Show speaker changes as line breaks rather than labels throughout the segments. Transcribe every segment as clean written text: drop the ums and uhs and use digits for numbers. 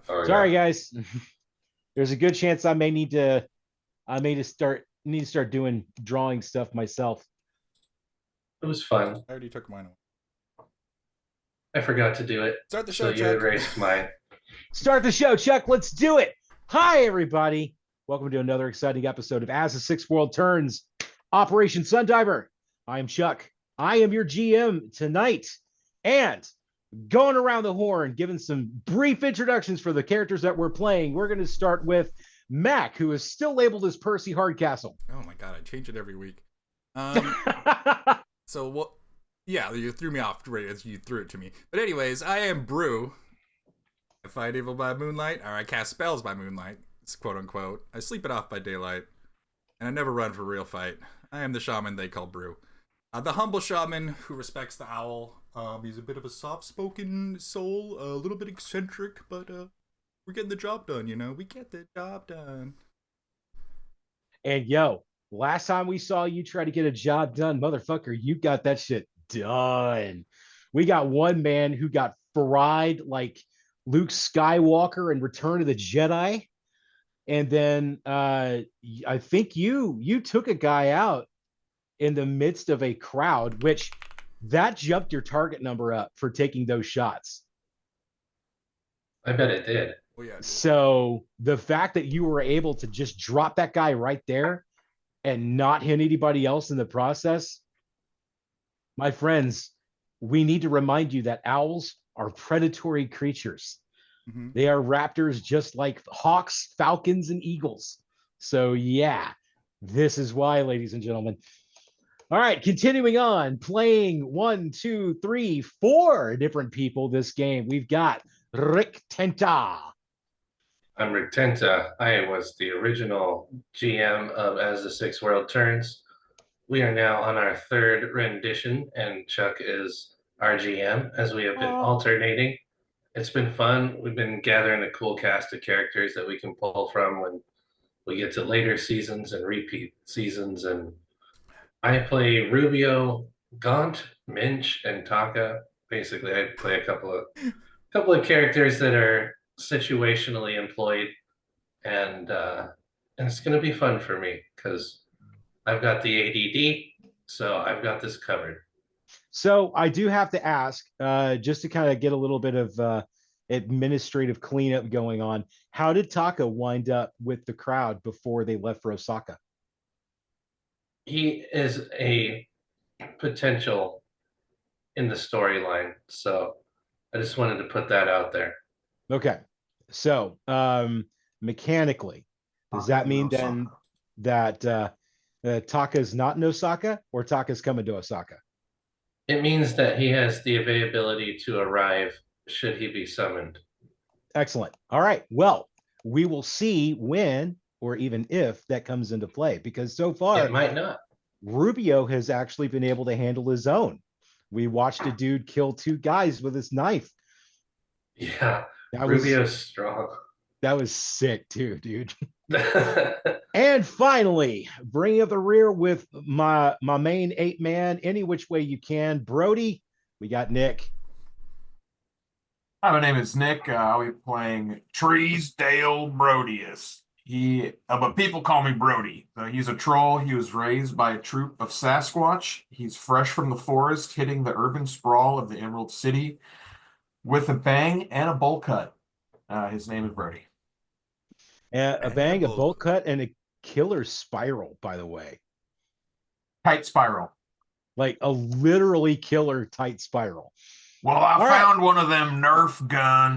Oh yeah.
Sorry, guys. There's a good chance I may need to start doing drawing stuff myself.
It was fun.
I already took mine away.
I forgot to do it,
Start the
so
show,
you
Chuck.
erased mine.
Start the show, Chuck. Let's do it. Hi, everybody. Welcome to another exciting episode of As the Sixth World Turns, Operation Sundiver. I am Chuck. I am your GM tonight. And going around the horn, giving some brief introductions for the characters that we're playing. We're going to start with Mac, who is still labeled as Percy Hardcastle.
Oh my god, I change it every week. So what? Yeah, you threw me off right as you threw it to me. But anyways, I am Brew. I fight evil by moonlight, or I cast spells by moonlight. It's quote unquote. I sleep it off by daylight, and I never run for real fight. I am the shaman they call Brew. The humble shaman who respects the owl. He's a bit of a soft-spoken soul, a little bit eccentric, but we're getting the job done, you know? We get the job done.
And yo, last time we saw you try to get a job done, motherfucker, you got that shit done. We got one man who got fried like Luke Skywalker in Return of the Jedi. And then I think you took a guy out in the midst of a crowd, which that jumped your target number up for taking those shots.
I bet it did.
Oh yeah.
So the fact that you were able to just drop that guy right there and not hit anybody else in the process, my friends, we need to remind you that owls are predatory creatures.
Mm-hmm.
They are raptors just like hawks, falcons, and eagles. So yeah, this is why, ladies and gentlemen. All right, continuing on, playing 1, 2, 3, 4 different people this game. We've got Rick Tenta.
I'm Rick Tenta. I was the original GM of As the Sixth World Turns. We are now on our third rendition, and Chuck is our GM as we have been alternating. It's been fun. We've been gathering a cool cast of characters that we can pull from when we get to later seasons and repeat seasons. And I play Rubio, Gaunt, Minch, and Taka. Basically, I play a couple of characters that are situationally employed, and it's going to be fun for me because I've got the ADD, so I've got this covered.
So I do have to ask, just to kind of get a little bit of administrative cleanup going on. How did Taka wind up with the crowd before they left for Osaka?
He is a potential in the storyline, so I just wanted to put that out there.
Okay. So mechanically, does that mean then that Taka is not in Osaka or Taka is coming to Osaka?
It means that he has the availability to arrive should he be summoned.
Excellent. All right. Well, we will see when or even if that comes into play, because so far
it might not.
Rubio has actually been able to handle his own. We watched a dude kill 2 guys with his knife.
Yeah, Rubio's strong.
That was sick too, dude. And finally, bringing up the rear with my main 8-man, any which way you can, Brody. We got Nick.
Hi, my name is Nick. I'll be playing Treesdale Brodius. But people call me Brody. He's a troll. He was raised by a troop of Sasquatch. He's fresh from the forest, hitting the urban sprawl of the Emerald City with a bang and a bowl cut. His name is Brody.
A bang, a bolt cut, and a killer spiral, by the way.
Tight spiral.
Like a literally killer tight spiral.
Well, I found one of them Nerf gun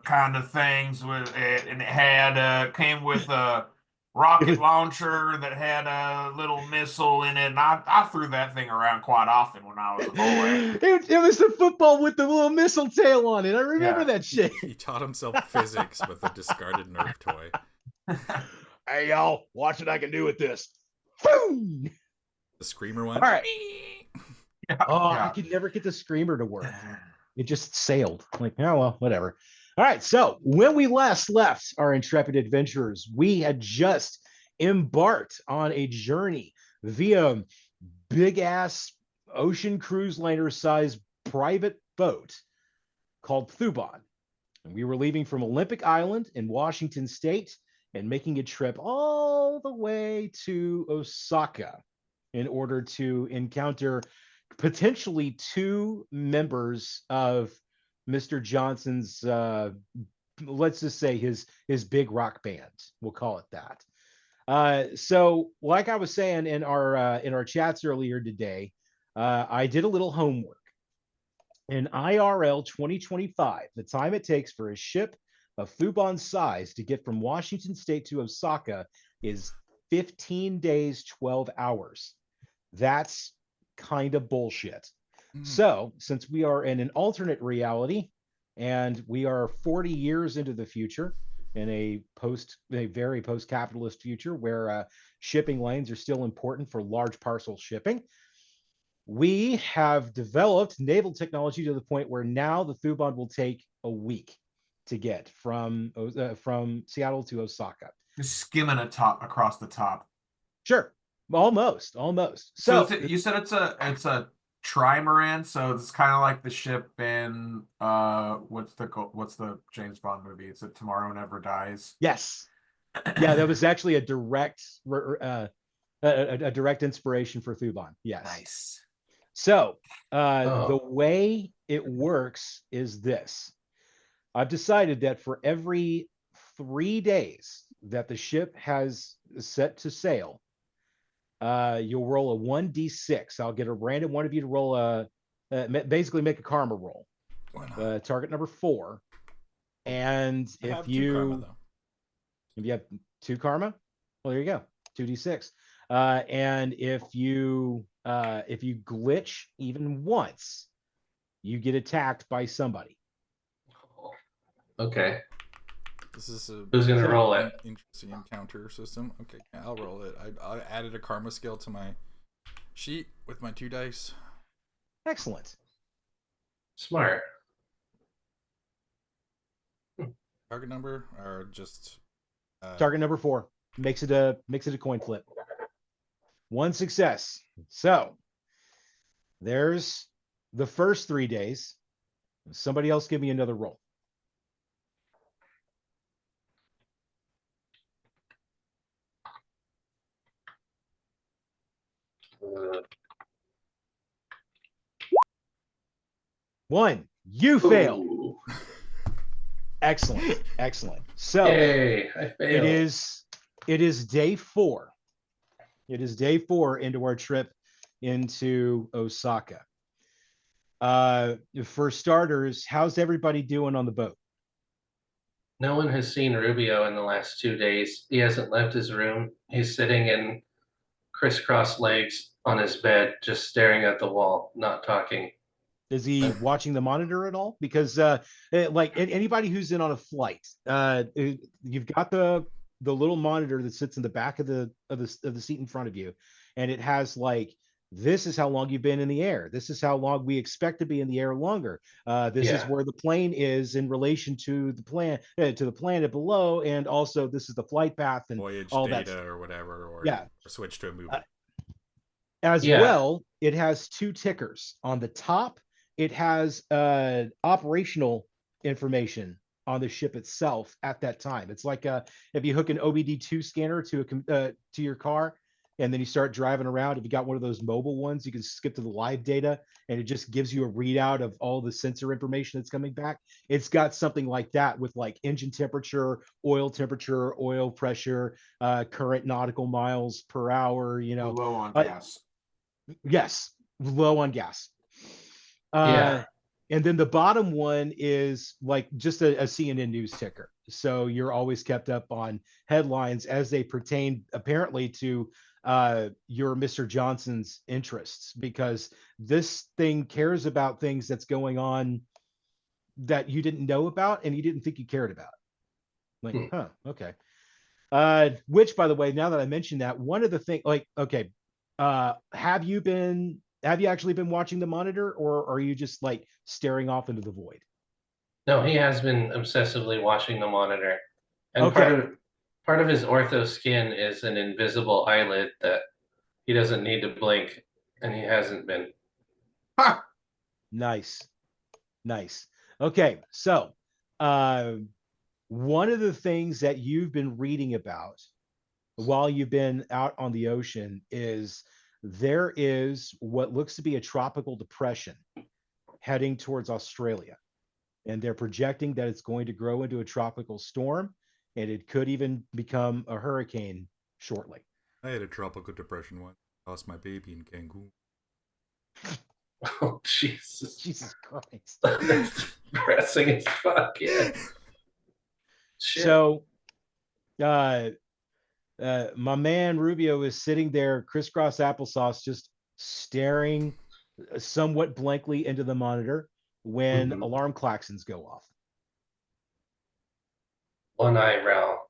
kind of things with it, and it had came with a rocket launcher that had a little missile in it, and I threw that thing around quite often when I was a boy.
It was the football with the little missile tail on it. I remember that shit.
He taught himself physics with a discarded Nerf toy.
Hey, y'all, watch what I can do with this. Boom!
The screamer one?
All right. I could never get the screamer to work. It just sailed. Like, oh, well, whatever. All right. So when we last left our intrepid adventurers, we had just embarked on a journey via big ass ocean cruise liner sized private boat called Thuban. We were leaving from Olympic Island in Washington State and making a trip all the way to Osaka in order to encounter potentially two members of Mr. Johnson's let's just say his big rock band. We'll call it that. So like I was saying in our chats earlier today, I did a little homework. In IRL 2025, the time it takes for a ship of Fubon size to get from Washington State to Osaka is 15 days, 12 hours. That's kind of bullshit. So, since we are in an alternate reality and we are 40 years into the future in a very post-capitalist future where shipping lanes are still important for large parcel shipping, we have developed naval technology to the point where now the Fubon will take a week to get from Seattle to Osaka.
Just skimming across the top.
Sure, almost. So
you said it's a trimaran, so it's kind of like the ship in what's the James Bond movie? Is it Tomorrow Never Dies?
Yes, yeah, that was actually a direct inspiration for Fubon. Yes,
Nice.
So the way it works is this. I've decided that for every 3 days that the ship has set to sail, you'll roll a 1d6. I'll get a random one of you to roll basically make a karma roll. Target number 4. And if you have 2 karma, well, there you go, 2d6. And if you glitch even once, you get attacked by somebody.
Okay.
This is
who's gonna roll it?
Interesting encounter system. Okay, I'll roll it. I added a karma skill to my sheet with my 2 dice.
Excellent.
Smart.
Target number or just
target number 4 makes it a coin flip. 1 success. So there's the first 3 days. Somebody else give me another roll. One. You failed. Excellent. So
hey, I failed.
it is day 4. It is day 4 into our trip into Osaka. For starters, how's everybody doing on the boat?
No one has seen Rubio in the last 2 days. He hasn't left his room. He's sitting in crisscross legs on his bed, just staring at the wall, not talking.
Is he watching the monitor at all? Because like anybody who's in on a flight, you've got the little monitor that sits in the back of the seat in front of you, and it has like, this is how long you've been in the air. This is how long we expect to be in the air longer. This is where the plane is in relation to the planet below, and also this is the flight path and
voyage
all
data
that.
or whatever, or switch to a movie.
As well, it has 2 tickers on the top. It has operational information on the ship itself at that time. It's like if you hook an OBD2 scanner to your car, and then you start driving around. If you got one of those mobile ones, you can skip to the live data, and it just gives you a readout of all the sensor information that's coming back. It's got something like that with like engine temperature, oil pressure, current nautical miles per hour.
Low on gas.
Yes, low on gas. And then the bottom one is like just a CNN news ticker. So you're always kept up on headlines as they pertain apparently to your Mr. Johnson's interests, because this thing cares about things that's going on that you didn't know about and you didn't think you cared about. Like, okay. Which, by the way, now that I mentioned that, one of the things, like, okay, have you actually been watching the monitor, or are you just like staring off into the void?
No, he has been obsessively watching the monitor. And
Okay.
part of his ortho skin is an invisible eyelid that he doesn't need to blink, and he hasn't been.
Nice. Okay, so One of the things that you've been reading about while you've been out on the ocean is there is what looks to be a tropical depression heading towards Australia. And they're projecting that it's going to grow into a tropical storm, and it could even become a hurricane shortly.
I had a tropical depression once. Lost my baby in Cancun.
Oh, Jesus.
Jesus Christ.
That's depressing as fuck, yeah. Shit.
So, my man Rubio is sitting there, crisscross applesauce, just staring somewhat blankly into the monitor when
Mhm.
alarm klaxons go off.
One eyebrow,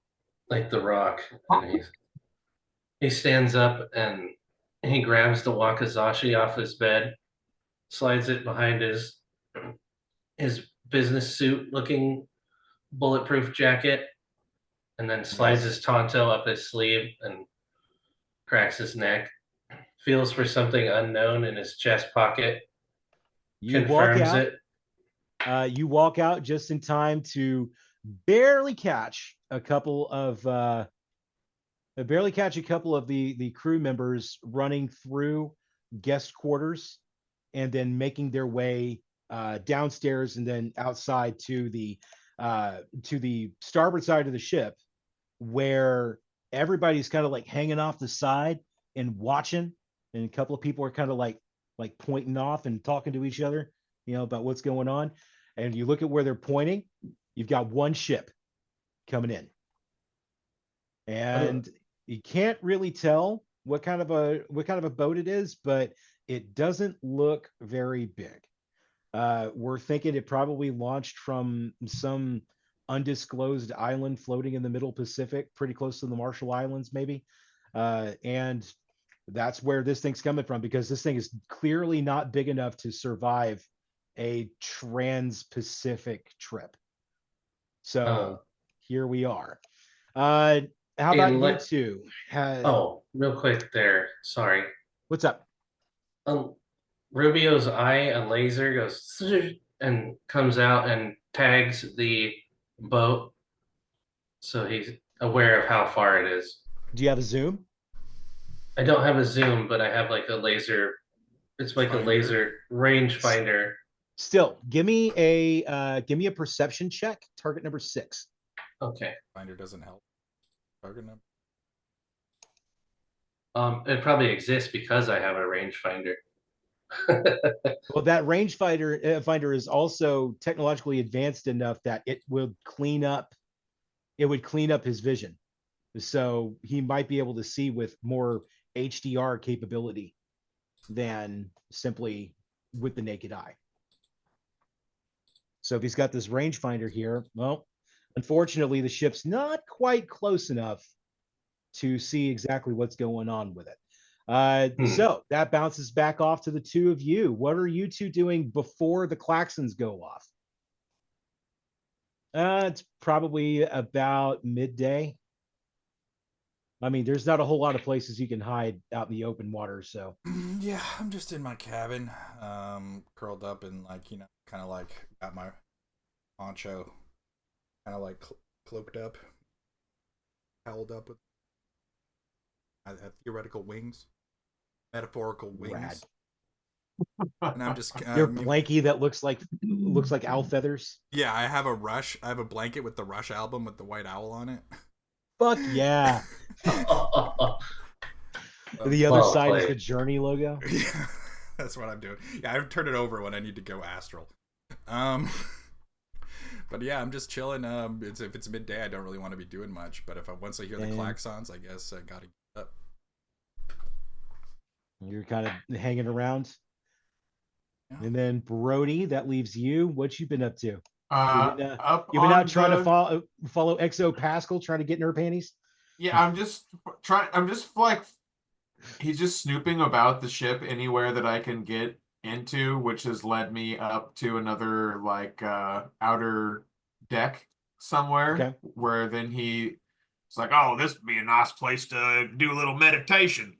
like the Rock, and he stands up and he grabs the wakizashi off his bed, slides it behind his business suit looking bulletproof jacket, and then slides his Tonto up his sleeve and cracks his neck, feels for something unknown in his chest pocket,
You walk
confirms
out.
it.
You walk out just in time to barely catch a couple of the crew members running through guest quarters and then making their way downstairs and then outside to the starboard side of the ship, where everybody's kind of like hanging off the side and watching, and a couple of people are kind of like pointing off and talking to each other, about what's going on. And you look at where they're pointing, you've got one ship coming in, and you can't really tell what kind of a boat it is, but it doesn't look very big. We're thinking it probably launched from some undisclosed island floating in the middle Pacific, pretty close to the Marshall Islands, maybe. And that's where this thing's coming from, because this thing is clearly not big enough to survive a trans-Pacific trip. So here we are. How about you two?
Real quick there. Sorry.
What's up?
Rubio's eye, a laser goes and comes out and tags the boat, so he's aware of how far it is.
Do you have a zoom?
I don't have a zoom, but I have like a laser. It's like a laser rangefinder.
Still, give me a perception check. Target number 6.
Okay.
Finder doesn't help. Target number.
It probably exists because I have a rangefinder.
Well, that rangefinder finder is also technologically advanced enough that it would clean up his vision, so he might be able to see with more HDR capability than simply with the naked eye. So if he's got this rangefinder here, well, unfortunately the ship's not quite close enough to see exactly what's going on with it. So that bounces back off to the two of you. What are you two doing before the klaxons go off? It's probably about midday. I mean, there's not a whole lot of places you can hide out in the open water. So
yeah, I'm just in my cabin, curled up and kind of like got my poncho, kind of like cloaked up, held up with theoretical wings, metaphorical wings.
Rad.
And I'm just
your blankie that looks like owl feathers.
Yeah, I have a blanket with the Rush album with the white owl on it.
Fuck yeah. The other side is the Journey logo.
Yeah, that's what I'm doing. Yeah, I've turned it over when I need to go astral. But yeah, I'm just chilling. If it's midday, I don't really want to be doing much. But once I hear the klaxons, I guess I gotta get up.
You're kind of hanging around. Yeah. And then Brody, that leaves you. What you been up to? You've been out trying to follow XO Pascal, trying to get in her panties?
Yeah, I'm just like, he's just snooping about the ship anywhere that I can get into, which has led me up to another outer deck somewhere, where then he's like, oh, this would be a nice place to do a little meditation.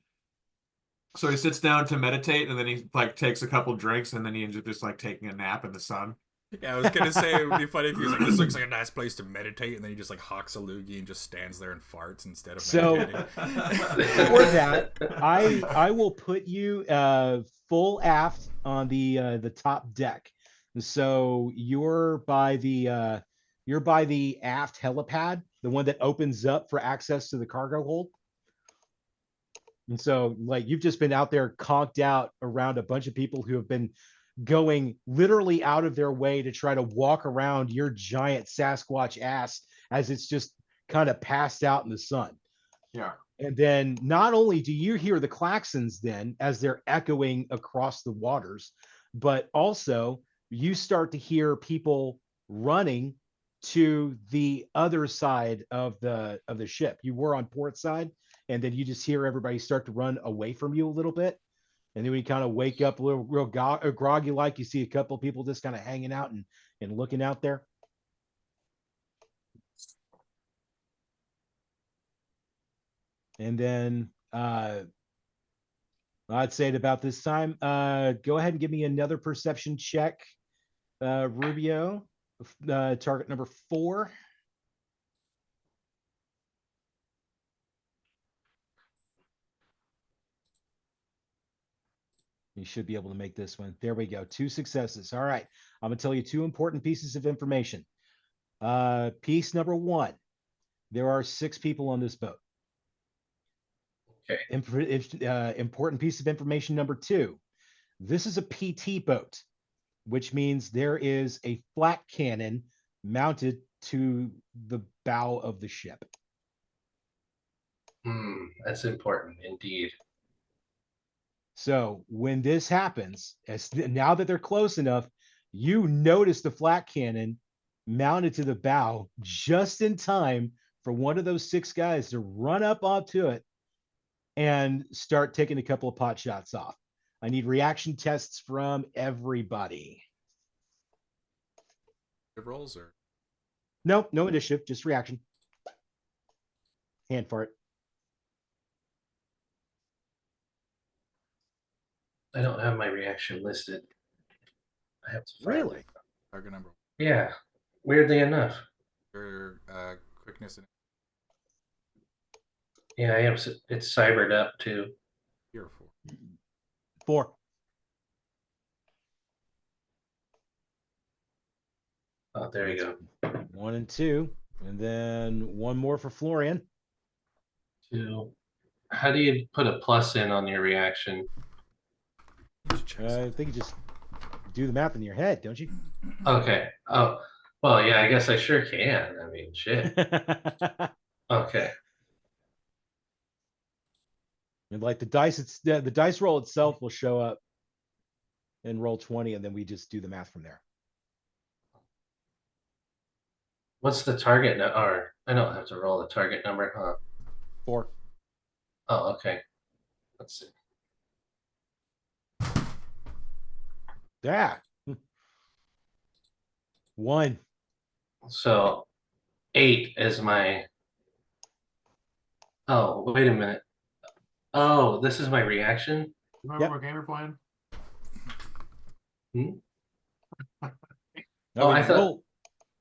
So he sits down to meditate, and then he takes a couple drinks, and then he ends up just taking a nap in the sun.
Yeah, I was gonna say it would be funny if he was like, "This looks like a nice place to meditate," and then he just like hawks a loogie and just stands there and farts instead of
So-
meditating.
For that, I will put you full aft on the top deck. So you're by the aft helipad, the one that opens up for access to the cargo hold. And so, like, you've just been out there conked out around a bunch of people who have been going literally out of their way to try to walk around your giant Sasquatch ass as it's just kind of passed out in the sun.
Yeah.
And then not only do you hear the klaxons then as they're echoing across the waters, but also you start to hear people running to the other side of the ship. You were on port side, and then you just hear everybody start to run away from you a little bit. And then when you kind of wake up a little real groggy like, you see a couple of people just kind of hanging out and looking out there. And then I'd say at about this time, go ahead and give me another perception check, Rubio, target number 4. You should be able to make this one. There we go. 2 successes. All right. I'm going to tell you 2 important pieces of information. Piece number 1, there are 6 people on this boat.
Okay.
Important piece of information number 2, this is a PT boat, which means there is a flak cannon mounted to the bow of the ship.
That's important indeed.
So when this happens, now that they're close enough, you notice the flak cannon mounted to the bow just in time for one of those 6 guys to run up onto it and start taking a couple of pot shots off. I need reaction tests from everybody.
Good rolls or
No initiative, just reaction. Hand fart.
I don't have my reaction listed. I have to find
Really?
it.
target number
Yeah. Weirdly enough.
or quickness and
Yeah, I am. It's cybered up too.
here 4.
4.
Oh, there you go.
1 and 2, and then 1 more for Florian.
2. How do you put a plus in on your reaction?
I think you just do the math in your head, don't you?
Okay. Oh, well, yeah, I guess I sure can. I mean, shit. Okay.
And like the dice, the dice roll itself will show up and roll 20, and then we just do the math from there.
What's the target? Or I don't have to roll the target number, huh?
4.
Oh, okay. Let's see.
Yeah. 1.
So 8 is my. Oh, wait a minute. Oh, this is my reaction?
Remember
Yep.
what game you're playing?
Oh, I thought-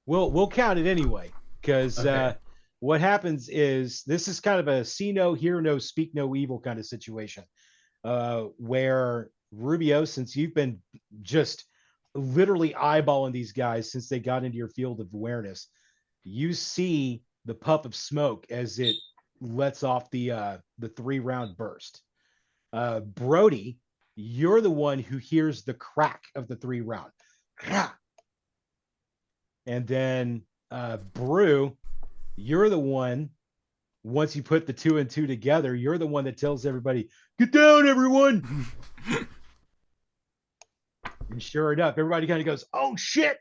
we'll count it anyway, because
Okay.
what happens is this is kind of a see no, hear no, speak no evil kind of situation, where Rubio, since you've been just literally eyeballing these guys since they got into your field of awareness, you see the puff of smoke as it lets off the 3-round burst. Brody, you're the one who hears the crack of the 3-round. And then Brew, you're the one, once you put the 2 and 2 together, you're the one that tells everybody, "Get down, everyone." And sure enough, everybody kind of goes, "Oh shit."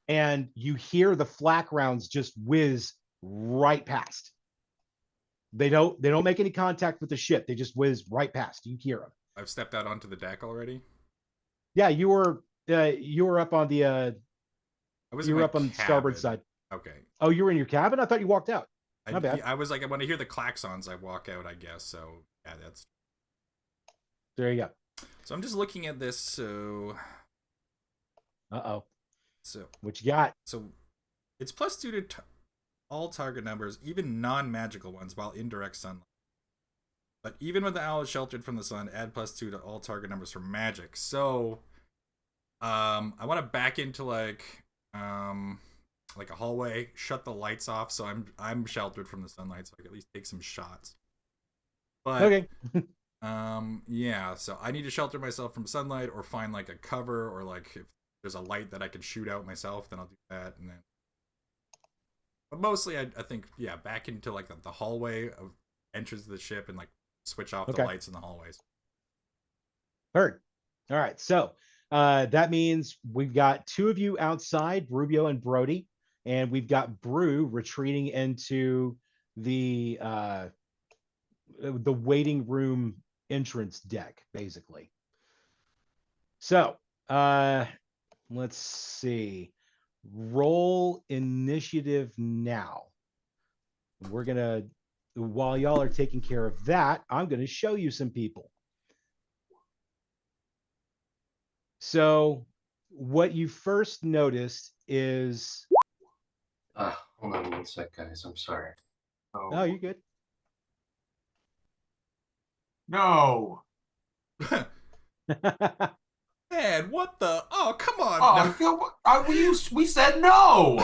And you hear the flak rounds just whiz right past. They don't make any contact with the ship. They just whiz right past. You hear them.
I've stepped out onto the deck already.
Yeah, you were up on the
I was
you
in
were
my
up on the starboard
cabin.
side.
Okay.
Oh, you were in your cabin? I thought you walked out. My bad.
I was like, when I hear the klaxons, I walk out, I guess. So yeah, that's.
There you go.
So I'm just looking at this. So
Uh-oh.
So
What you got?
so it's +2 to all target numbers, even non-magical ones, while in direct sunlight. But even when the owl is sheltered from the sun, add +2 to all target numbers for magic. So, I want to back into like a hallway, shut the lights off, so I'm sheltered from the sunlight, so I can at least take some shots. But
Okay.
yeah, so I need to shelter myself from sunlight, or find like a cover, or like if there's a light that I can shoot out myself, then I'll do that, and then. But mostly, I think, yeah, back into like the hallway of entrance of the ship, and like switch off the lights in the hallways.
Heard. All right. So that means we've got 2 of you outside, Rubio and Brody, and we've got Brew retreating into the waiting room entrance deck, basically. So let's see. Roll initiative now. We're gonna, while y'all are taking care of that, I'm gonna show you some people. So what you first noticed is
Hold on one sec, guys. I'm sorry.
oh, you're good.
No.
Man, what the? Oh, come on!
We said no.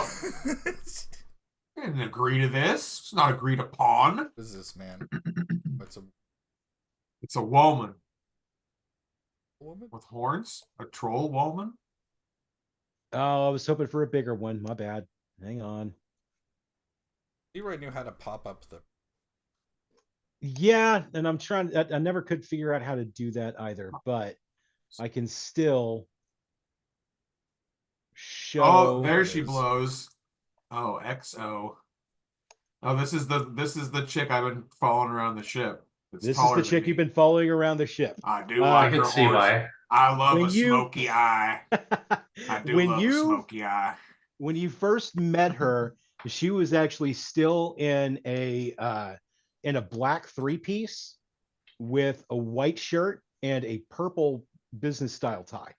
I didn't agree to this. It's not agreed upon.
What is this, man? What's a
It's a woman
woman?
with horns. A troll woman.
Oh, I was hoping for a bigger one. My bad. Hang on.
Leroy knew how to pop up the.
Yeah, and I'm trying. I never could figure out how to do that either, but I can still show.
Oh, there she blows. Oh, XO. Oh, this is the chick I've been following around the ship. It's
This is the chick you've been following around the ship.
I do
I
like her
can see
horns.
why.
I love
When
a
you-
smoky eye. I do
when
love a
you
smoky eye.
when you first met her, she was actually still in a black 3-piece with a white shirt and a purple business style tie,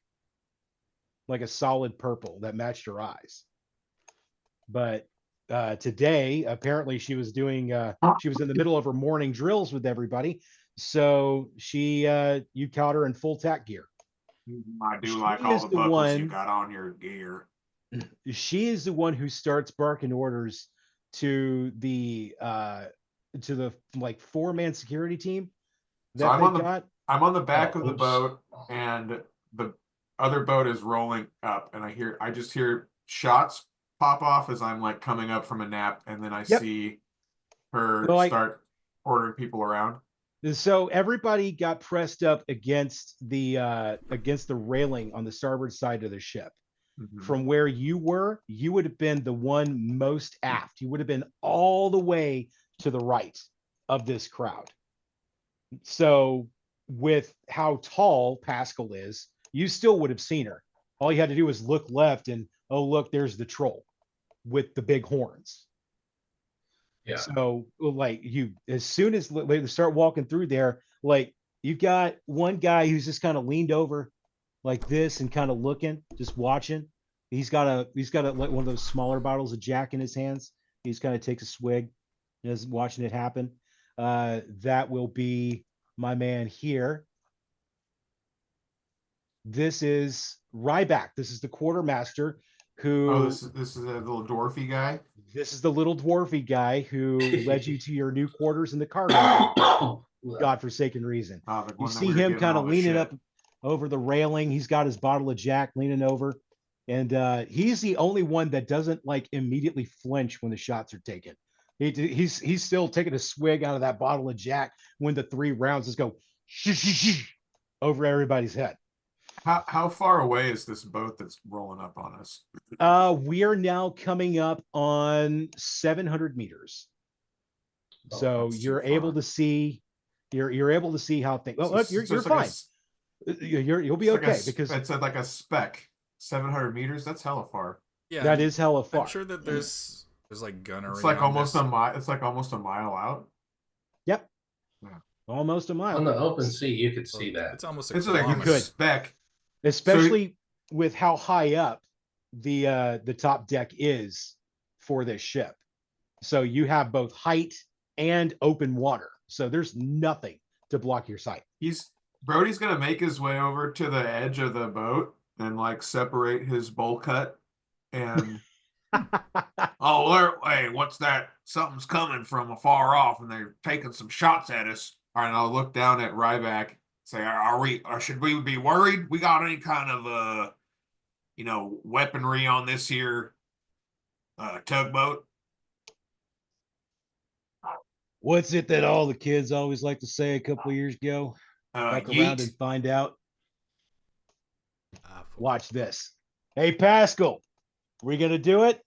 like a solid purple that matched her eyes. But today, apparently, she was doing. She was in the middle of her morning drills with everybody, so you caught her in full tack gear.
I do
She
like all
is
the
the
buckles you
one-
got on your gear.
She is the one who starts barking orders to the like 4-man security team
So
that
I'm
they
on the-
got.
I'm on the back
Oh,
of the
oops.
boat, and the other boat is rolling up, and I just hear shots pop off as I'm like coming up from a nap, and then I
Yep.
see her
Well,
start ordering people around.
So everybody got pressed up against the railing on the starboard side of the ship.
Mhm.
From where you were, you would have been the one most aft. You would have been all the way to the right of this crowd. So with how tall Pascal is, you still would have seen her. All you had to do was look left and, oh, look, there's the troll with the big horns.
Yeah.
So like as soon as they start walking through there, like you've got one guy who's just kind of leaned over like this and kind of looking, just watching. He's got like one of those smaller bottles of Jack in his hands. He's kind of takes a swig and is watching it happen. That will be my man here. This is Ryback. This is the quartermaster who.
Oh, this is a little dwarfy guy.
This is the little dwarfy guy who led you to your new quarters in the cargo. Godforsaken reason.
The
You
one that
see
we were
him
getting
kind
all
of
the
leaning
shit.
up over the railing. He's got his bottle of Jack leaning over. And he's the only one that doesn't like immediately flinch when the shots are taken. He's still taking a swig out of that bottle of Jack when the 3 rounds just go over everybody's head.
How far away is this boat that's rolling up on us?
We are now coming up on 700 meters.
Oh,
So
that's
you're
too
able
far.
to see, you're able to see how things. Well,
So
look,
it's
you're
just like
fine. You'll be
it's like
okay
a,
because
it's like a speck. 700 meters. That's hella far.
Yeah,
that is hella far.
I'm sure that there's like gunnery.
It's like
on
almost
this.
a mile. It's like almost a mile out.
Yep.
Yeah.
Almost a mile.
On the open sea, you could see that.
It's almost a
It's like
kilometer.
could.
a speck.
Especially with how high up the top deck is for this ship. So you have both height and open water. So there's nothing to block your sight.
Brody's gonna make his way over to the edge of the boat and like separate his bowl cut and hey, what's that? Something's coming from afar off and they're taking some shots at us. All right, and I'll look down at Ryback, say, are we or should we be worried? We got any kind of weaponry on this here tugboat?
What's it that all the kids always like to say a couple of years ago? Fuck around and find out. Watch this. Hey, Pascal, we gonna do it?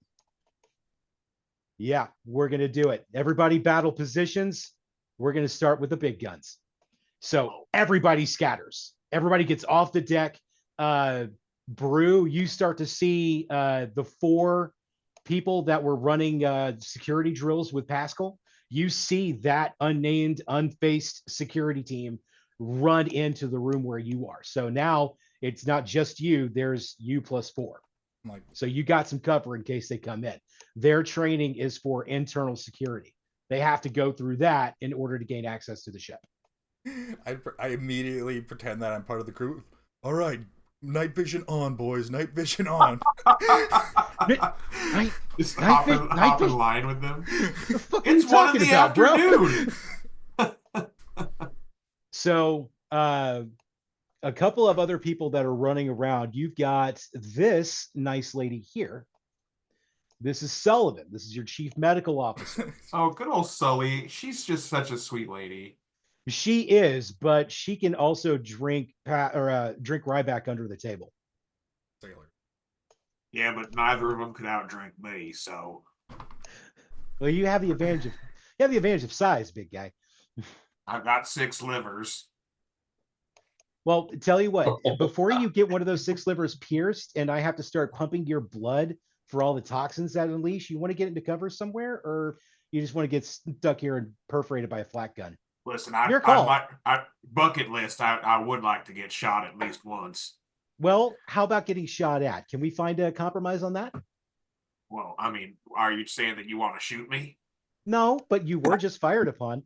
Yeah, we're gonna do it. Everybody battle positions. We're gonna start with the big guns. So everybody scatters. Everybody gets off the deck. Brew, you start to see the 4 people that were running security drills with Pascal. You see that unnamed, unfaced security team run into the room where you are. So now it's not just you, there's you plus 4. So you got some cover in case they come in. Their training is for internal security. They have to go through that in order to gain access to the ship.
I immediately pretend that I'm part of the crew. All right, night vision on, boys. Night vision on.
Just hop in line with them.
It's 1 in the afternoon.
Bro.
So a couple of other people that are running around. You've got this nice lady here. This is Sullivan. This is your chief medical officer.
Oh, good old Sully. She's just such a sweet lady.
She is, but she can also drink Ryback under the table.
Sailor.
Yeah, but neither of them could outdrink me, so.
Well, you have the advantage of size, big guy.
I've got 6 livers.
Well, tell you what, before you get one of those 6 livers pierced and I have to start pumping your blood for all the toxins that unleash, you want to get into cover somewhere, or you just want to get stuck here and perforated by a flak gun?
Listen, bucket list, I would like to get shot at least once.
Well, how about getting shot at? Can we find a compromise on that?
Well, I mean, are you saying that you want to shoot me?
No, but you were just fired upon.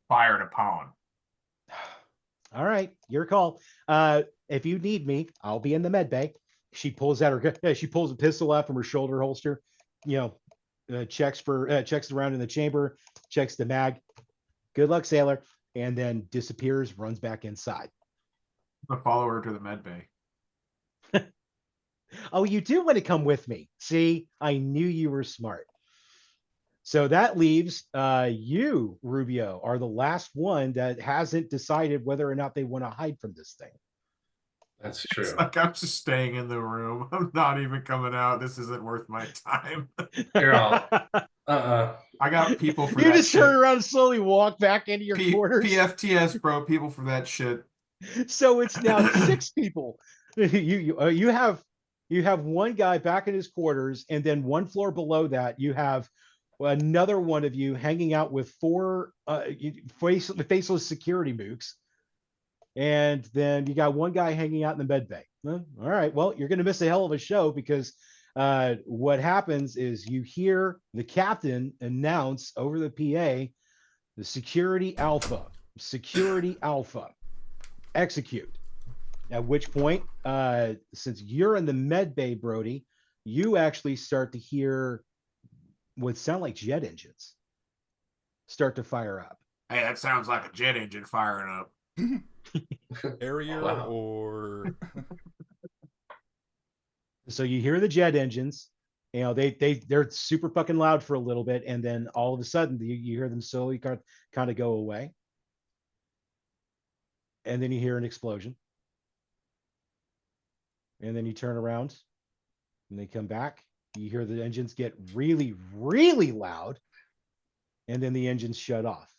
Fired upon.
All right, your call. If you need me, I'll be in the med bay. She pulls a pistol out from her shoulder holster. Checks around in the chamber, checks the mag. Good luck, sailor, and then disappears, runs back inside.
I follow her to the med bay.
Oh, you do want to come with me? See, I knew you were smart. So that leaves you, Rubio, are the last one that hasn't decided whether or not they want to hide from this thing.
That's true.
It's like I'm just staying in the room. I'm not even coming out. This isn't worth my time.
You're all
I got people for
you
that
just
shit.
Turn around and slowly walk back into your quarters.
PFTS, bro. People for that shit.
So it's now 6 people. You have one guy back in his quarters, and then 1 floor below that you have another one of you hanging out with 4 faceless security mooks. And then you got 1 guy hanging out in the med bay. Well, all right. Well, you're going to miss a hell of a show because what happens is you hear the captain announce over the PA, the security alpha, execute. At which point, since you're in the med bay, Brody, you actually start to hear what sound like jet engines start to fire up.
Hey, that sounds like a jet engine firing up.
Area or
so you hear the jet engines, they're super fucking loud for a little bit, and then all of a sudden you hear them slowly kind of go away, and then you hear an explosion, and then you turn around and they come back. You hear the engines get really, really loud, and then the engines shut off.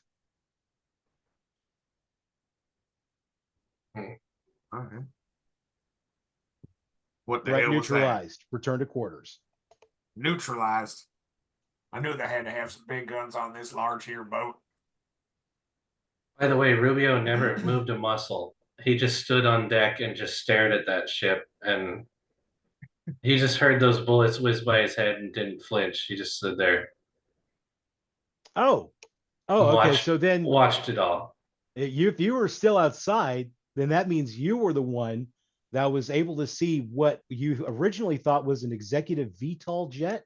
Okay. What the
Threat
hell was that?
neutralized. Return to quarters.
Neutralized. I knew they had to have some big guns on this large here boat.
By the way, Rubio never moved a muscle. He just stood on deck and just stared at that ship, and He just heard those bullets whiz by his head and didn't flinch. He just stood there
Oh, oh,
and
okay.
watched
So then
watched it all.
if you were still outside, then that means you were the one that was able to see what you originally thought was an executive VTOL jet,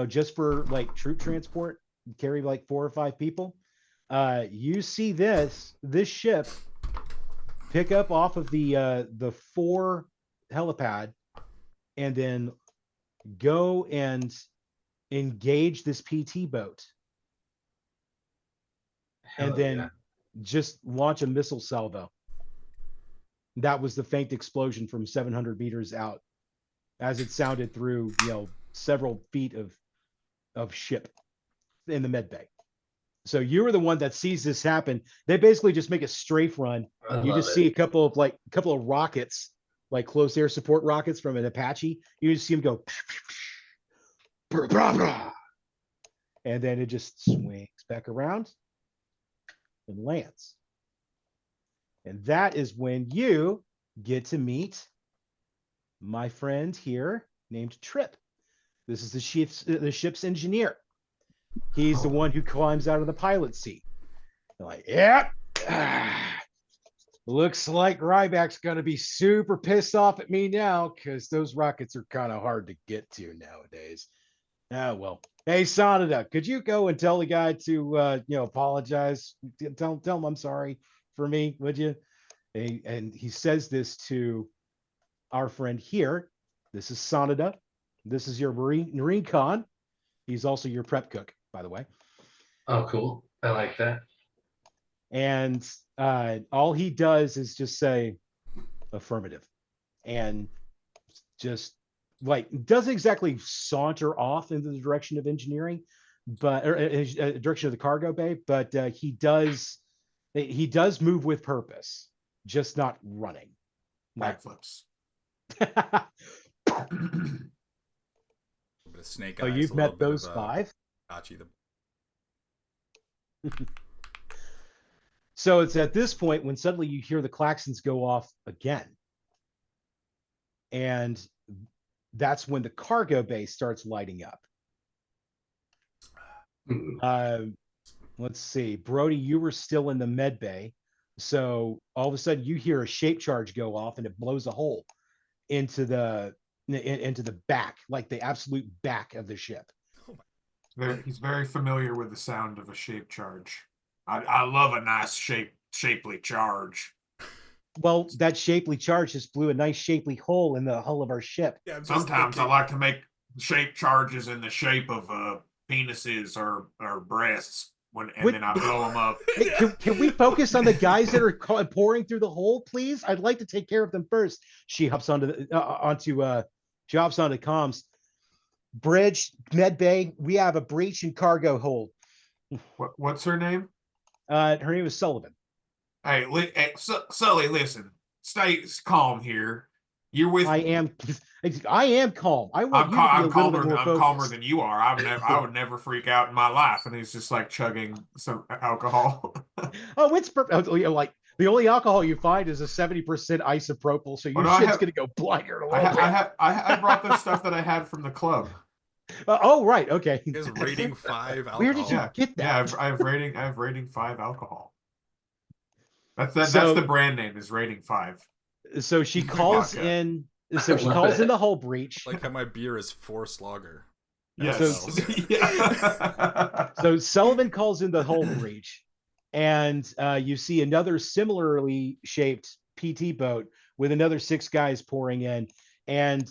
just for like troop transport, carry like 4 or 5 people. You see this ship pick up off of the 4 helipad and then go and engage this PT boat and
Hell
then
yeah.
just launch a missile salvo. That was the faint explosion from 700 meters out as it sounded through, several feet of ship in the med bay. So you were the one that sees this happen. They basically just make a strafe run.
I
You
love
just
it.
see a couple of rockets, like close air support rockets from an Apache. You just see them go, and then it just swings back around and lands. And that is when you get to meet my friend here named Trip. This is the ship's engineer. He's the one who climbs out of the pilot seat. They're like, yep. Looks like Ryback's going to be super pissed off at me now because those rockets are kind of hard to get to nowadays. Ah, well. Hey, Sonata, could you go and tell the guy to, apologize? Tell him I'm sorry for me, would you? And he says this to our friend here. This is Sonata. This is your Marine Con. He's also your prep cook, by the way.
Oh, cool. I like that.
And all he does is just say affirmative and just like doesn't exactly saunter off into the direction of engineering, but direction of the cargo bay, but he does move with purpose, just not running. Like,
Backflips.
A bit of snake
oh,
eyes.
you've
a little
met
bit
those
of,
5.
Hachi the
So it's at this point when suddenly you hear the klaxons go off again. And that's when the cargo bay starts lighting up. Let's see. Brody, you were still in the med bay. So all of a sudden you hear a shape charge go off and it blows a hole into the back, like the absolute back of the ship.
He's very familiar with the sound of a shape charge. I love a nice shapely charge.
Well, that shapely charge just blew a nice shapely hole in the hull of our ship.
Yeah, I'm just
Sometimes I
thinking-
like to make shape charges in the shape of penises or breasts then I blow them up.
Hey, can we focus on the guys that are pouring through the hole, please? I'd like to take care of them first. She hops onto comms. Bridge, med bay, we have a breach in cargo hold.
What's her name?
Her name is Sullivan.
Hey, Sully, listen. Stay calm here. You're with.
I am calm. I want
I'm
you to be a little bit more
I'm
focused.
calmer than you are. I would never freak out in my life. And he's just like chugging some alcohol.
Oh, it's like the only alcohol you find is a 70% isopropyl, so your shit's gonna go blinder a little bit.
I brought the stuff that I had from the club.
Oh, right, okay.
Is rating 5 alcohol.
Where did you get that?
Yeah, I have rating 5 alcohol. That's
So-
the brand name is rating 5.
So she calls
Vodka.
in. So she calls in the hull breach.
Like how my beer is 4 Slogger.
Yes. Yeah.
So Sullivan calls in the hull breach, and you see another similarly shaped PT boat with another 6 guys pouring in, and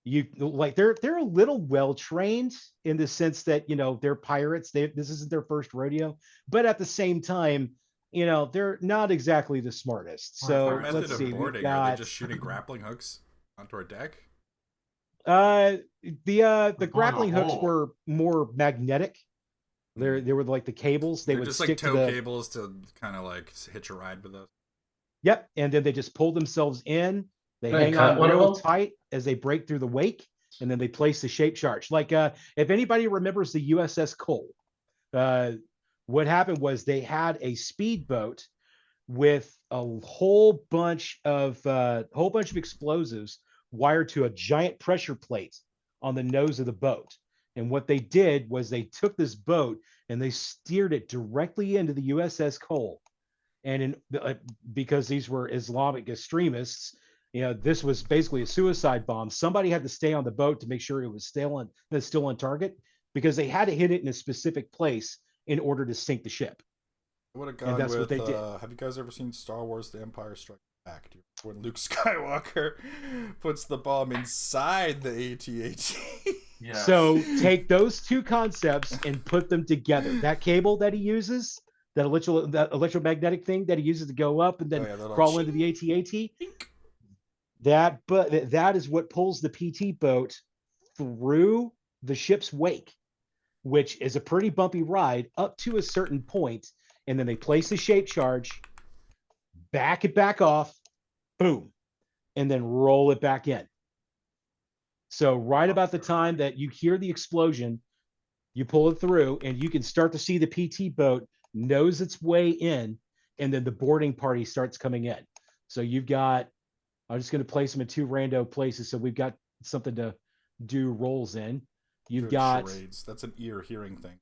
you like they're a little well trained in the sense that they're pirates. This isn't their first rodeo, but at the same time, they're not exactly the smartest. So
Method
let's
of
see.
boarding, are they just shooting grappling hooks onto our deck?
The grappling hooks
hole.
were more magnetic. They were like the cables. They
They're
would
just
stick
like
to
tow
the
cables to kind of like hitch a ride with us.
Yep, and then they just pull themselves in. They
Can I
hang
cut
on
one of
real
them?
tight as they break through the wake, and then they place the shape charge. Like if anybody remembers the USS Cole, what happened was they had a speedboat with a whole bunch of explosives wired to a giant pressure plate on the nose of the boat. And what they did was they took this boat and they steered it directly into the USS Cole. And because these were Islamic extremists, this was basically a suicide bomb. Somebody had to stay on the boat to make sure it was still on target, because they had to hit it in a specific place in order to sink the ship.
I would have
And
gone
that's
with.
what they did.
Have you guys ever seen Star Wars: The Empire Strikes Back? When Luke Skywalker puts the bomb inside the AT-AT.
Yes.
So take those two concepts and put them together. That cable that he uses, that electromagnetic thing that he uses to go up and then crawl into the AT-AT, that is what pulls the PT boat through the ship's wake, which is a pretty bumpy ride up to a certain point, and then they place the shape charge, back it back off, boom, and then roll it back in. So right about the time that you hear the explosion, you pull it through, and you can start to see the PT boat nose its way in, and then the boarding party starts coming in. So you've got, I'm just going to place them in two rando places, so we've got something to do rolls in. You've got
charades. That's an ear hearing thing.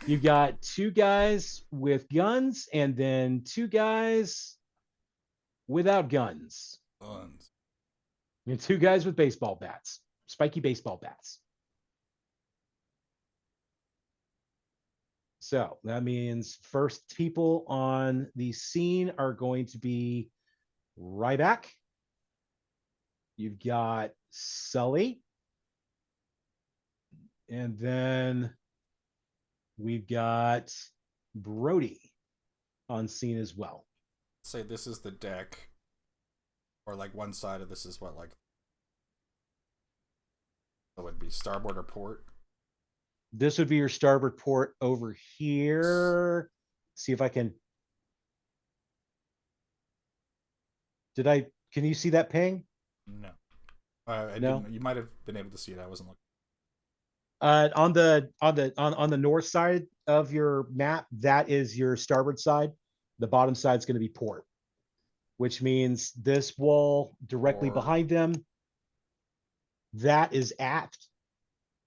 You've got two guys with guns and then two guys without guns. And two guys with baseball bats, spiky baseball bats. So that means first people on the scene are going to be Ryback. You've got Sully. And then we've got Brody on scene as well.
Say this is the deck, or like one side of this is what, like, it would be starboard or port.
This would be your starboard port over here. See if I can. Can you see that ping?
No. I
No?
didn't. You might have been able to see it. I wasn't looking.
On the north side of your map, that is your starboard side. The bottom side is going to be port, which means this wall directly behind them, that is aft.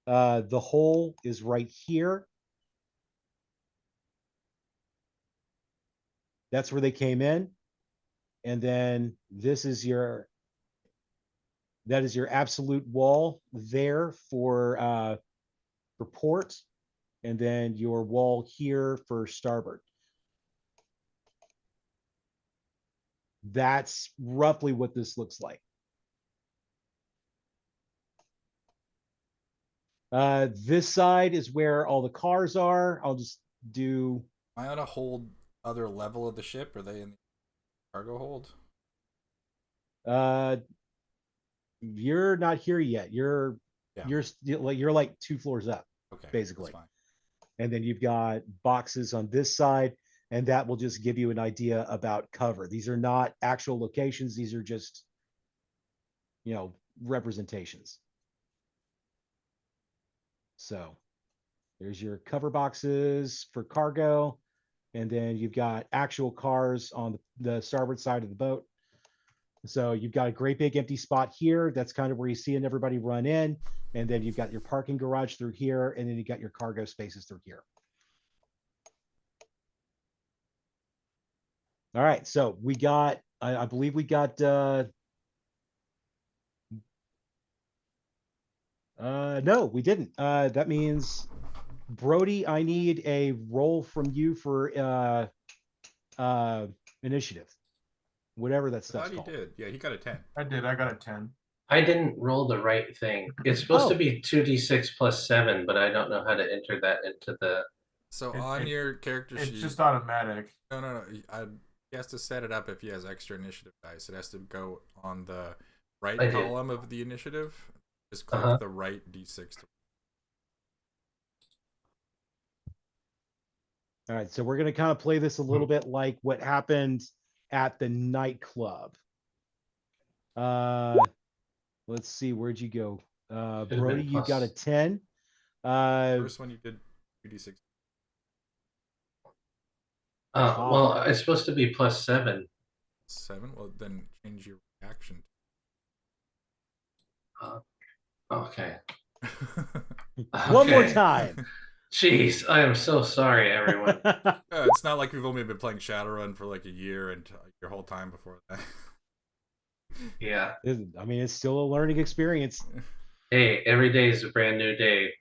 The hole is right here. That's where they came in. And then that is your absolute wall there for port, and then your wall here for starboard. That's roughly what this looks like. This side is where all the cars are. I'll just do.
Am I on a hold other level of the ship? Are they in the cargo hold?
You're not here yet. You're like 2 floors up.
Okay,
basically. And then you've got boxes on this side, and that will just give you an idea about cover. These are not actual locations. These are just, representations. So there's your cover boxes for cargo. And then you've got actual cars on the starboard side of the boat. So you've got a great big empty spot here. That's kind of where you see everybody run in. And then you've got your parking garage through here. And then you got your cargo spaces through here. All right. So we got, I believe we got, no, we didn't. That means Brody, I need a roll from you for initiative. Whatever that stuff's called.
He did. Yeah, he got a 10.
I did. I got a 10.
I didn't roll the right thing. It's supposed to be 2d6 plus 7, but I don't know how to enter that into the.
So on your character sheet,
it's just automatic.
No. He has to set it up if he has extra initiative dice. It has to go on the right column of the initiative. Just click the right d6.
All right, so we're going to kind of play this a little bit like what happened at the nightclub. Let's see, where'd you go? Brody, you got a 10.
First one you did 2d6.
Well, it's supposed to be plus 7.
7? Well, then change your reaction.
Okay.
One more
Okay.
time.
Jeez, I am so sorry, everyone.
It's not like we've only been playing Shadowrun for like a year and your whole time before that.
Yeah.
I mean, it's still a learning experience.
Hey, every day is a brand new day.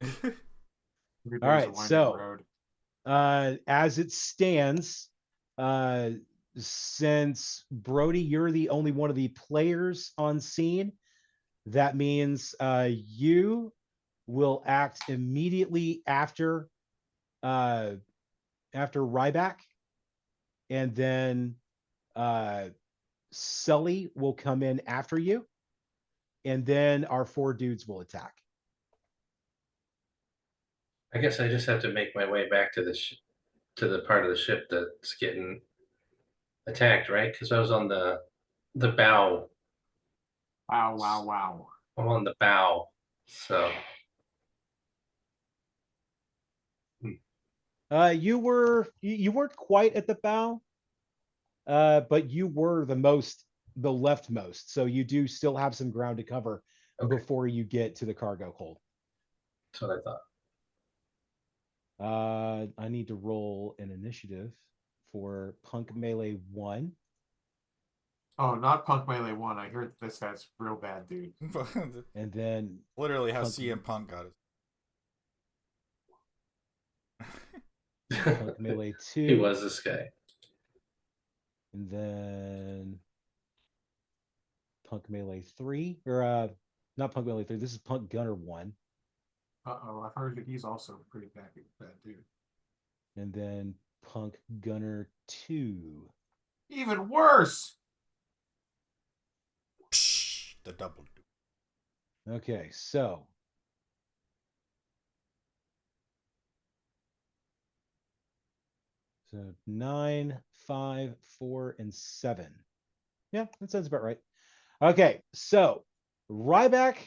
Every
All
day's a
right,
winding
so
road.
as it stands, since Brody, you're the only one of the players on scene, that means you will act immediately after Ryback, and then Sully will come in after you, and then our 4 dudes will attack.
I guess I just have to make my way back to the part of the ship that's getting attacked, right? Because I was on the bow.
Wow, wow, wow.
I'm on the bow, so
You weren't quite at the bow, but you were the leftmost, so you do still have some ground to cover
okay.
before you get to the cargo hold.
That's what I thought.
I need to roll an initiative for Punk Melee 1.
Oh, not Punk Melee 1. I heard this guy's real bad, dude.
And then
Literally how
Punk-
CM Punk got it.
Punk Melee 2.
He was this guy.
And then Punk Melee 3. Or not Punk Melee 3. This is Punk Gunner 1.
Uh-oh, I've heard that he's also a pretty bad dude.
And then Punk Gunner 2.
Even worse!
Psh, the double.
Okay, so So 9, 5, 4, and 7. Yeah, that sounds about right. Okay, so Ryback,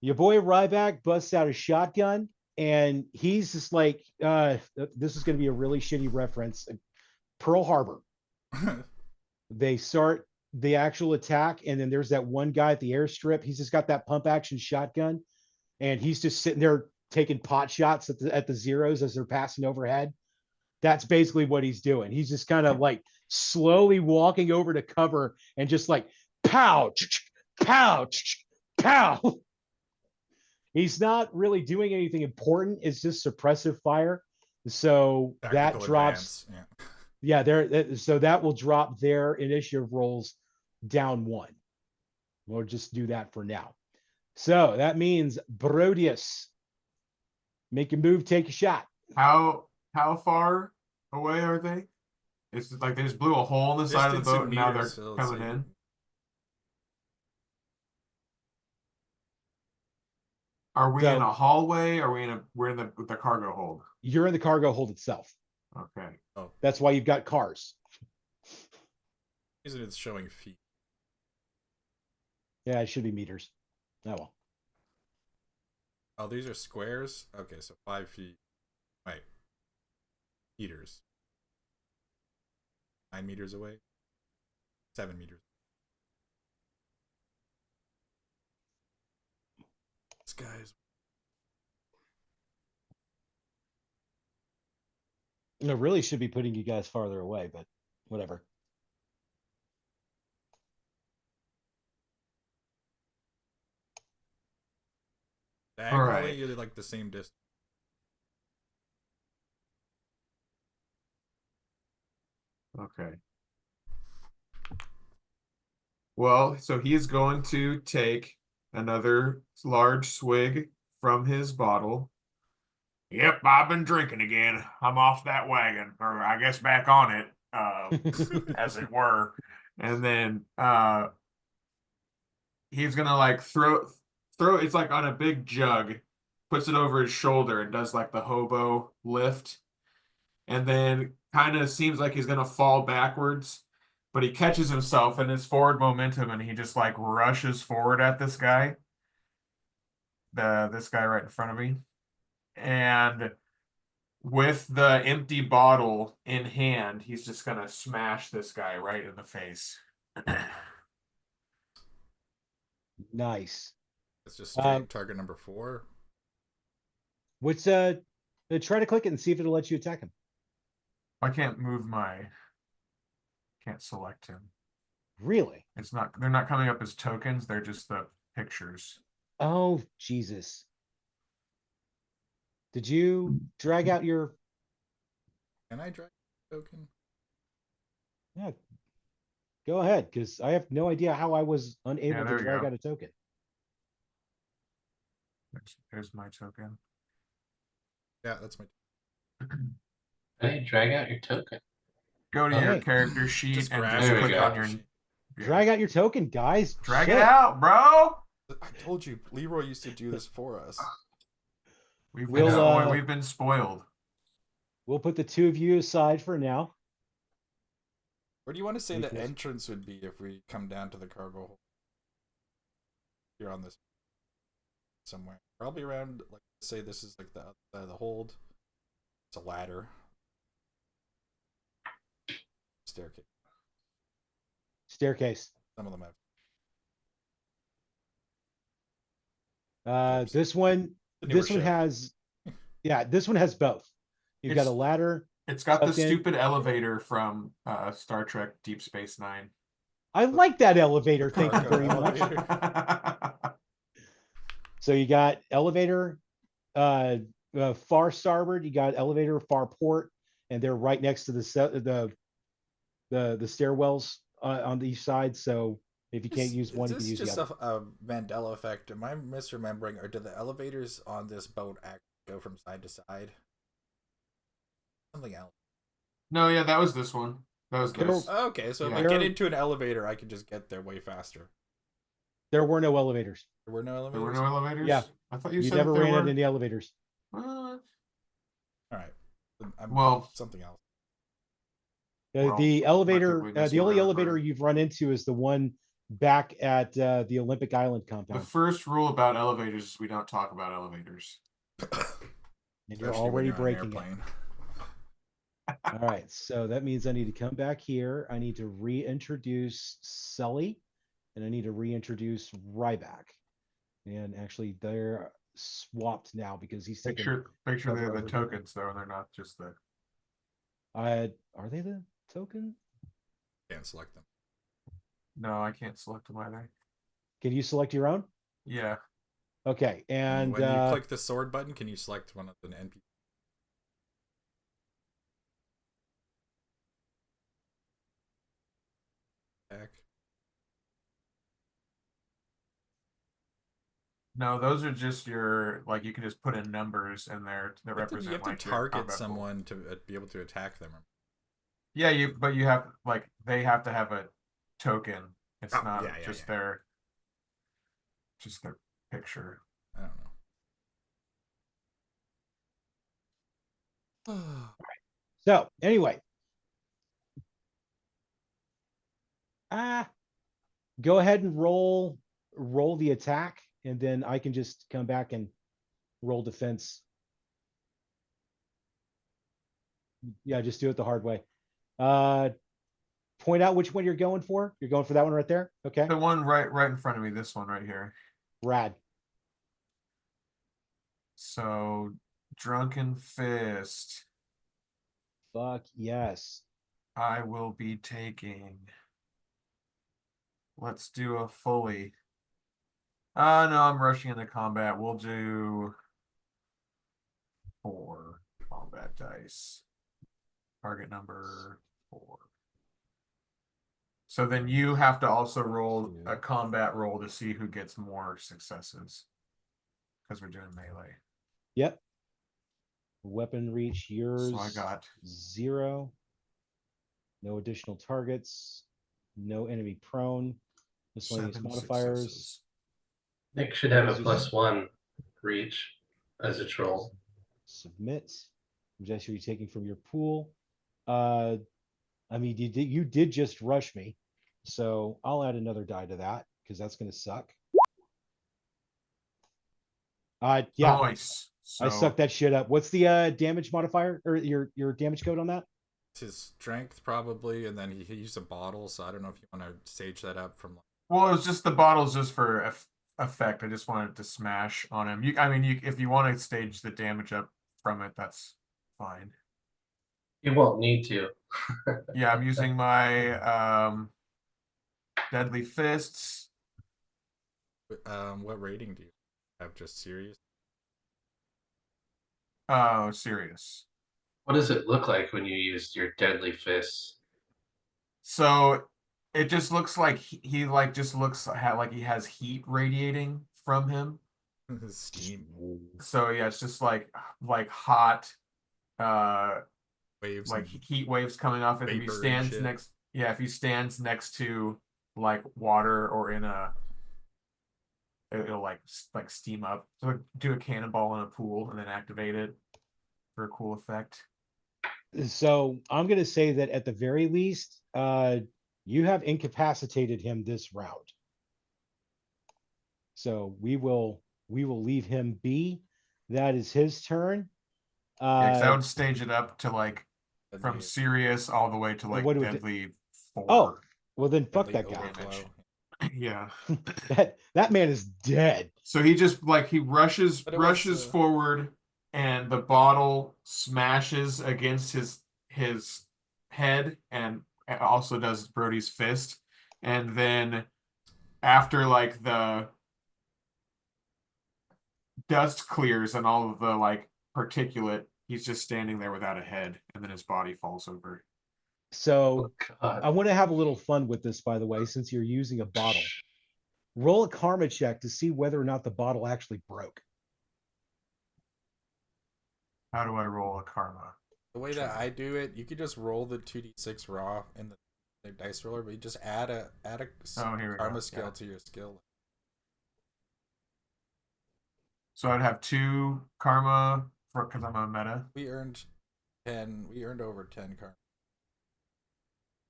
your boy Ryback busts out a shotgun, and he's just like, this is going to be a really shitty reference. Pearl Harbor. They start the actual attack, and then there's that one guy at the airstrip. He's just got that pump action shotgun, and he's just sitting there taking pot shots at the zeros as they're passing overhead. That's basically what he's doing. He's just kind of like slowly walking over to cover and just like pow, pow, pow. He's not really doing anything important. It's just suppressive fire. So
Tactical
that drops.
advance.
Yeah, there. So that will drop their initiative rolls down 1. We'll just do that for now. So that means Brodius, make a move, take a shot.
How far away are they? It's like they just blew a hole in the side of the
Distance in
boat and now they're
meters, so let's
coming
see.
in. Are we in a hallway? Are we're in the cargo hold?
You're in the cargo hold itself.
Okay.
That's why you've got cars.
Isn't it showing feet?
Yeah, it should be meters. Oh well.
Oh, these are squares? Okay, so 5 feet. Wait. Meters. 9 meters away? 7 meters. This guy's.
It really should be putting you guys farther away, but whatever.
Diagonally, you're like the same distance.
Okay. Well, so he is going to take another large swig from his bottle. Yep, I've been drinking again. I'm off that wagon, or I guess back on it, as it were. And then he's gonna like throw it's like on a big jug, puts it over his shoulder and does like the hobo lift. And then kind of seems like he's gonna fall backwards, but he catches himself in his forward momentum and he just like rushes forward at this guy. This guy right in front of me. And with the empty bottle in hand, he's just gonna smash this guy right in the face.
Nice.
It's just straight target number 4.
What's try to click it and see if it'll let you attack him.
I can't move can't select him.
Really?
They're not coming up as tokens, they're just the pictures.
Oh, Jesus. Did you drag out your...
Can I drag a token?
Yeah. Go ahead, because I have no idea how I was unable
there
to
we
drag
go.
out a token.
There's my token.
Yeah, that's my.
Hey, drag out your token.
Go to
Oh,
your
hey.
character sheet
Just
and
grab
just
There we
click
go.
on your.
Drag out your token, guys.
Drag
Shit.
it out, bro.
I told you, Leroy used to do this for us.
We've
We'll,
been spoiled.
We'll put the two of you aside for now.
Where do you want to say the
Equals.
entrance would be if we come down to the cargo hold? You're on this somewhere. Probably around, like, say this is like the other side of the hold. It's a ladder. Staircase.
Staircase.
Some of them have.
This one
The newer
this one
ship.
has this one has both. You've got a ladder.
It's got the
tucked in.
stupid elevator from Star Trek Deep Space Nine.
I like that elevator. Thank you
Cargo
very much.
elevator.
So you got elevator, far starboard. You got elevator, far port, and they're right next to the stairwells on each side. So if you can't use one, you can use the
just
other.
a Mandela effect? Am I misremembering, or do the elevators on this boat actually go from side to side? Something else.
No, yeah, that was this one. That was
Okay.
this.
Okay, so if I
Yeah.
get into an elevator, I can just get there way faster.
There were no elevators.
There were no elevators.
There were no elevators.
Yeah.
I thought you
You
said
never
that there
ran
were.
into any elevators.
What?
All right.
Well-
something else.
We're all
The elevator,
collectively
the only
misremembering.
elevator you've run into is the one back at the Olympic Island
The
compound.
first rule about elevators is we don't talk about elevators.
And you're
Especially when
already
you're on an
breaking it.
airplane.
All right, so that means I need to come back here. I need to reintroduce Sully, and I need to reintroduce Ryback. And actually, they're swapped now because he's
Make
taking.
sure they're
cover
the
over here.
tokens though, and they're not just the.
Are they the token?
Can't select them.
No, I can't select them either.
Can you select your own?
Yeah.
Okay, and
when you click the sword button, can you select one of the NPC?
No, those are just your like you can just put in numbers in there that represent
You have
like
to
your
target
combat pool.
someone to be able to attack them.
Yeah, but you have like they have to have a token. It's
Oh,
not
yeah,
just
yeah.
their picture.
I don't know.
so anyway, go ahead and roll the attack, and then I can just come back and roll defense. Yeah, just do it the hard way. Point out which one you're going for. You're going for that one right there. Okay.
The one right in front of me, this one right here.
Rad.
So Drunken Fist.
Fuck yes.
I will be taking. Let's do a fully. No, I'm rushing into combat. We'll do 4 combat dice. Target number 4. So then you have to also roll a combat roll to see who gets more successes. Because we're doing melee.
Yep. Weapon reach, yours.
So I got
0. No additional targets. No enemy prone. Miscellaneous
7
modifiers.
successes.
Nick should have a +1 reach as a troll.
Submit. Just you're taking from your pool. I mean, you did just rush me, so I'll add another die to that because that's going to suck. Yeah,
Nice.
I sucked that shit up. What's the damage modifier or your damage code on that?
It's his strength probably, and then he used a bottle, so I don't know if you want to sage that up from like
Well, it was just the bottle's just for effect. I just wanted to smash on him. I mean, if you want to stage the damage up from it, that's fine.
You won't need to.
Yeah, I'm using my deadly fists.
What rating do you have? Just serious?
Oh, serious.
What does it look like when you use your deadly fists?
So it just looks like he like just looks like he has heat radiating from him.
Steam
So yeah, it's just like hot
waves,
like
and
heat waves coming off it. If he
vapor and
stands
shit.
next, yeah, if he stands next to like water or in a, it'll like steam up. So like, do a cannonball in a pool and then activate it for a cool effect.
So I'm going to say that at the very least, you have incapacitated him this round. So we will leave him be. That is his turn.
Yeah, because I would stage it up to like from
Deadly-
serious all the way to like
what do we
deadly
Oh,
4.
well then fuck
deadly
that guy.
overflow.
Yeah.
That man is dead.
So he just like he rushes
But it was,
forward, and the bottle smashes against his head, and also does Brody's fist. And then after like the dust clears and all of the like particulate, he's just standing there without a head, and then his body falls over.
So
God.
I want to have a little fun with this, by the way, since you're using a bottle. Roll a karma check to see whether or not the bottle actually broke.
How do I roll a karma?
The way that I do it, you could just roll the 2d6 raw in the dice roller, but you just add a
Oh, here we
karma
go.
skill
Yeah.
to your skill.
So I'd have 2 karma for because I'm a meta.
We earned 10. We earned over 10 karma.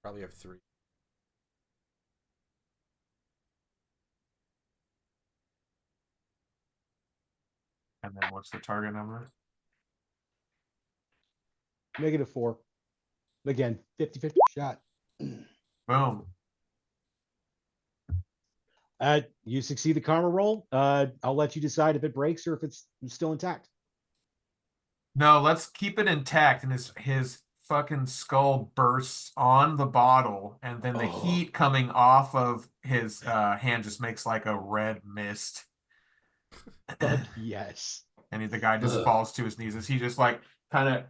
Probably have 3.
And then what's the target number?
-4. Again, 50-50 shot.
Boom.
You succeed the karma roll. I'll let you decide if it breaks or if it's still intact.
No, let's keep it intact, and his fucking skull bursts on the bottle, and then the
Oh.
heat coming off of his hand just makes like a red mist,
Fuck yes.
and the guy just
Ugh.
falls to his knees as he just like kind of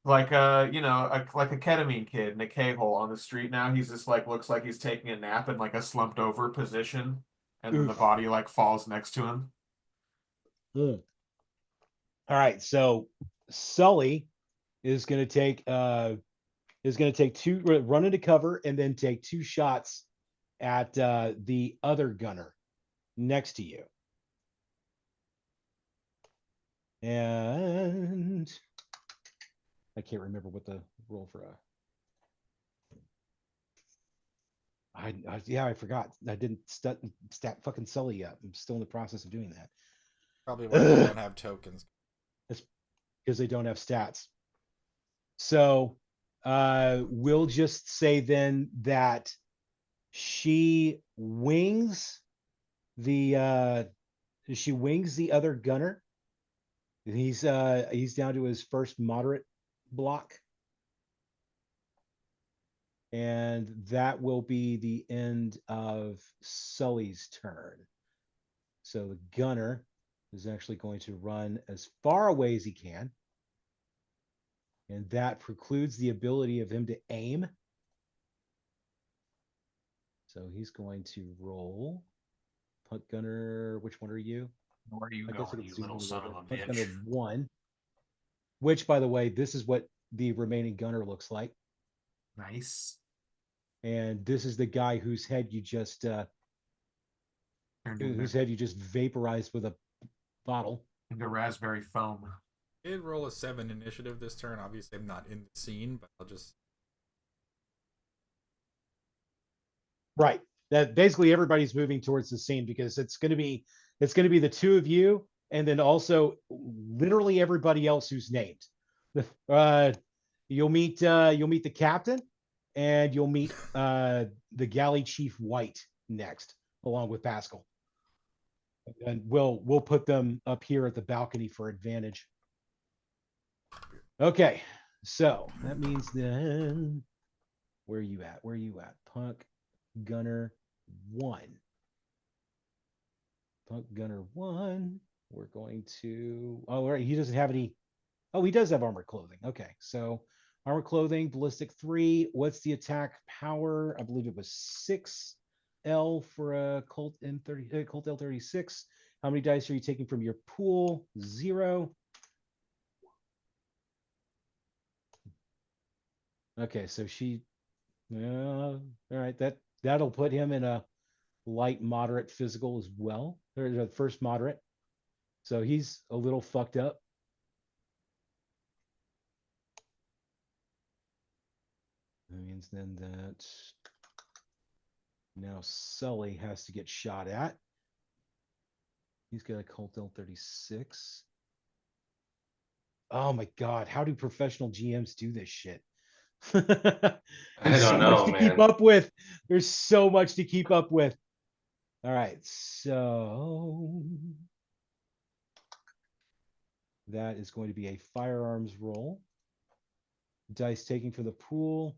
like like a ketamine kid in a K-hole on the street. Now he's just like looks like he's taking a nap in like a slumped over position, and then the
Oof.
body like falls next to him.
Mm. All right, so Sully is going to take run into cover and then take 2 shots at the other gunner next to you. And I can't remember what the roll for I forgot. I didn't stat fucking Sully up. I'm still in the process of doing that.
Probably why they don't have tokens.
Because they don't have stats. So we'll just say then that she wings the other gunner. He's down to his first moderate block. And that will be the end of Sully's turn. So the gunner is actually going to run as far away as he can. And that precludes the ability of him to aim. So he's going to roll. Punt gunner, which one are you?
Where are you
I guess
going,
I
you
could zoom
little
in a
son
little
of a
bit. Punt gunner
bitch?
1. Which, by the way, this is what the remaining gunner looks like.
Nice.
And this is the guy whose head you just vaporized with a bottle.
Into raspberry foam.
I did roll a 7 initiative this turn. Obviously, I'm not in the scene, but I'll just.
Right. That basically everybody's moving towards the scene because it's going to be the 2 of you and then also literally everybody else who's named. You'll meet the captain and you'll meet the galley chief White next. along with Pascal. And we'll put them up here at the balcony for advantage. Okay, so that means then where are you at? Where are you at? Punk Gunner 1. Punk Gunner 1. We're going to right, he doesn't have any. Oh, he does have armor clothing. Okay, so armor clothing, ballistic 3. What's the attack power? I believe it was 6L for a Colt M30 Colt L36. How many dice are you taking from your pool? 0. Okay, so she all right, that'll put him in a light moderate physical as well. Or the first moderate. So he's a little fucked up. That means then that now Sully has to get shot at. He's got a Colt L36. Oh my God. How do professional GMs do this shit? There's
I
so
don't
much
know,
to
man.
keep up with. There's so much to keep up with. All right. So that is going to be a firearms roll. Dice taking for the pool.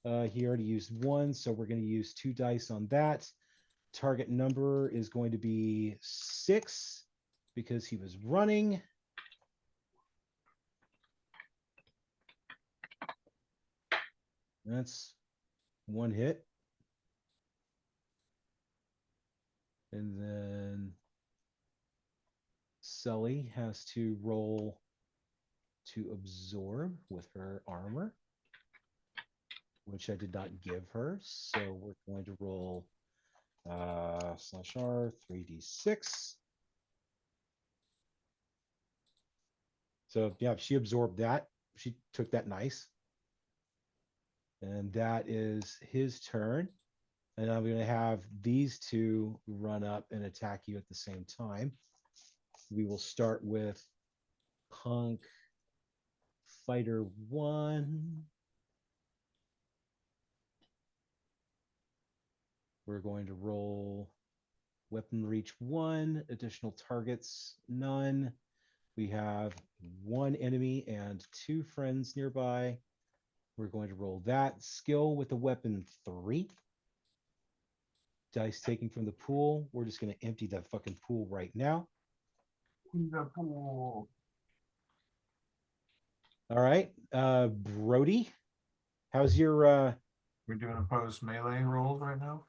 He already used 1, so we're going to use 2 dice on that. Target number is going to be 6 because he was running. That's 1 hit. And then Sully has to roll to absorb with her armor, which I did not give her. So we're going to roll /R 3d6. So yeah, she absorbed that. She took that nice. And that is his turn. And I'm going to have these two run up and attack you at the same time. We will start with Punk Fighter 1. We're going to roll weapon reach 1, additional targets, none. We have 1 enemy and 2 friends nearby. We're going to roll that skill with a weapon 3. Dice taking from the pool. We're just going to empty that fucking pool right now.
The pool.
All right. Brody, how's your
We're doing opposed melee rolls right now.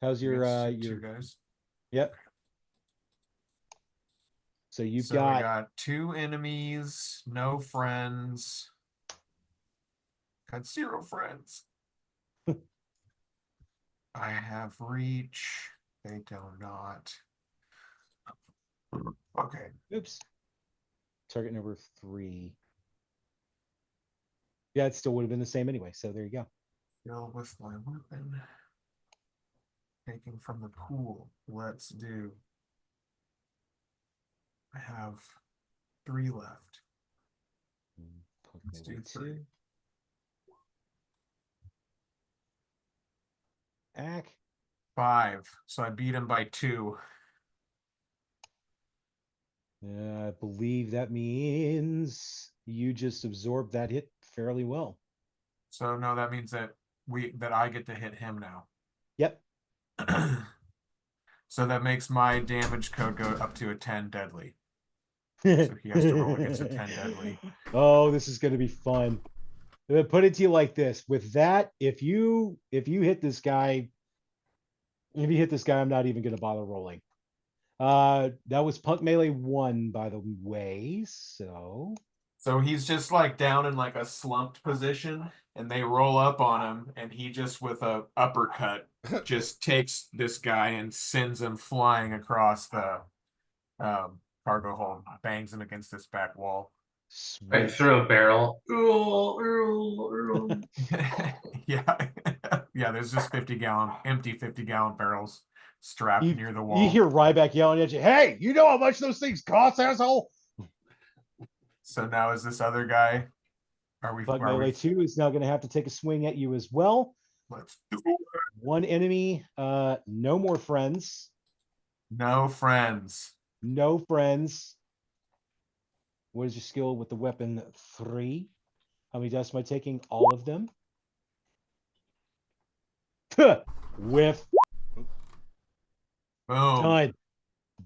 how's your
two guys?
Yep. So you've
So we got 2 enemies, no friends. Got 0 friends. I have reach. They do not. Okay.
oops. Target number 3. Yeah, it still would have been the same anyway. So there you go.
Go with my weapon. Taking from the pool. Let's do. I have 3 left. Let's do 3.
Ack.
5. So I beat him by 2.
I believe that means you just absorbed that hit fairly well.
So no, that means that I get to hit him now.
Yep.
So that makes my damage code go up to a 10 deadly. So he has to roll against a 10 deadly.
Oh, this is going to be fun. Put it to you like this: with that, if you hit this guy, I'm not even going to bother rolling. That was Punk Melee 1, by the way.
So he's just like down in like a slumped position, and they roll up on him, and he just with a uppercut just takes this guy and sends him flying across the cargo hold, bangs him against this back wall.
I
Sweet.
threw a barrel.
Yeah. Yeah, there's just empty 50-gallon barrels strapped near the wall.
You hear Ryback yelling at you, "Hey, you know how much those things cost, asshole?"
So now is this other guy?
Punk Melee 2 is now going to have to take a swing at you as well.
Let's do it.
One enemy. No more friends.
No friends.
No friends. What is your skill with the weapon? 3. How many dice am I taking? All of them. Whiff.
Boom.
Done.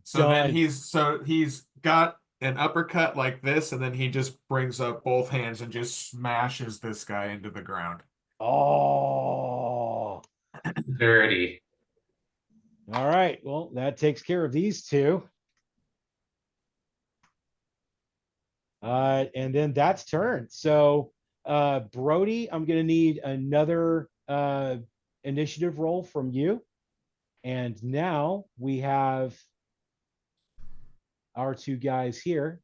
So then
Done.
he's got an uppercut like this, and then he just brings up both hands and just smashes this guy into the ground.
Oh.
Dirty.
All right. Well, that takes care of these two. And then that's turn. So, Brody, I'm going to need another initiative roll from you. And now we have our two guys here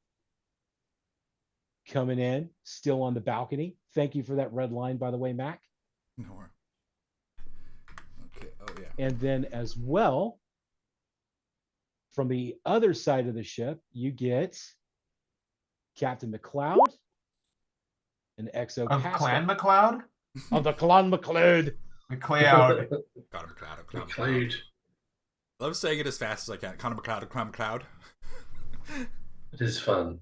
coming in, still on the balcony. Thank you for that red line, by the way, Mac.
No worries. Okay. Oh yeah.
And then as well, from the other side of the ship, you get Captain McLeod and XO
Of
Pascal.
Clan McLeod?
Of the Clan McLeod.
McLeod.
Connor McLeod. Connor McLeod.
Include.
I love saying it as fast as I can. Connor McLeod. Connor McLeod.
It is fun.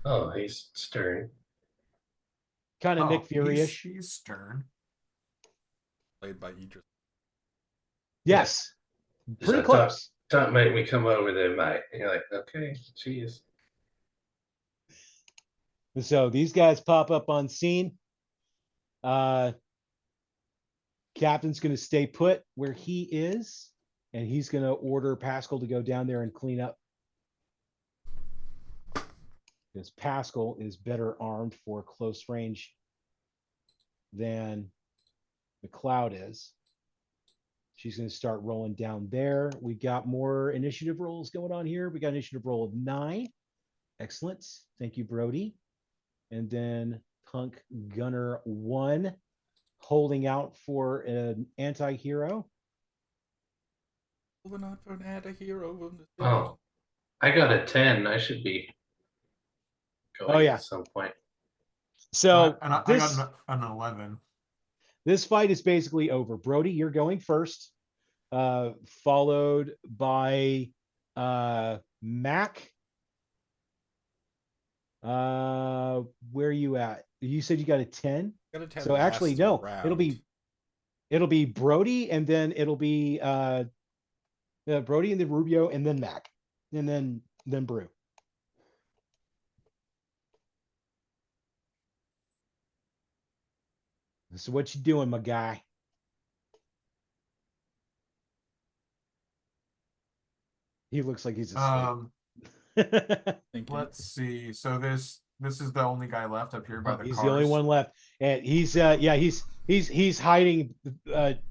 Oh, he's stern.
Kind of Nick Fury-ish.
He's stern.
Played by Idris.
Yes.
Is
Pretty
that
close.
Don't make me come over there, mate. And you're like, okay, cheers.
So these guys pop up on scene. Captain's going to stay put where he is, and he's going to order Pascal to go down there and clean up. Because Pascal is better armed for close range than McLeod is. She's going to start rolling down there. We got more initiative rolls going on here. We got initiative roll of 9. Excellent. Thank you, Brody. And then Punk Gunner 1, holding out for an anti-hero.
Holding on for an anti-hero.
Oh, I got a 10. I should be going at some point.
So
I got an 11.
This fight is basically over. Brody, you're going first, followed by Mac. Where are you at? You said you got a 10.
Got a 10
So actually,
last
no,
round.
it'll be Brody, and then it'll be Brody and then Rubio, and then Mac, and then Brew. So what you doing, my guy? He looks like he's asleep.
Let's see. So this is the only guy left up here by the
He's
cars.
the only one left, and he's he's hiding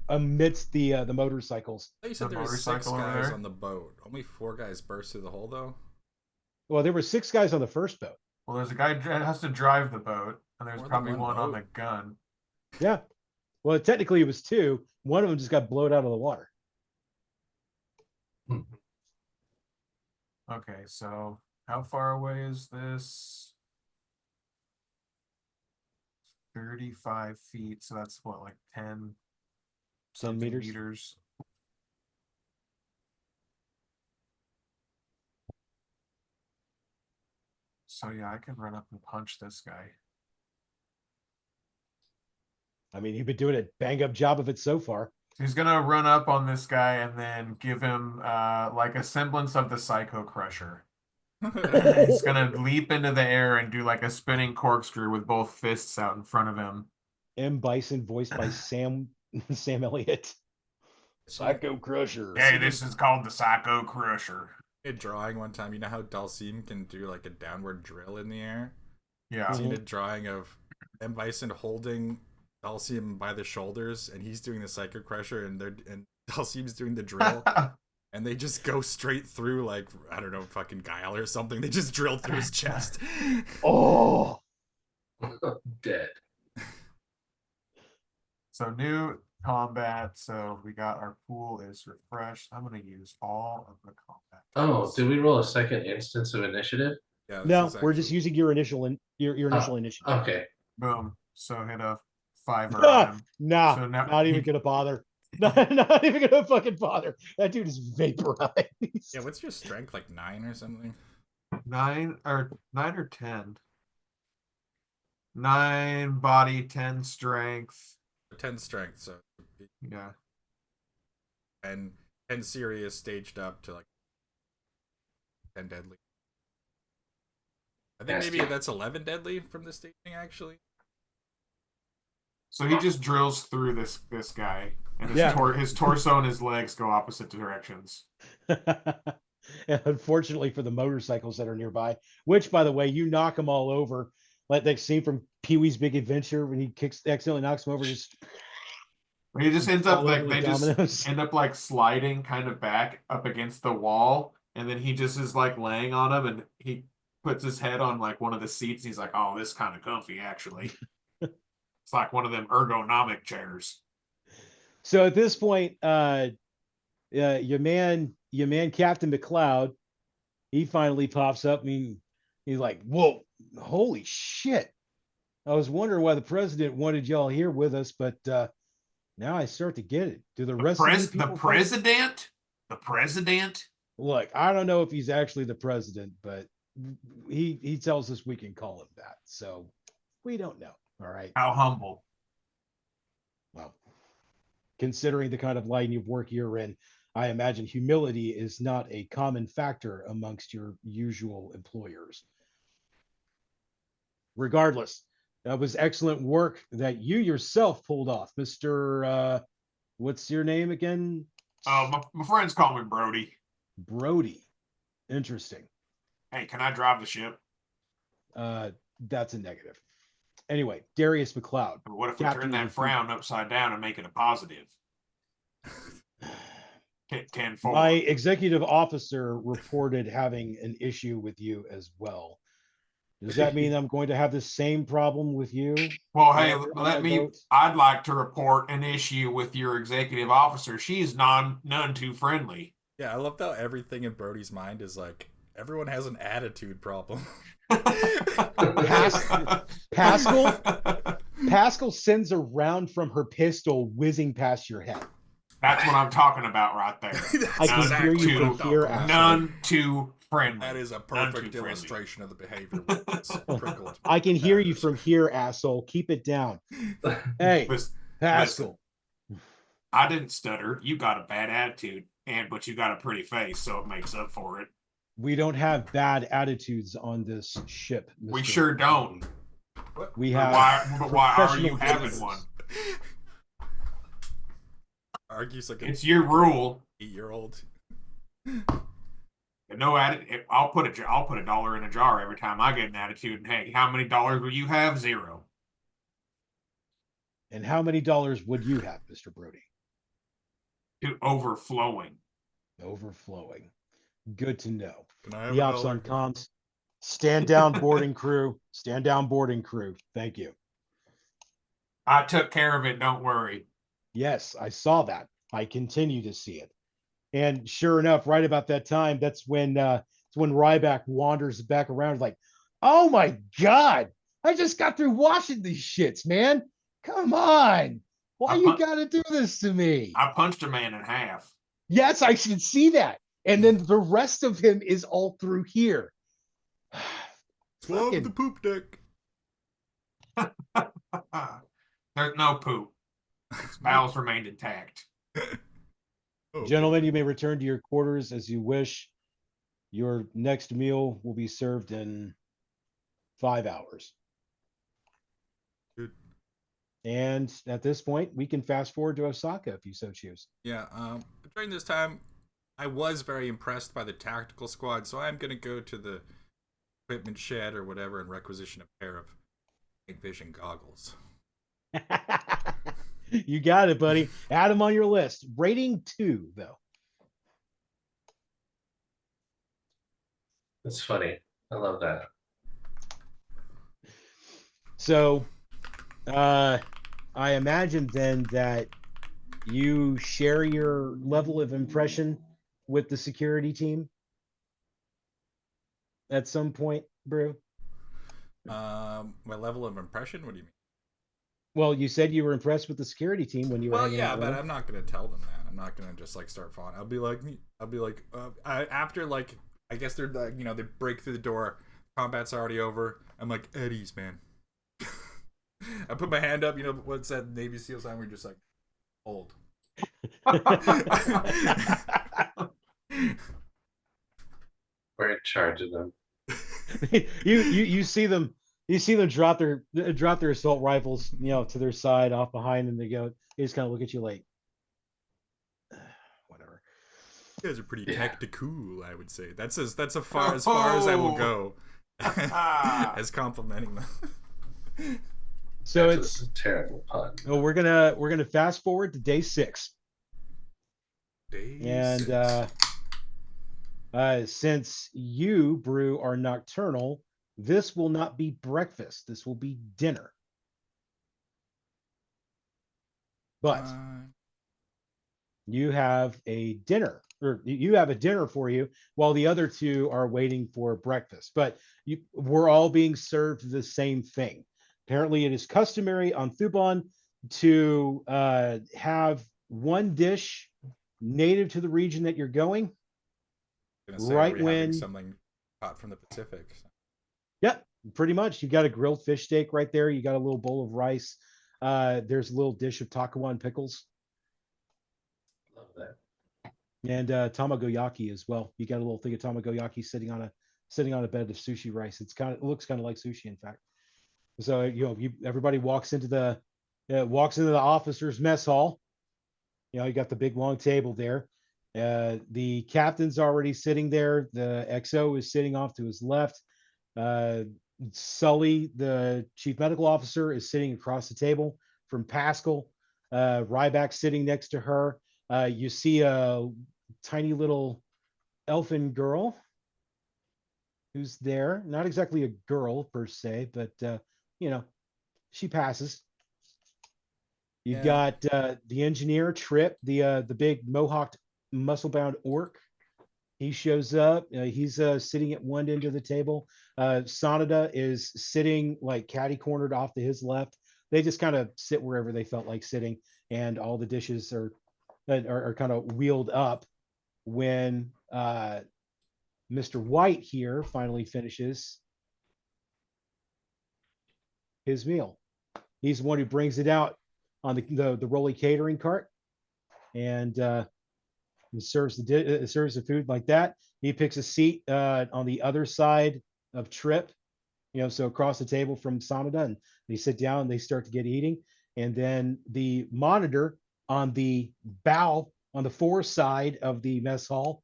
amidst the motorcycles.
You said
The
there were 6
motorcycle over
guys
there?
on the boat. Only 4 guys burst through the hole, though.
Well, there were 6 guys on the first boat.
Well, there's a guy that has to drive the boat, and there's
More than
probably
one
one on the
boat.
gun.
Yeah. Well, technically it was 2. One of them just got blown out of the water.
Okay, so how far away is this? 35 feet, so that's what, like 10 something
meters?
meters. So yeah, I can run up and punch this guy.
I mean, you've been doing a bang up job of it so far.
He's gonna run up on this guy and then give him like a semblance of the Psycho Crusher. He's gonna leap into the air and do like a spinning corkscrew with both fists out in front of him.
M. Bison, voiced by Sam Elliott. Psycho Crusher.
Hey, this is called the Psycho Crusher.
A drawing one time. You know how Dalsim can do like a downward drill in the air?
Yeah.
I've seen a drawing of M. Bison holding Dalsim by the shoulders, and he's doing the Psycho Crusher, and Dalsim's doing the drill. And they just go straight through, like, I don't know, fucking Guile or something. They just drill through his chest.
Oh,
Dead.
So new combat. So we got our pool is refreshed. I'm gonna use all of the combat.
Oh,
tools.
did we roll a second instance of initiative?
Yeah, this
no,
is
we're just
actually-
using your initial initiative.
Okay.
Boom. So hit a fiver on him.
Nah,
So now
not even
he-
gonna bother. Not even gonna fucking bother. That dude is vaporized.
Yeah, what's your strength? Like 9 or something?
9 or 10. 9 body, 10 strength.
10 strength, so
Yeah.
and 10 serious staged up to like 10 deadly. I think maybe
Nasty.
that's 11 deadly from the staging actually.
So he just drills through this guy, and his,
Yeah.
his torso and his legs go opposite directions.
And unfortunately for the motorcycles that are nearby, which by the way, you knock them all over, like that scene from Pee-wee's Big Adventure when he accidentally knocks them over, just
He just ends up
all
like
over
they
like
just
dominoes.
end up like sliding kind of back up against the wall, and then he just is like laying on him, and he puts his head on like one of the seats. And he's like, "Oh, this kind of comfy, actually." It's like one of them ergonomic chairs.
So at this point, your man Captain McCloud, he finally pops up. He's like, "Whoa, holy shit! I was wondering why the president wanted y'all here with us, but now I start to get it. Do the rest of you
The
people
president, the president.
look? I don't know if he's actually the president, but he tells us we can call him that. So we don't know. All right.
How humble.
Well, considering the kind of line of work you're in, I imagine humility is not a common factor amongst your usual employers. Regardless, that was excellent work that you yourself pulled off, Mr. What's your name again?
My friends call me Brody.
Brody. Interesting.
Hey, can I drive the ship?
That's a negative. Anyway, Darius McLeod.
But what if we
Captain
turn
of
that
the
frown upside down and make it a positive? 10-4.
My executive officer reported having an issue with you as well. Does that mean I'm going to have the same problem with you?
Well, hey,
on my boat?
I'd like to report an issue with your executive officer. She's none too friendly.
Yeah, I love how everything in Brody's mind is like everyone has an attitude problem.
Pascal sends a round from her pistol whizzing past your head.
That's what I'm talking about right there.
That's
I can hear you
what I'm
from here,
talking about.
None too friendly.
That is a
None
perfect
too friendly.
illustration of the behavior. That's prickled.
I can hear you from here, asshole. Keep it down. Hey,
Listen,
Pascal.
I didn't stutter. You got a bad attitude, but you got a pretty face, so it makes up for it.
We don't have bad attitudes on this ship.
We
Mr.
sure don't.
We
But
have
why are
professional
you having
business.
one?
Argues like
It's your rule.
8-year-old.
No attitude. I'll put a dollar in a jar every time I get an attitude. And hey, how many dollars will you have? 0.
And how many dollars would you have, Mr. Brody?
To overflowing.
Overflowing. Good to know.
Can I have
The
a
ops
dollar?
on comms. Stand down, boarding crew. Stand down, boarding crew. Thank you.
I took care of it. Don't worry.
Yes, I saw that. I continue to see it. And sure enough, right about that time, that's when Ryback wanders back around like, oh my God, I just got through washing these shits, man. Come on. Why you gotta do this to me?
I punched a man in half.
Yes, I should see that. And then the rest of him is all through here.
Love
Fucking-
the poop deck.
There's no poop. Its bowels remained intact.
Okay.
Gentlemen, you may return to your quarters as you wish. Your next meal will be served in 5 hours.
Good.
And at this point, we can fast forward to Osaka if you so choose.
Yeah, during this time, I was very impressed by the tactical squad, so I'm going to go to the equipment shed or whatever and requisition a pair of night vision goggles.
You got it, buddy. Add them on your list. Rating 2, though.
That's funny. I love that.
So, I imagine then that you share your level of impression with the security team at some point, Brew.
My level of impression? What do you mean?
Well, you said you were impressed with the security team when you were
Well,
hanging
yeah,
out with
but
them.
I'm not gonna tell them that. I'm not gonna just like start falling. I'll be like, after like, I guess they're like, they break through the door. Combat's already over. I'm like, at ease, man. I put my hand up. What's that Navy SEAL sign? We're just like, hold.
We're in charge of them.
You see them drop their assault rifles, to their side off behind, and they just kind of look at you like, whatever.
You guys are pretty
Yeah.
tactical, I would say. That's as far as I will go as complimenting them.
So
That's
it's
a terrible pun.
well, we're gonna fast forward to day 6,
Day
and
6.
since you, Brew, are nocturnal, this will not be breakfast. This will be dinner. But you have a dinner, or you have a dinner for you, while the other two are waiting for breakfast. But we're all being served the same thing. Apparently, it is customary on Thuban to have one dish native to the region that you're going.
Gonna say,
Right
are we having
when,
something hot from the Pacific?
yep, pretty much. You got a grilled fish steak right there. You got a little bowl of rice. There's a little dish of takawan pickles.
Love that.
And tamagoyaki as well. You got a little thing of tamagoyaki sitting on a bed of sushi rice. It looks kind of like sushi, in fact. So everybody walks into the officers' mess hall. You got the big long table there. The captain's already sitting there. The XO is sitting off to his left. Sully, the chief medical officer, is sitting across the table from Pascal. Ryback sitting next to her. You see a tiny little elfin girl who's there. Not exactly a girl per se, but she passes. You got the engineer Trip, the big mohawked, muscle-bound orc. He shows up. He's sitting at one end of the table. Sonada is sitting like catty-cornered off to his left. They just kind of sit wherever they felt like sitting, and all the dishes are kind of wheeled up when Mr. White here finally finishes his meal. He's the one who brings it out on the rolly catering cart, and serves the food like that. He picks a seat on the other side of Trip, so across the table from Sonada, and they sit down and they start to get eating. And then the monitor on the fore side of the mess hall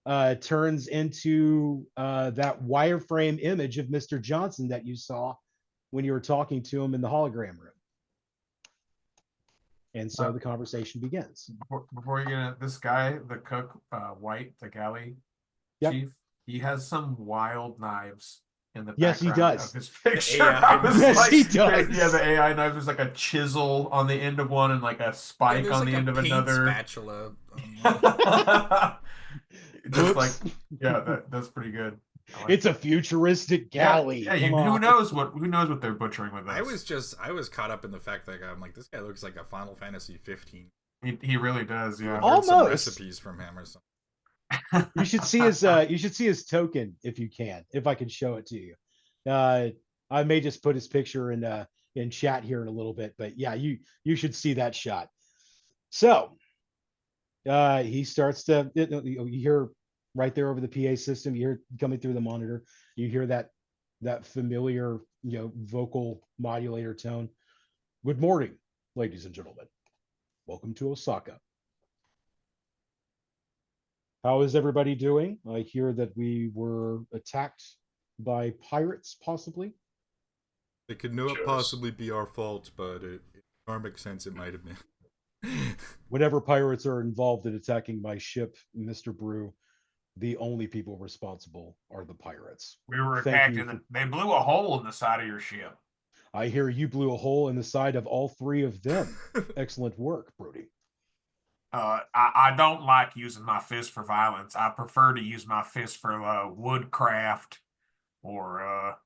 turns into that wireframe image of Mr. Johnson that you saw when you were talking to him in the hologram room. And so the conversation begins.
Before you get into this guy, the cook, White, the galley chief, he has some wild knives in the
Yes, he
background
does.
of his picture.
He does.
Yeah, the AI knife. There's like a chisel on the end of one and like a spike on the end of another.
Spatula.
Just like, yeah, that's pretty good.
It's a futuristic galley.
Yeah, who knows what they're butchering with this?
I was caught up in the fact that I'm like, this guy looks like a Final Fantasy 15.
He really does, yeah.
Almost.
Some recipes from him or something.
You should see his token if you can, if I can show it to you. I may just put his picture in chat here in a little bit, but yeah, you should see that shot. So he starts to, you hear right there over the PA system, you hear coming through the monitor, you hear that familiar vocal modulator tone. Good morning, ladies and gentlemen. Welcome to Osaka. How is everybody doing? I hear that we were attacked by pirates, possibly.
It could not possibly be our fault, but in karmic sense, it might have been.
Whenever pirates are involved in attacking my ship, Mr. Brew, the only people responsible are the pirates.
We were attacked, and they blew a hole in the side of your ship.
I hear you blew a hole in the side of all three of them. Excellent work, Brody.
I don't like using my fist for violence. I prefer to use my fist for woodcraft or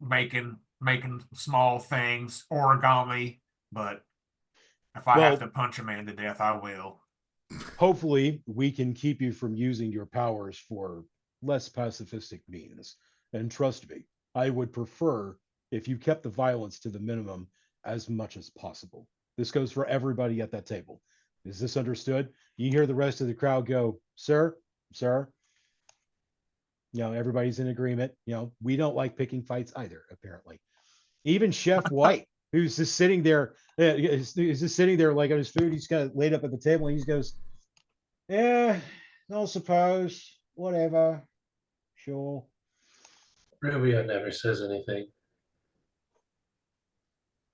making making small things, origami, but if I have to punch a man to death, I will.
Hopefully, we can keep you from using your powers for less pacifistic means. And trust me, I would prefer if you kept the violence to the minimum as much as possible. This goes for everybody at that table. Is this understood? You hear the rest of the crowd go, sir, sir. Everybody's in agreement. We don't like picking fights either, apparently. Even Chef White, who's just sitting there, is just sitting there like on his food. He's got it laid up at the table, and he just goes, "Yeah, no suppose, whatever, sure."
Rubio never says anything.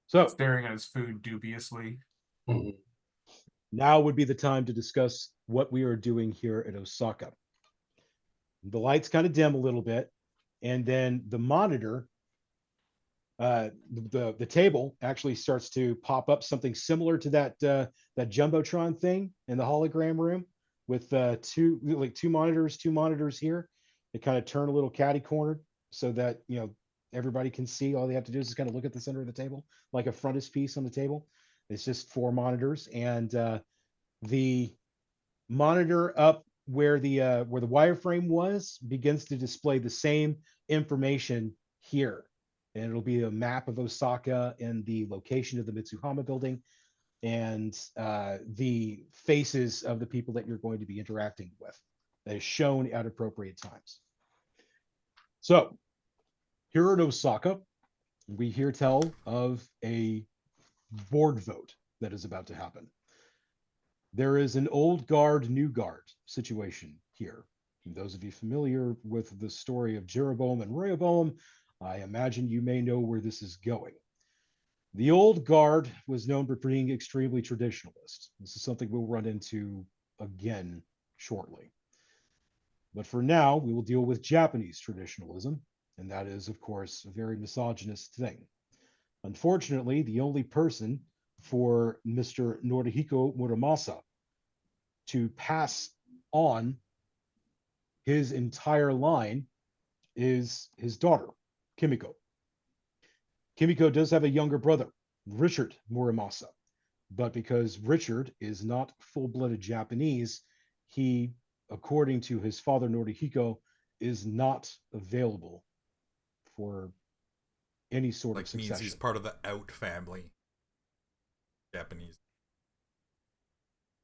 So
Staring at his food dubiously.
Mhm.
now would be the time to discuss what we are doing here at Osaka. The lights kind of dim a little bit, and then the monitor, the table actually starts to pop up something similar to that jumbotron thing in the hologram room with two monitors here. They kind of turn a little catty cornered so that everybody can see. All they have to do is just kind of look at the center of the table, like a frontispiece on the table. It's just 4 monitors, and the monitor up where the wireframe was begins to display the same information here, and it'll be a map of Osaka and the location of the Mitsuhama building and the faces of the people that you're going to be interacting with that is shown at appropriate times. So here in Osaka, we hear tell of a board vote that is about to happen. There is an old guard, new guard situation here. And those of you familiar with the story of Jeroboam and Rehoboam, I imagine you may know where this is going. The old guard was known for being extremely traditionalist. This is something we'll run into again shortly. But for now, we will deal with Japanese traditionalism, and that is, of course, a very misogynist thing. Unfortunately, the only person for Mr. Norihiko Muramasa to pass on his entire line is his daughter, Kimiko. Kimiko does have a younger brother, Richard Muramasa, but because Richard is not full-blooded Japanese, he, according to his father Norihiko, is not available for any sort of succession.
Means he's part of the out family. Japanese.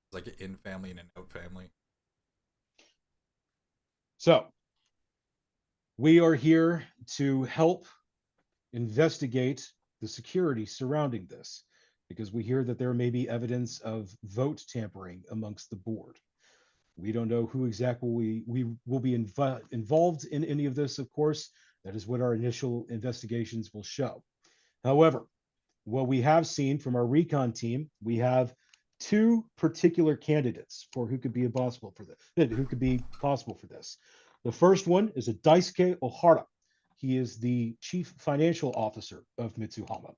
It's like an in family and an out family.
So we are here to help investigate the security surrounding this, because we hear that there may be evidence of vote tampering amongst the board. We don't know who exactly we will be involved in any of this, of course. That is what our initial investigations will show. However, what we have seen from our recon team, we have 2 particular candidates for who could be possible for this. The first one is a Daisuke Ohara. He is the chief financial officer of Mitsuhama.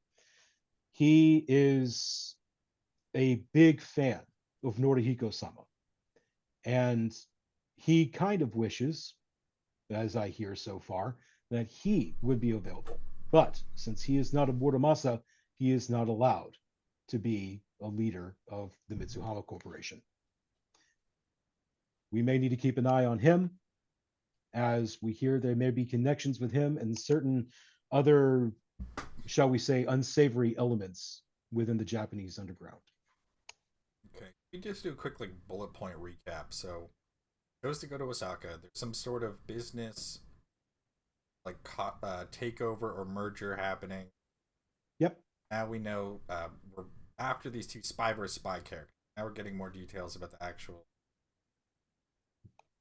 He is a big fan of Norihiko-sama. And he kind of wishes, as I hear so far, that he would be available. But since he is not a Muramasa, he is not allowed to be a leader of the Mitsuhama Corporation. We may need to keep an eye on him, as we hear there may be connections with him and certain other, shall we say, unsavory elements within the Japanese underground.
Okay, we just do a quick bullet point recap. So, goes to go to Osaka. There's some sort of business takeover or merger happening.
Yep.
Now we know we're after these 2 spy versus spy characters. Now we're getting more details about the actual.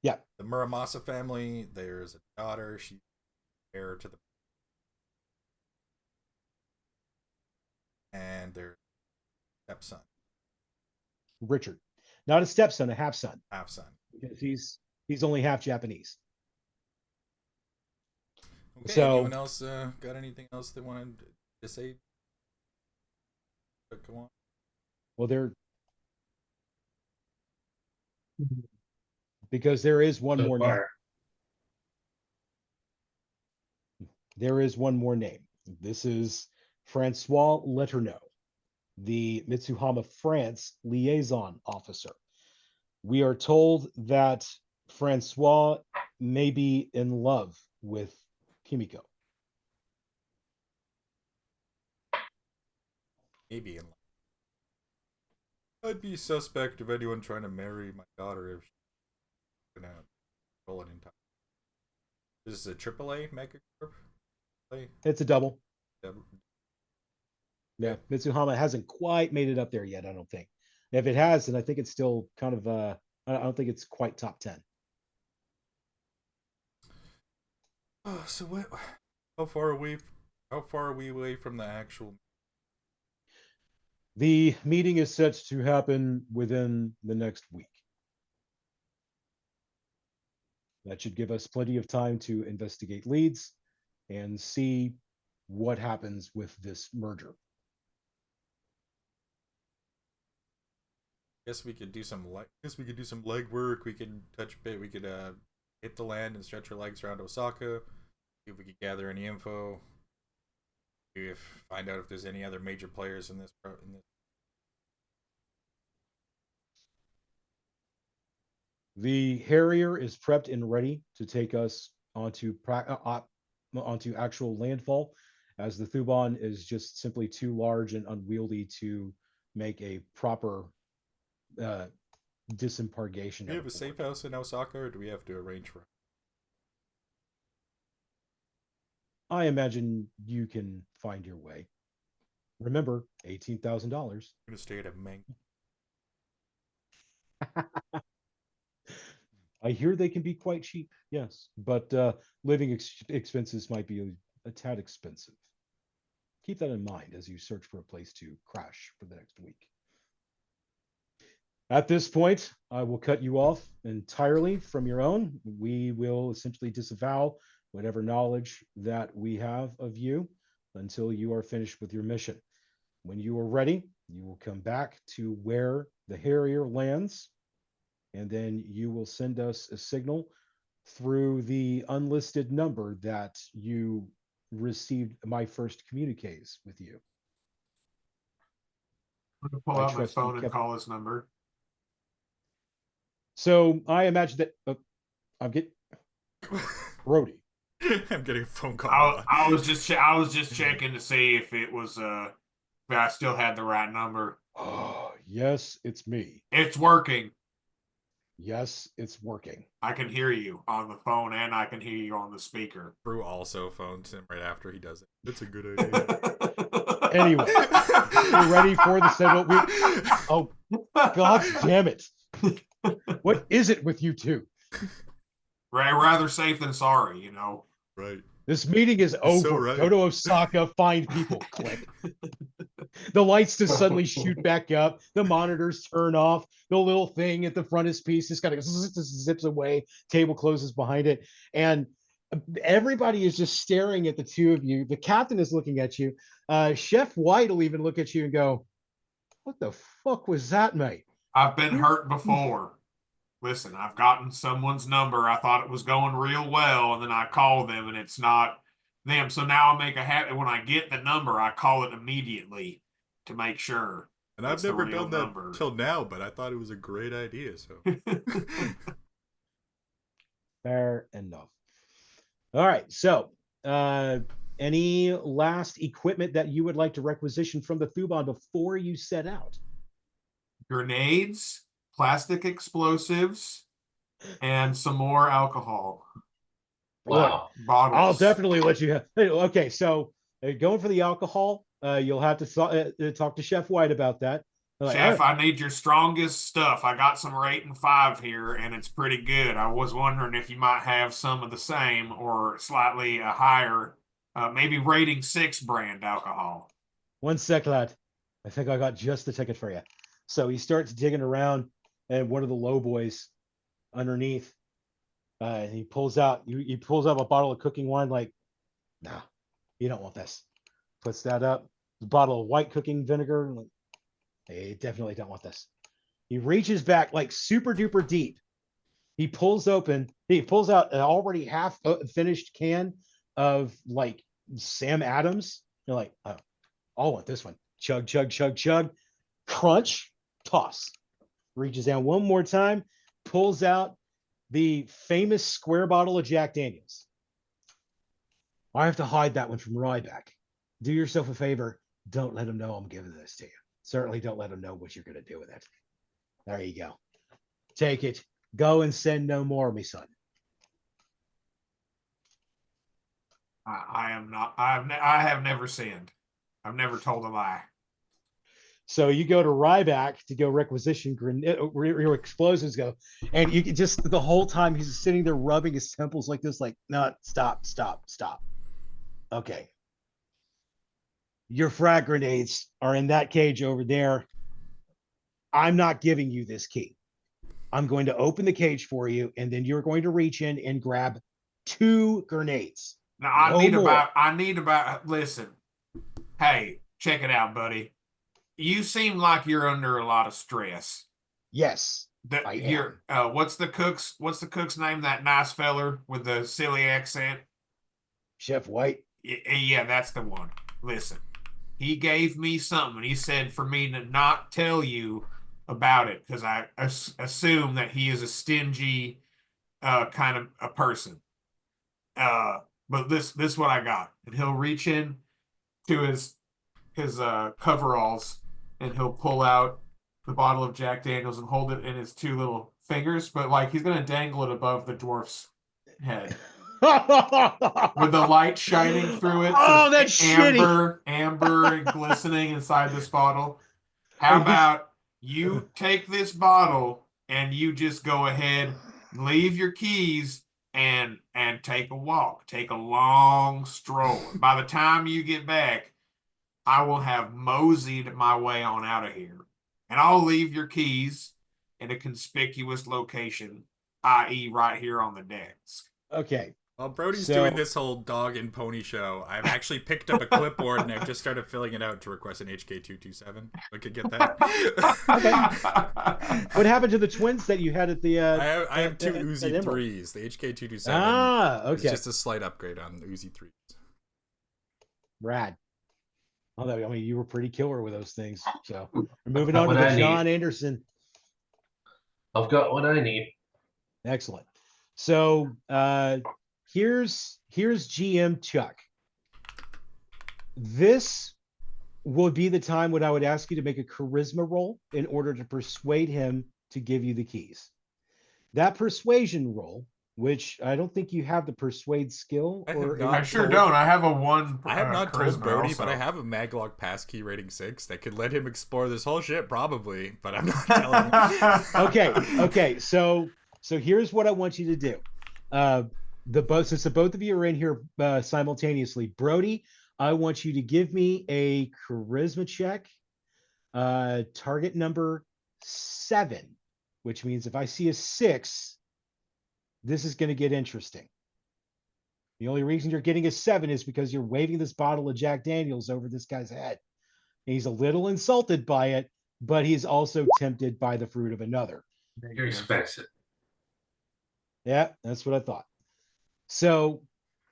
Yeah.
The Muramasa family. There's a daughter. She's heir to the. And there's a stepson.
Richard, not a stepson, a half son.
Half son.
Because he's only half Japanese.
Okay,
so
anyone else got anything else they wanted to say? Go on.
Well, because there is one more name. There is one more name. This is Francois Letourneau, the Mitsuhama France liaison officer. We are told that Francois may be in love with Kimiko.
Maybe in life. I'd be suspect of anyone trying to marry my daughter if she's gonna roll it in time. This is a AAA Mega Corp.
It's a double.
Yep.
Yeah, Mitsuhama hasn't quite made it up there yet, I don't think. If it has, then I think it's still kind of I don't think it's quite top 10.
Oh, so what? How far are we? How far are we away from the actual?
The meeting is set to happen within the next week. That should give us plenty of time to investigate leads and see what happens with this merger.
Guess we could do some legwork. We could touch bit. We could hit the land and stretch our legs around Osaka. See if we could gather any info. Find out if there's any other major players in this.
The Harrier is prepped and ready to take us onto actual landfall, as the Thuban is just simply too large and unwieldy to make a proper disembarkation.
Do we have a safe house in Osaka, or do we have to arrange for it?
I imagine you can find your way. Remember, $18,000.
I'm gonna stay at a Mang.
I hear they can be quite cheap, yes, but living expenses might be a tad expensive. Keep that in mind as you search for a place to crash for the next week. At this point, I will cut you off entirely from your own. We will essentially disavow whatever knowledge that we have of you until you are finished with your mission. When you are ready, you will come back to where the Harrier lands, and then you will send us a signal through the unlisted number that you received my first communiques with you.
I'm gonna pull out my phone and call his number.
So I imagine that I'm getting Brody.
I'm getting a phone call.
I was just checking to see if it was if I still had the right number.
Oh, yes, it's me.
It's working.
Yes, it's working.
I can hear you on the phone and I can hear you on the speaker.
Brew also phones him right after he does it. That's a good idea.
Anyway, you're ready for the signal. Oh, God damn it. What is it with you two?
Rather safe than sorry, you know.
Right.
This meeting is over.
So right.
Go to Osaka, find people. Click. The lights just suddenly shoot back up. The monitors turn off. The little thing at the frontispiece just kind of zips away. Table closes behind it. And everybody is just staring at the two of you. The captain is looking at you. Chef White will even look at you and go, "What the fuck was that, mate?"
I've been hurt before. Listen, I've gotten someone's number. I thought it was going real well, and then I call them, and it's not them. So now I make a habit. When I get the number, I call it immediately to make sure.
And I've never done that till now, but I thought it was a great idea. So
fair enough. All right. So, any last equipment that you would like to requisition from the Thuban before you set out?
Grenades, plastic explosives, and some more alcohol.
Wow.
Bottles.
I'll definitely let you have. Okay, so going for the alcohol, you'll have to talk to Chef White about that.
Chef, I need your strongest stuff. I got some rate and 5 here, and it's pretty good. I was wondering if you might have some of the same or slightly higher, maybe rating 6 brand alcohol.
One sec, lad. I think I got just the ticket for you. So he starts digging around, and one of the low boys underneath, he pulls out a bottle of cooking wine. Like, no, you don't want this. Puts that up. A bottle of white cooking vinegar. Like, hey, definitely don't want this. He reaches back like super duper deep. He pulls out an already half finished can of like Sam Adams. You're like, oh, I want this one. Chug, chug, chug, chug. Crunch, toss. Reaches down one more time, pulls out the famous square bottle of Jack Daniels. I have to hide that one from Ryback. Do yourself a favor. Don't let him know I'm giving this to you. Certainly don't let him know what you're going to do with it. There you go. Take it. Go and send no more, me son.
I am not. I have never sinned. I've never told a lie.
So you go to Ryback to go requisition your explosives go, and you can just the whole time he's sitting there rubbing his temples like this, like, no, stop. Okay. Your frag grenades are in that cage over there. I'm not giving you this key. I'm going to open the cage for you, and then you're going to reach in and grab 2 grenades.
Now I
No
need
more.
about. Listen, hey, check it out, buddy. You seem like you're under a lot of stress.
Yes, I am.
What's the cook's name? That nice feller with the silly accent.
Chef White.
Yeah, that's the one. Listen, he gave me something. He said for me to not tell you about it because I assume that he is a stingy kind of a person. But this is what I got, and he'll reach in to his coveralls, and he'll pull out the bottle of Jack Daniels and hold it in his 2 little fingers, but like he's gonna dangle it above the dwarf's head with the light shining through it.
Oh,
So
that's
amber and glistening inside this bottle. How about you take this bottle and you just go ahead, leave your keys, and take a walk, take a long stroll. And by the time you get back, I will have moseyed my way on out of here. And I'll leave your keys in a conspicuous location, i.e. right here on the desk.
Okay.
While Brody's doing this whole dog and pony show, I've actually picked up a clipboard and I've just started filling it out to request an HK227. I could get that.
Okay. What happened to the twins that you had at the?
I have 2 Uzi 3s. The HK227.
Okay.
It's just a slight upgrade on the Uzi 3s.
Rad. Although, I mean, you were pretty killer with those things. So we're moving on to the John Anderson.
I've got what I need.
Excellent. So here's GM Chuck. This would be the time when I would ask you to make a charisma roll in order to persuade him to give you the keys. That persuasion roll, which I don't think you have the persuade skill.
I sure don't. I have a 1.
I have not told Brody,
also.
but I have a Maglog passkey rating 6 that could let him explore this whole shit, probably. But I'm not telling him.
Okay. So here's what I want you to do. Since the both of you are in here simultaneously, Brody, I want you to give me a charisma check, target number 7, which means if I see a 6, this is going to get interesting. The only reason you're getting a 7 is because you're waving this bottle of Jack Daniels over this guy's head. And he's a little insulted by it, but he's also tempted by the fruit of another.
He respects it.
Yeah, that's what I thought. So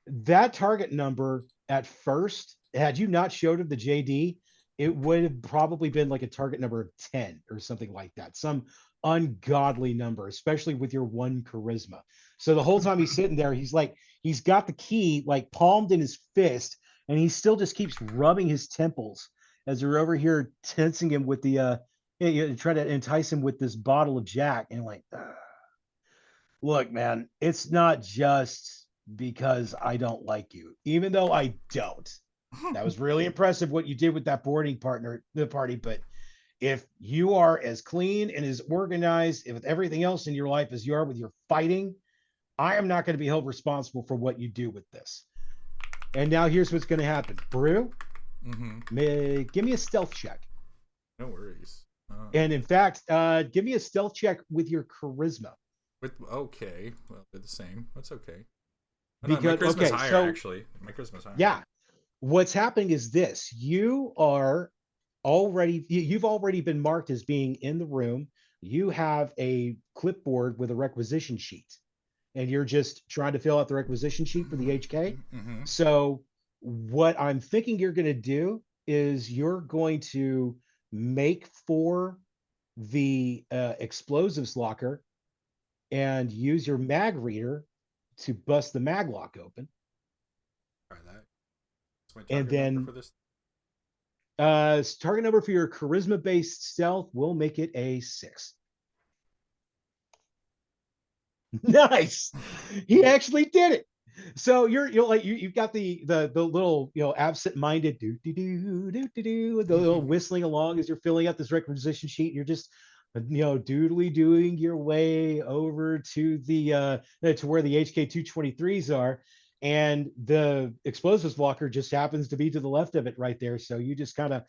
that target number at first, had you not showed him the JD, it would have probably been like a target number of 10 or something like that. Some ungodly number, especially with your 1 charisma. So the whole time he's sitting there, he's got the key like palmed in his fist, and he still just keeps rubbing his temples as you're over here tensing him with the trying to entice him with this bottle of Jack. And like, look, man, it's not just because I don't like you, even though I don't. That was really impressive what you did with that boarding partner, the party. But if you are as clean and as organized with everything else in your life as you are with your fighting, I am not going to be held responsible for what you do with this. And now here's what's going to happen. Brew, give me a stealth check.
No worries.
And in fact, give me a stealth check with your charisma.
Okay, well, they're the same. That's okay.
Because
my charisma's higher, actually. My charisma's higher.
Yeah. What's happening is this. You've already been marked as being in the room. You have a clipboard with a requisition sheet, and you're just trying to fill out the requisition sheet for the HK. So what I'm thinking you're going to do is you're going to make for the explosives locker and use your mag reader to bust the mag lock open.
Try that. What's my
And
target number
then
for this?
target number for your charisma based stealth will make it a 6. Nice. He actually did it. So you're like you've got the little absent-minded the little whistling along as you're filling out this requisition sheet. You're just doodly doing your way over to the to where the HK 223s are, and the explosives locker just happens to be to the left of it right there. So you just kind of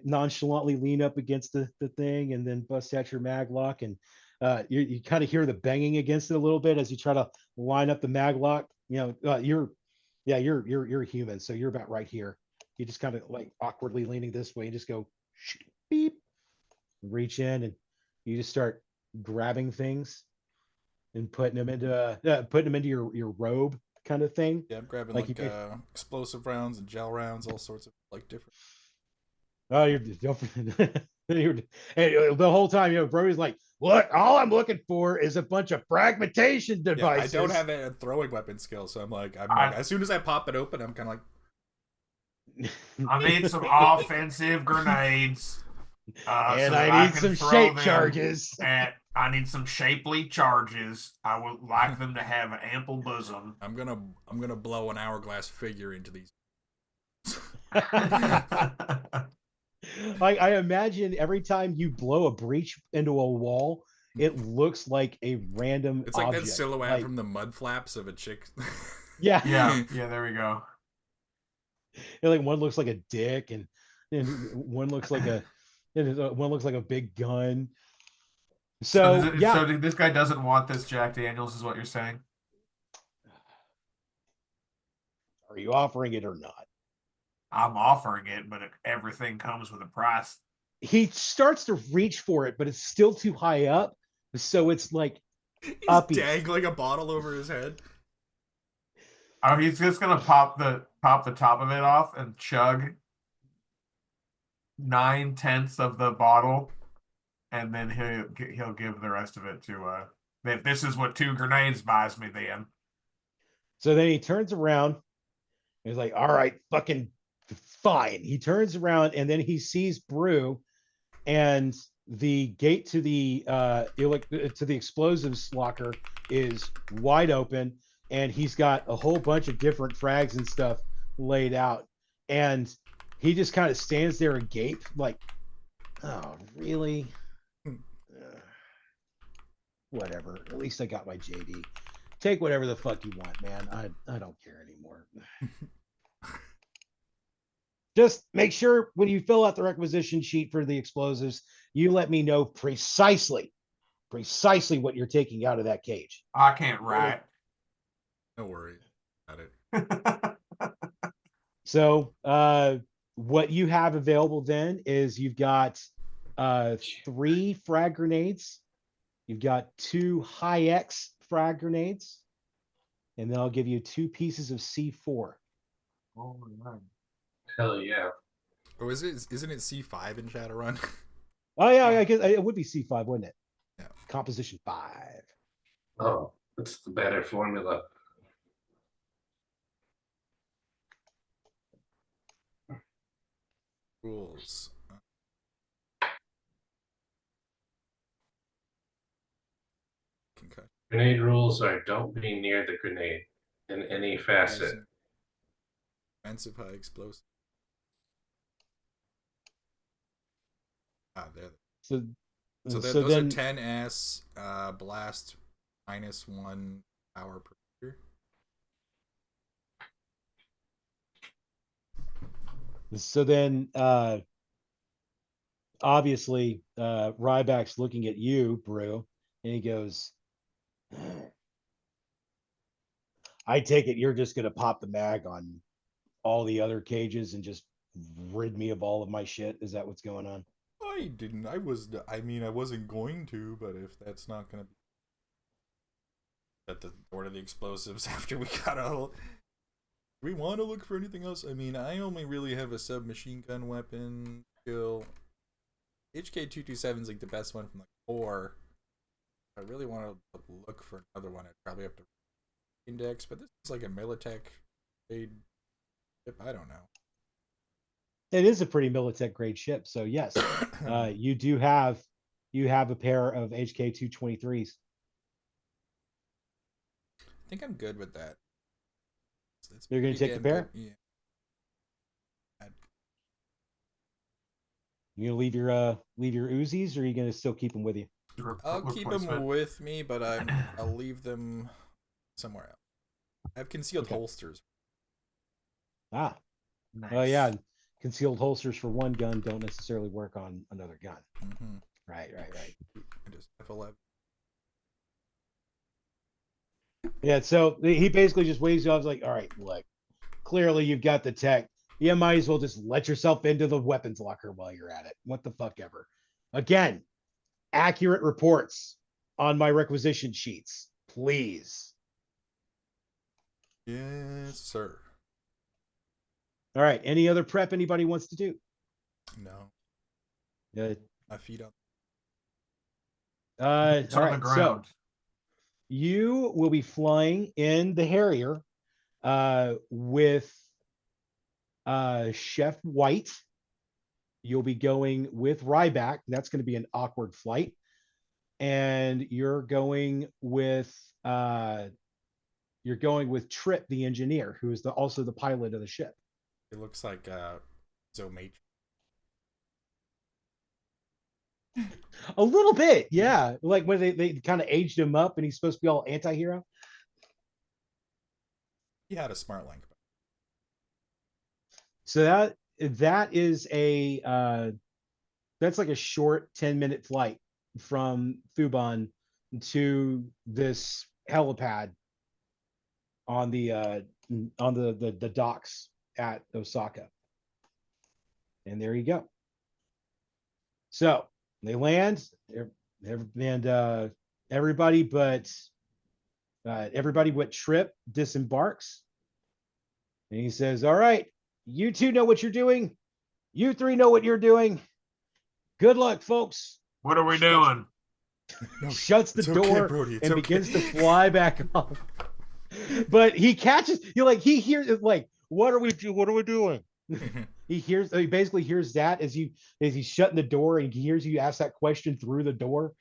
nonchalantly lean up against the thing and then bust out your mag lock, and you kind of hear the banging against it a little bit as you try to line up the mag lock. You're human, so you're about right here. You just kind of like awkwardly leaning this way and just go beep, reach in, and you just start grabbing things and putting them into your robe kind of thing.
Yeah, I'm grabbing
Like
like,
you
explosive rounds and gel rounds, all sorts of like different.
Oh, you're and the whole time, Brody's like, "Look, all I'm looking for is a bunch of fragmentation
Yeah,
devices."
I don't have a throwing weapon skill, so I'm like, as soon as I pop it open, I'm kind of like,
I need some offensive grenades.
and
So that
I need
can
some
throw
shape
them
charges.
I need some shapely charges. I would like them to have an ample bosom.
I'm gonna blow an hourglass figure into these.
I imagine every time you blow a breach into a wall, it looks like a random
It's like
object.
that silhouette from the mud flaps of a chick.
Yeah.
Yeah, there we go.
Like one looks like a dick, and one looks like one looks like a big gun. So
This guy doesn't want this Jack Daniels, is what you're saying?
Are you offering it or not?
I'm offering it, but everything comes with a price.
He starts to reach for it, but it's still too high up, so it's like
He's
uppy.
dangling a bottle over his head.
Oh, he's just gonna pop the top of it off and chug 9/10 of the bottle, and then he'll give the rest of it to if this is what 2 grenades buys me, then.
So then he turns around. He's like, "All right, fucking fine." He turns around and then he sees Brew, and the gate to the explosives locker is wide open, and he's got a whole bunch of different frags and stuff laid out, and he just kind of stands there agape, like, "Oh, really? Whatever. At least I got my JD. Take whatever the fuck you want, man. I don't care anymore." Just make sure when you fill out the requisition sheet for the explosives, you let me know precisely what you're taking out of that cage.
I can't write.
No worries about it.
So what you have available then is you've got 3 frag grenades, you've got 2 high X frag grenades, and then I'll give you 2 pieces of C4.
Oh my God.
Hell yeah.
Or isn't it C5 in Shadowrun?
Oh yeah, I guess it would be C5, wouldn't it?
Yeah.
Composition 5.
Oh, that's the better formula.
Rules. Concussion.
Grenade rules are don't be near the grenade in any facet.
Offensive high explosive. There.
So
those
then,
are 10s, blast -1 power per year.
So then, obviously, Ryback's looking at you, Brew, and he goes, "I take it you're just going to pop the mag on all the other cages and just rid me of all of my shit. Is that what's going on?"
I didn't. I wasn't going to, but if that's not going to be at the door to the explosives after we got all. we want to look for anything else? I mean, I only really have a submachine gun weapon skill. HK-227 is like the best one from like 4. I really want to look for another one. I'd probably have to index, but this is like a Militech grade ship. I don't know.
It is a pretty Militech grade ship. So yes, you do have a pair of HK-223s.
I think I'm good with that. It's
You're going to
pretty
take the
damn
pair?
good. Yeah.
You gonna leave your Uzis, or are you gonna still keep them with you?
I'll keep them with me, but I'll leave them somewhere else. I have concealed holsters.
Ah,
Nice.
well, yeah. Concealed holsters for one gun don't necessarily work on another gun.
Mm-hmm.
Right.
I just F11.
Yeah. So he basically just waves you off. Like, all right, look, clearly you've got the tech. You might as well just let yourself into the weapons locker while you're at it. What the fuck ever. Again, accurate reports on my requisition sheets, please.
Yes, sir.
All right. Any other prep anybody wants to do?
No.
Good.
My feet up.
It's
All
on
right.
the ground.
So you will be flying in the Harrier with Chef White. You'll be going with Ryback. That's going to be an awkward flight. And you're going with Trip, the engineer, who is also the pilot of the ship.
It looks like Zomate.
A little bit, yeah. Like when they kind of aged him up and he's supposed to be all anti-hero.
He had a smart link.
So that is that's like a short 10-minute flight from Thuban to this helipad on the docks at Osaka. And there you go. So they land, and everybody but Trip disembarks. And he says, all right, you two know what you're doing. You three know what you're doing. Good luck, folks.
What are we doing?
Shuts the door
okay, Brody,
and begins to fly back off. But he catches, he hears it like, what are we doing? He basically hears that as he's shutting the door, and he hears you ask that question through the door.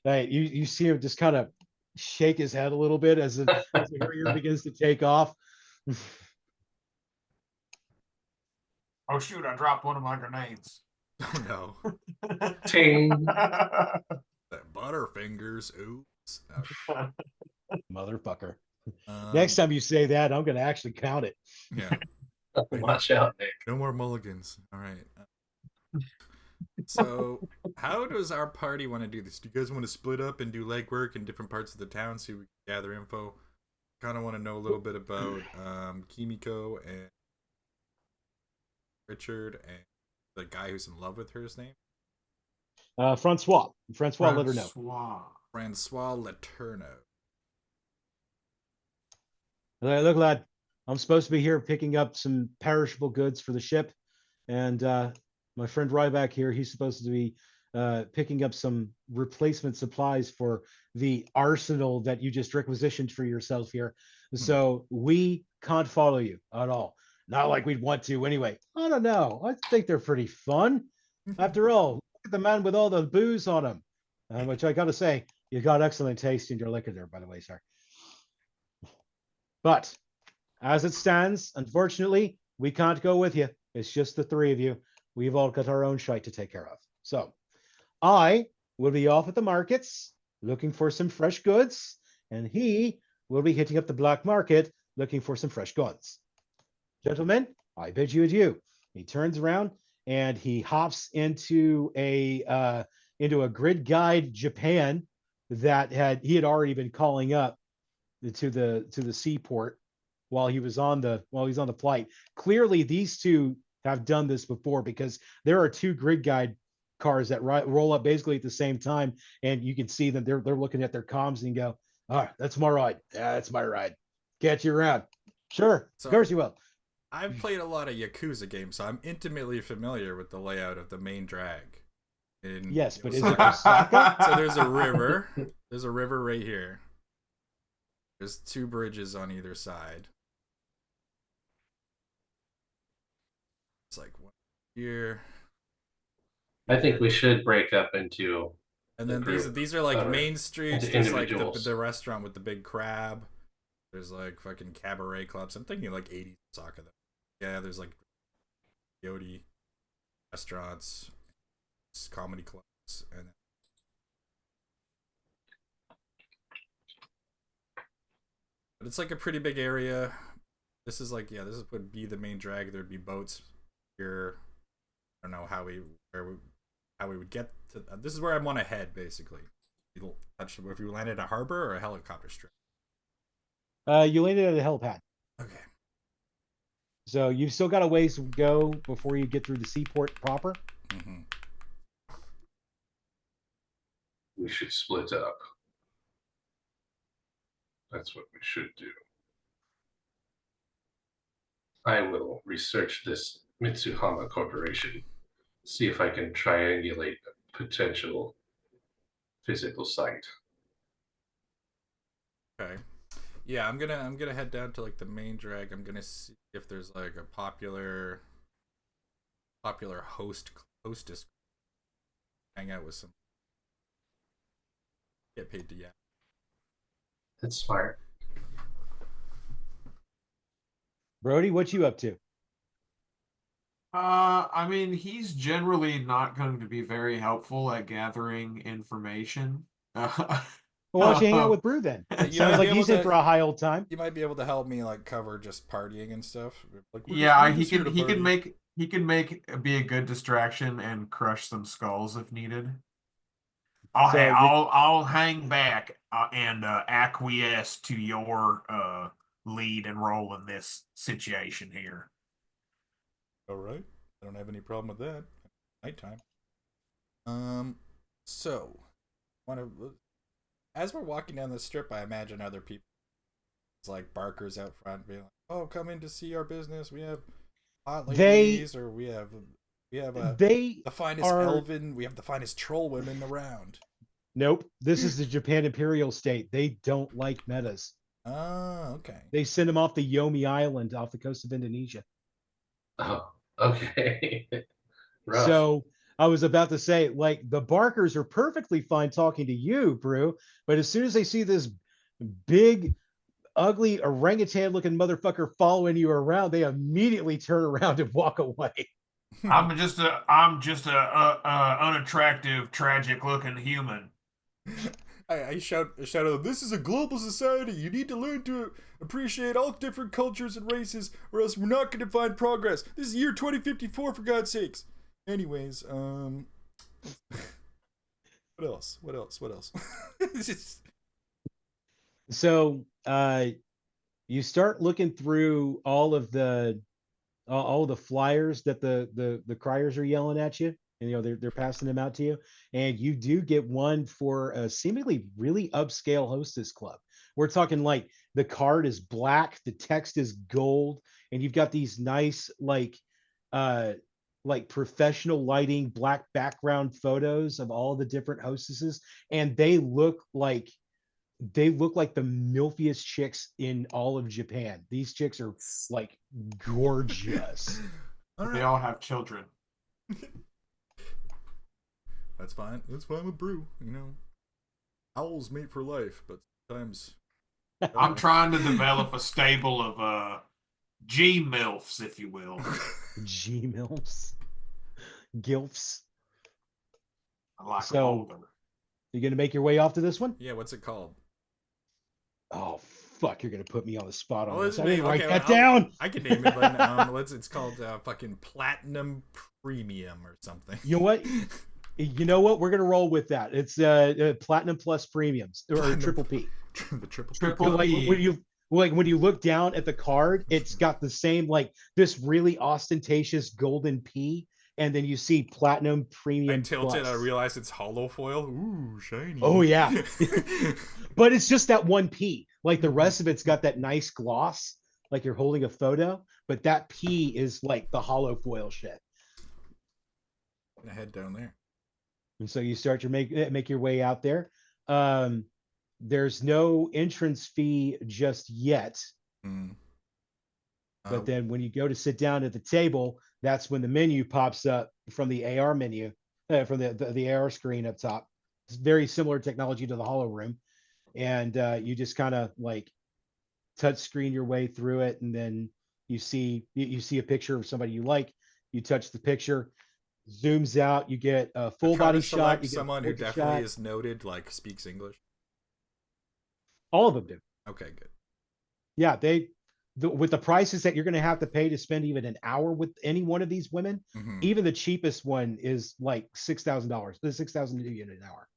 You see him just kind of shake his head a little bit as the Harrier begins to take off.
Oh shoot, I dropped one of my grenades.
Oh no.
Ting.
That Butterfingers. Oops.
Motherfucker. Next time you say that, I'm going to actually count it.
Yeah.
Watch out, Nick.
No more mulligans. All right. So, how does our party want to do this? Do you guys want to split up and do legwork in different parts of the town so we can gather info? Kind of want to know a little bit about Kimiko and Richard and the guy who's in love with her. His name?
Francois. Francois let her know.
Francois Letourneau.
Look, lad, I'm supposed to be here picking up some perishable goods for the ship. And my friend Ryback here, he's supposed to be picking up some replacement supplies for the arsenal that you just requisitioned for yourself here. So we can't follow you at all. Not like we'd want to anyway. I don't know. I think they're pretty fun. After all, look at the man with all the booze on him. Which I got to say, you got excellent taste in your liquor there, by the way, sir. But as it stands, unfortunately, we can't go with you. It's just the three of you. We've all got our own shite to take care of. So I will be off at the markets looking for some fresh goods, and he will be hitting up the black market looking for some fresh guns. Gentlemen, I bid you adieu. He turns around and he hops into a grid guide Japan that he had already been calling up to the seaport while he was on the flight. Clearly, these two have done this before, because there are two grid guide cars that roll up basically at the same time, and you can see them. They're looking at their comms and go, "All right, that's my ride. Yeah, that's my ride. Catch you around." Sure,
So-
of course you will.
I've played a lot of Yakuza games, so I'm intimately familiar with the layout of the main drag.
Yes, but is it Osaka?
So there's a river. There's a river right here. There's 2 bridges on either side. It's like one here.
I think we should break up into
And
the
then
group
these are like
of
main streets.
into
There's like
individuals.
the restaurant with the big crab. There's like fucking cabaret clubs. I'm thinking like 80s Osaka though. Yeah, there's like Yodi restaurants, comedy clubs, and but it's like a pretty big area. This is like, yeah, this would be the main drag. There'd be boats here. I don't know how we would get to. This is where I want to head basically. If you land in a harbor or a helicopter strip.
You landed at a helipad.
Okay.
So you've still got a ways to go before you get through the seaport proper.
Mm-hmm.
We should split up. That's what we should do. I will research this Mitsuhama Corporation, see if I can triangulate a potential physical site.
Okay. Yeah, I'm gonna head down to like the main drag. I'm gonna see if there's like a popular hostess. Hang out with some. Get paid to
That's smart.
Brody, what you up to?
I mean, he's generally not going to be very helpful at gathering information.
Well, why don't you hang out with Brew then?
You
Sounds
might
like
be
he's
able
in
to-
for a high old time.
You might be able to help me like cover just partying and stuff. Like,
Yeah, he can be a good distraction and crush some skulls if needed. Oh,
So
hey,
the-
I'll hang back and acquiesce to your lead and role in this situation here.
All right. I don't have any problem with that. Nighttime. So, as we're walking down the strip, I imagine other people, it's like barkers out front, being like, "Oh, come in to see our business. We have hot ladies, or we have
They
the finest
are-
elven. We have the finest troll women around."
Nope. This is the Japan Imperial State. They don't like metas.
Oh, okay.
They send them off the Yomi Island off the coast of Indonesia.
Oh, okay. Rough.
So I was about to say, like, the Barkers are perfectly fine talking to you, Brew, but as soon as they see this big, ugly orangutan-looking motherfucker following you around, they immediately turn around and walk away.
I'm just a unattractive, tragic-looking human.
I shout out, "This is a global society. You need to learn to appreciate all different cultures and races, or else we're not going to find progress. This is year 2054, for God's sakes." Anyways, what else?
So you start looking through all the flyers that the criers are yelling at you, and they're passing them out to you, and you do get one for a seemingly really upscale hostess club. We're talking like the card is black, the text is gold, and you've got these nice like professional lighting, black background photos of all the different hostesses, and they look like the milfiest chicks in all of Japan. These chicks are like gorgeous.
They all have children.
That's fine. That's fine with Brew. Owls mate for life, but sometimes
I'm trying to develop a stable of G MILFs, if you will.
G-milfs, gilfs.
I like
So-
them older.
You gonna make your way off to this one?
Yeah, what's it called?
Oh fuck! You're gonna put me on the spot on
Well,
this.
it's
I didn't
me.
write
Okay,
that
well,
down.
I can name it, but it's called fucking Platinum Premium or something.
You know what? We're gonna roll with that. It's platinum plus premiums or
Platinum.
triple P.
The triple.
Triple
Like
P.
when you look down at the card, it's got the same this really ostentatious golden P, and then you see platinum premium.
I tilted.
plus.
I realized it's hollow foil. Ooh, shiny.
Oh, yeah. But it's just that one P. Like the rest of it's got that nice gloss. like you're holding a photo, but that P is like the hollow foil shit.
Gonna head down there.
And so you start to make your way out there. Um, there's no entrance fee just yet,
Mm.
but then when you go to sit down at the table, that's when the menu pops up from the AR menu, from the AR screen up top. It's very similar technology to the Hollow Room, and you just kind of like touch screen your way through it, and then you see a picture of somebody you like. You touch the picture, zooms out, you get a full
Try
body
to
shot.
select
You get
someone
a
who
portrait
definitely
shot.
is noted, like speaks English.
All of them do.
Okay, good.
Yeah, with the prices that you're going to have to pay to spend even an hour with any one of these women,
Mm-hmm.
even the cheapest one is like $6,000. The 6,000 an hour.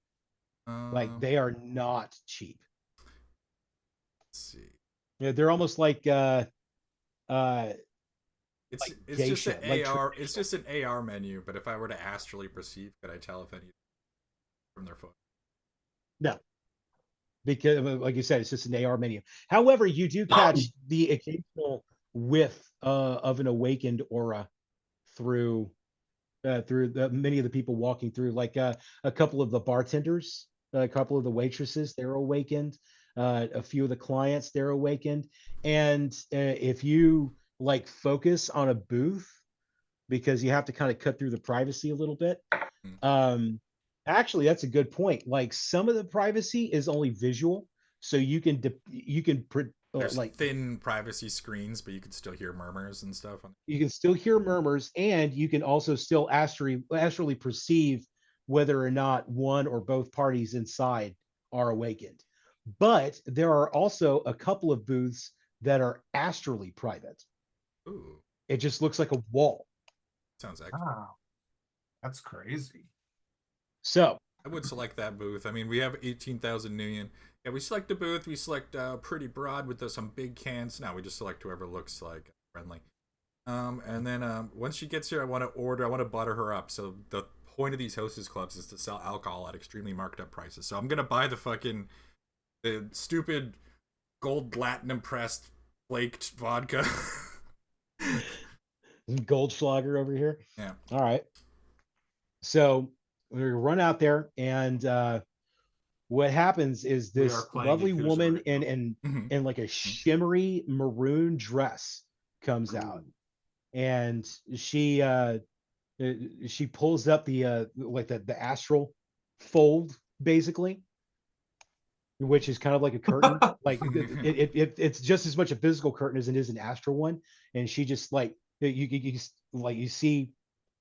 Like they are not cheap.
Let's see.
Yeah, they're almost like
It's
like
it's just
geisha,
an
like
AR. It's
traditional.
just an AR menu. But if I were to astrally perceive, could I tell if any from their photo?
No, because like you said, it's just an AR menu. However, you do catch the occasional whiff of an awakened aura through many of the people walking through, like a couple of the bartenders, a couple of the waitresses, they're awakened. A few of the clients, they're awakened. And if you like focus on a booth, because you have to kind of cut through the privacy a little bit.
Mm.
Actually, that's a good point. Like some of the privacy is only visual, so
There's
like
thin privacy screens, but you can still hear murmurs and stuff.
you can still hear murmurs, and you can also still astrally perceive whether or not one or both parties inside are awakened. But there are also a couple of booths that are astrally private.
Ooh,
It just looks like a wall.
sounds excellent.
Wow, that's crazy.
So
I would select that booth. I mean, we have 18,000 million. Yeah, we select a booth. We select pretty broad with some big cans. Now we just select whoever looks like friendly. And then once she gets here, I want to butter her up. So the point of these hostess clubs is to sell alcohol at extremely marked up prices. So I'm gonna buy the stupid gold platinum pressed flaked vodka.
Goldschlager over here.
Yeah.
All right. So we run out there, and what happens is
We
this
are playing
lovely
Yakuza
woman
right now.
Mhm.
in like a shimmery maroon dress comes out, and she pulls up the like the astral fold, basically, which is kind of like a curtain. Like it's just as much a physical curtain as it is an astral one. And she just like you see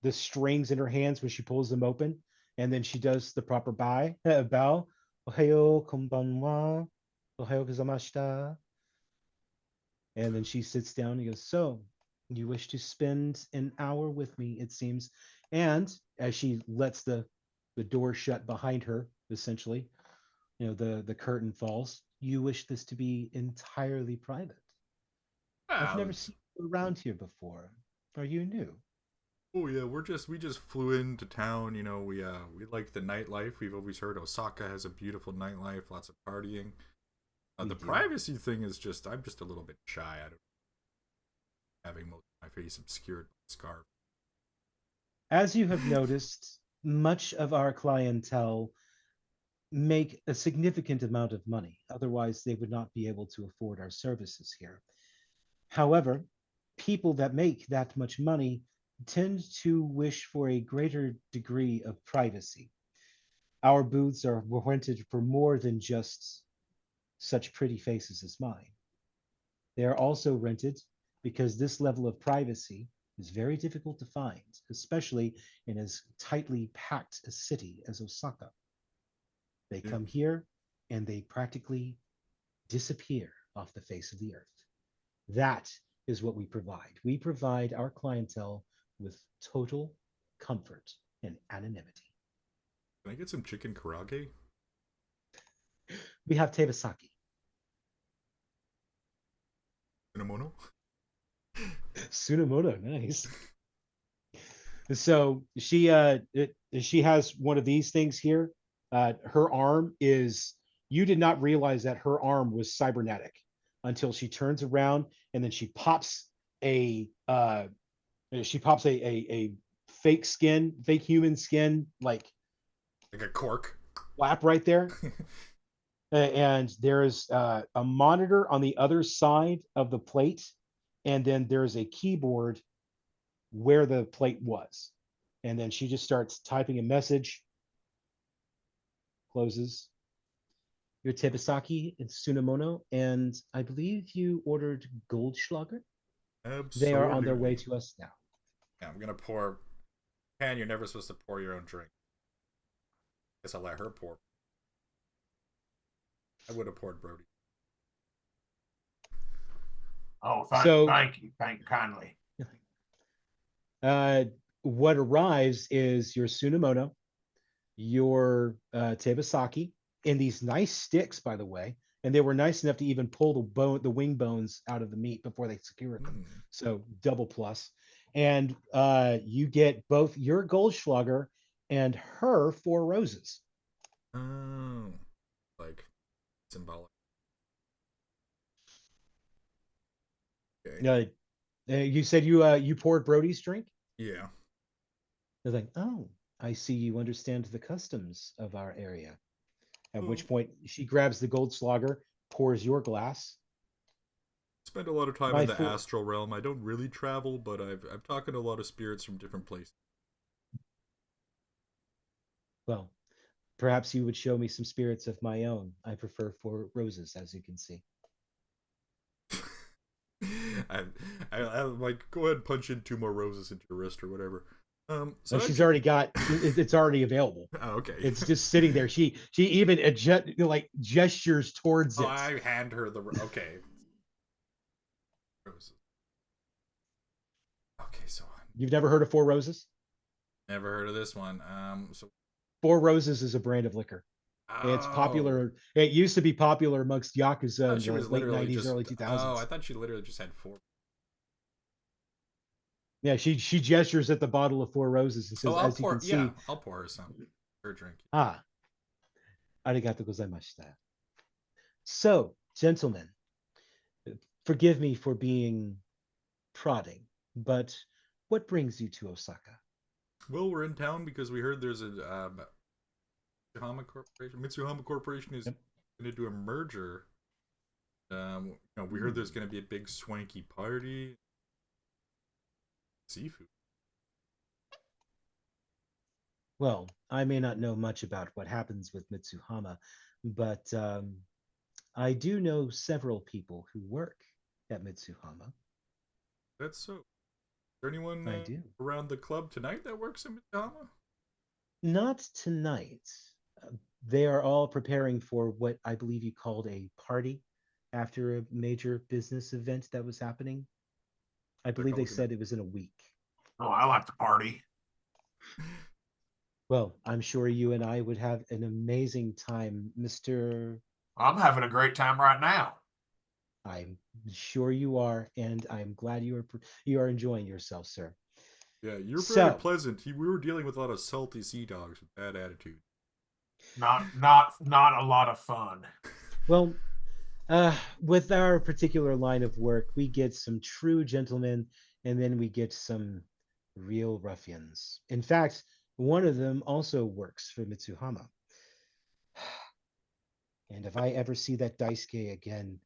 the strings in her hands when she pulls them open, and then she does the proper bow. Ohayo konbanwa, ohayo gozaimasu. And then she sits down and goes, "So, you wish to spend an hour with me, it seems." And as she lets the door shut behind her, essentially, the curtain falls. "You wish this to be entirely private. I've
Wow.
never seen you around here before. Are you new?"
Oh yeah, we just flew into town. You know, we like the nightlife. We've always heard Osaka has a beautiful nightlife, lots of partying.
We
The
do.
privacy thing is just I'm just a little bit shy out of having most of my face obscured by a scarf.
As you have noticed, much of our clientele make a significant amount of money. Otherwise, they would not be able to afford our services here. However, people that make that much money tend to wish for a greater degree of privacy. Our booths are rented for more than just such pretty faces as mine. They are also rented because this level of privacy is very difficult to find, especially in as tightly packed a city as Osaka. They
Yeah.
come here and they practically disappear off the face of the earth. That is what we provide. We provide our clientele with total comfort and anonymity.
Can I get some chicken karage?
We have tebasaki.
Cinnamon?
Tsunamoto, nice. So she has one of these things here. Her arm is, you did not realize that her arm was cybernetic. until she turns around and then she pops a a fake human skin like
Like a cork.
flap right there. And there's a monitor on the other side of the plate, and then there's a keyboard where the plate was. And then she just starts typing a message, closes. Your Tebasaki and Tsunamono, and I believe you ordered Goldschlager. They are on their way
Absolutely.
to us now.
Yeah, I'm gonna pour. Pan, you're never supposed to pour your own drink. Guess I'll let her pour. I would have poured Brody.
Oh,
So-
thank you. Thank you kindly.
What arrives is your Tsunamono, your Tebasaki, in these nice sticks, by the way, and they were nice enough to even pull the wing bones out of the meat before they secured them. So double plus. And you get both your Goldschlager and her 4 roses.
Oh, like symbolic. Okay.
You said you poured Brody's drink.
Yeah.
They're like, oh, I see you understand the customs of our area. At which point she grabs the Goldschlager, pours your glass.
Spend a lot of time
My
in the
fo-
astral realm. I don't really travel, but I've talked to a lot of spirits from different places.
Well, perhaps you would show me some spirits of my own. I prefer 4 roses, as you can see.
I'm like, go ahead and punch in 2 more roses into your wrist or whatever.
So she's already got it's already available.
Oh, okay.
It's just sitting there. She even gestures towards it.
Oh, I hand her the okay. Roses. Okay, so
You've never heard of 4 Roses?
never heard of this one. So
4 Roses is a brand of liquor. It's
oh.
popular. It used to be popular amongst
I
Yakuza
thought
in
she
the
was
late
literally
90s,
just.
early 2000s.
Oh, I thought she literally just had 4.
Yeah, she gestures at the bottle of 4 Roses and says,
Oh, I'll
as you
pour.
can see,
Yeah, I'll pour her some. Her drink.
Arigato gozaimashita. So, gentlemen, forgive me for being prodding, but what brings you to Osaka?
Well, we're in town because we heard there's a Mitsuhama Corporation. Mitsuhama Corporation is
Yep.
going to do a merger. We heard there's going to be a big swanky party. Seafood.
Well, I may not know much about what happens with Mitsuhama, but I do know several people who work at Mitsuhama.
That's so. Is there anyone
I do.
around the club tonight that works in Mitsuhama?
Not tonight. They are all preparing for what I believe you called a party after a major business event that was happening. I believe they
called
said it was in a week.
Oh, I like to party.
Well, I'm sure you and I would have an amazing time, Mr.
I'm having a great time right now.
I'm sure you are, and I'm glad you are enjoying yourself, sir.
Yeah, you're
So-
very pleasant. We were dealing with a lot of salty sea dogs with bad attitude.
Not a lot of fun.
Well, with our particular line of work, we get some true gentlemen, and then we get some real ruffians. In fact, one of them also works for Mitsuhama. And if I ever see that Daisuke again,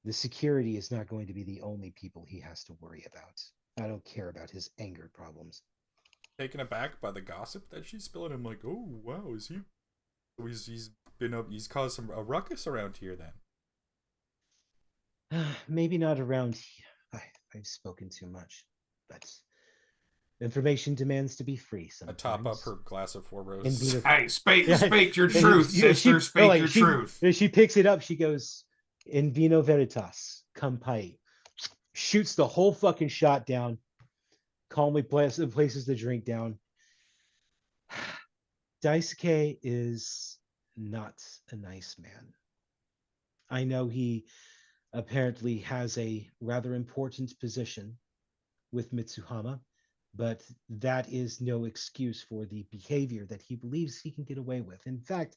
the security is not going to be the only people he has to worry about. I don't care about his anger problems.
Taken aback by the gossip that she's spilling, I'm like, oh wow, is he? So he's caused a ruckus around here then.
Maybe not around here. I've spoken too much, but information demands to be free
I
sometimes.
top up her glass of 4 roses.
Indeed.
Hey, speak
Yeah.
your
And
truth, sister. Speak your truth.
She picks it up. She goes, "In vino veritas, campai." Shoots the whole fucking shot down. Calmly places the drink down. Daisuke is not a nice man. I know he apparently has a rather important position with Mitsuhama, but that is no excuse for the behavior that he believes he can get away with. In fact,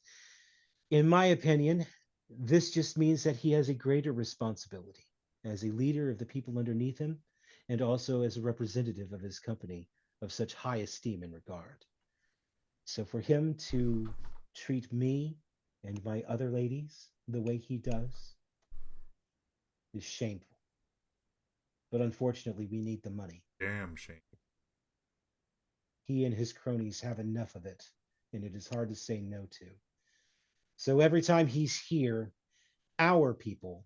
in my opinion, This just means that he has a greater responsibility as a leader of the people underneath him and also as a representative of his company of such high esteem and regard. So for him to treat me and my other ladies the way he does is shameful. But unfortunately, we need the money.
Damn shame.
He and his cronies have enough of it, and it is hard to say no to. So every time he's here, our people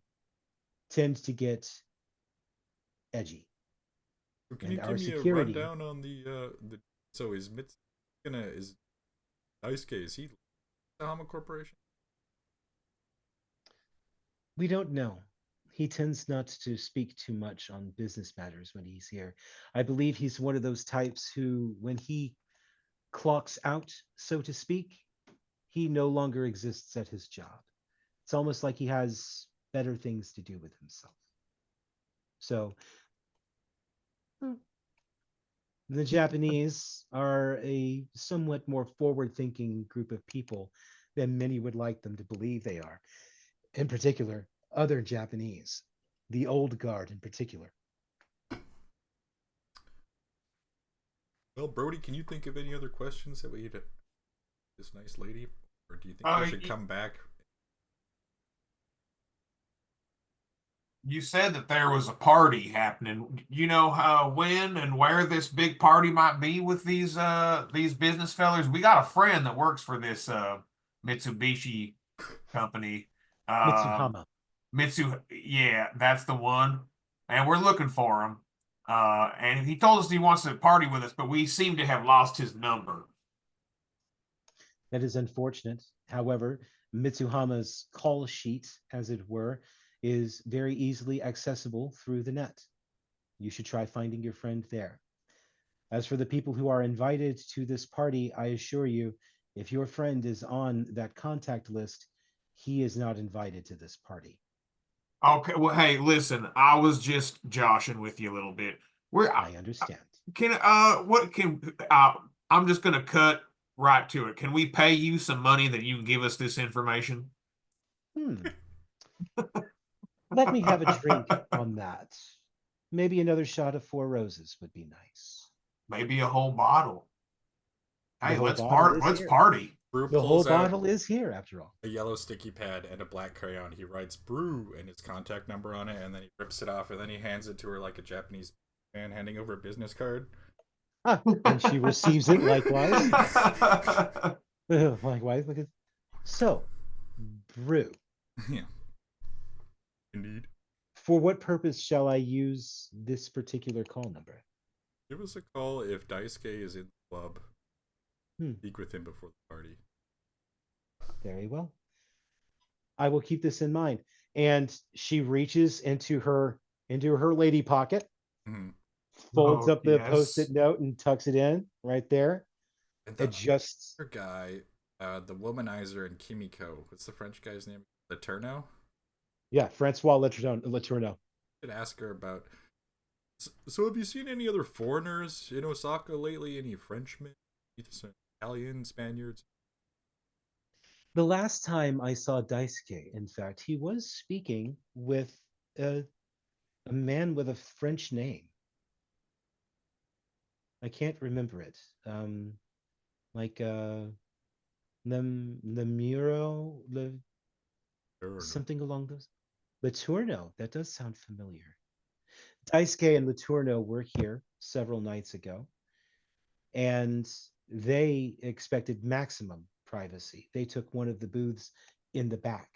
tend to get edgy,
So can you
and
give
our
me a
security.
rundown on the so is Mitz gonna is Daisuke, is he the Hama Corporation?
We don't know. He tends not to speak too much on business matters when he's here. I believe he's one of those types who, when he clocks out, so to speak, he no longer exists at his job. It's almost like he has better things to do with himself. So the Japanese are a somewhat more forward thinking group of people than many would like them to believe they are. In particular, other Japanese, the old guard in particular.
Well, Brody, can you think of any other questions that we had this nice lady, or do you think
Uh,
we should come back?
you said that there was a party happening. You know how, when, and where this big party might be with these business fellers? We got a friend that works for this Mitsubishi company. Um,
Mitsuhama.
yeah, that's the one. And we're looking for him. And he told us he wants to party with us, but we seem to have lost his number.
That is unfortunate. However, Mitsuhama's call sheet, as it were, is very easily accessible through the net. You should try finding your friend there. As for the people who are invited to this party, I assure you, if your friend is on that contact list, he is not invited to this party.
Okay, well, hey, listen, I was just joshing with you a little bit. We're
I understand.
can what can I'm just gonna cut right to it. Can we pay you some money that you can give us this information?
Hmm. Let me have a drink on that. Maybe another shot of Four Roses would be nice.
Maybe a whole bottle.
The
Hey,
whole bottle is
let's
here.
party.
Brew
The whole
pulls out
bottle is here, after all.
a yellow sticky pad and a black crayon. He writes "brew" and his contact number on it, and then he rips it off, and then he hands it to her like a Japanese man handing over a business card.
Ah, and she receives it likewise. Likewise, look at so brew.
Yeah, indeed.
For what purpose shall I use this particular call number?
Give us a call if Daisuke is in the club.
Hmm,
Speak with him before the party.
very well. I will keep this in mind. And she reaches into her lady pocket,
Mm-hmm.
folds
Oh,
up the post-it
yes.
note and tucks it in right there.
And the
Adjusts.
other guy, the womanizer and Kimiko. What's the French guy's name? Laterno?
Yeah, Francois Letourneau.
Should ask her about. So, have you seen any other foreigners in Osaka lately? Any Frenchmen? Some Italian, Spaniards?
The last time I saw Daisuke, in fact, he was speaking with a man with a French name. I can't remember it. Like Lemuro,
No.
something along those. Letourneau, that does sound familiar. Daisuke and Letourneau were here several nights ago, and they expected maximum privacy. They took one of the booths in the back,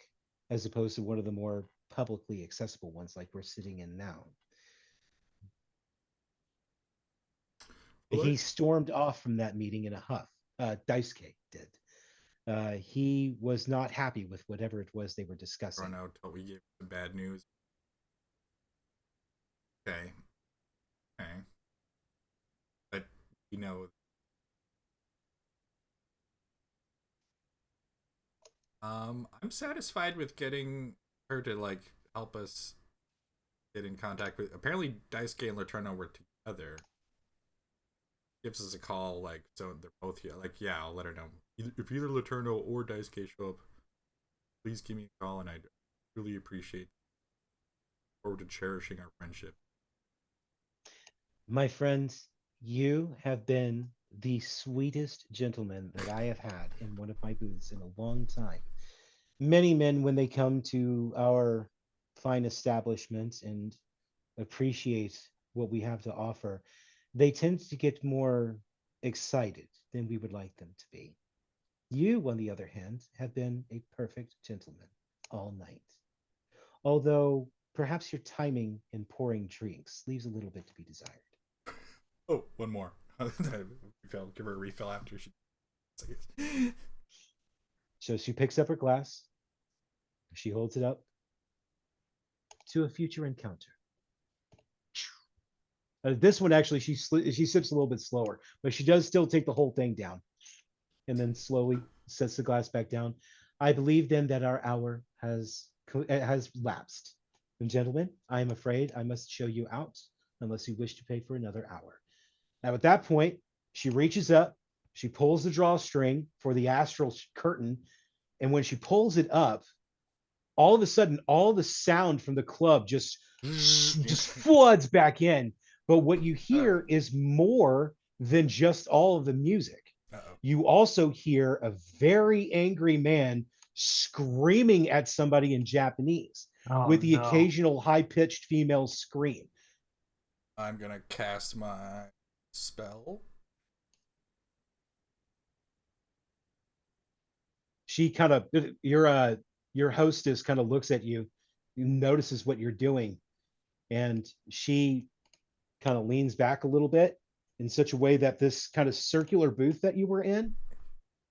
as opposed to one of the more publicly accessible ones like we're sitting in now.
Well,
He stormed off from that meeting in a huff. Daisuke did. He was not happy with whatever it was they were discussing.
run out till we give some bad news. Okay. Okay. But you know, I'm satisfied with getting her to like help us get in contact with. Apparently, Daisuke and Laterno were together. Gives us a call, like, so they're both here. Like, yeah, I'll let her know. If either Laterno or Daisuke show up, Please give me a call, and I really appreciate. Forward to cherishing our friendship.
My friends, you have been the sweetest gentleman that I have had in one of my booths in a long time. Many men, when they come to our fine establishment and appreciate what we have to offer, they tend to get more excited than we would like them to be. You, on the other hand, have been a perfect gentleman all night. Although perhaps your timing in pouring drinks leaves a little bit to be desired.
Oh, one more. Give her a refill after she.
So she picks up her glass. She holds it up to a future encounter. This one actually, she sips a little bit slower, but she does still take the whole thing down, and then slowly sets the glass back down. I believe then that our hour has lapsed. And gentlemen, I am afraid I must show you out unless you wish to pay for another hour. Now, at that point, she reaches up, she pulls the drawstring for the astral curtain, and when she pulls it up, all of a sudden, all the sound from the club just floods back in. But what you hear is more than just all of the music.
Uh-oh.
You also hear a very angry man screaming at somebody in Japanese with the occasional high-pitched female scream.
I'm gonna cast my spell.
She kind of your hostess kind of looks at you, notices what you're doing, and she kind of leans back a little bit in such a way that this kind of circular booth that you were in,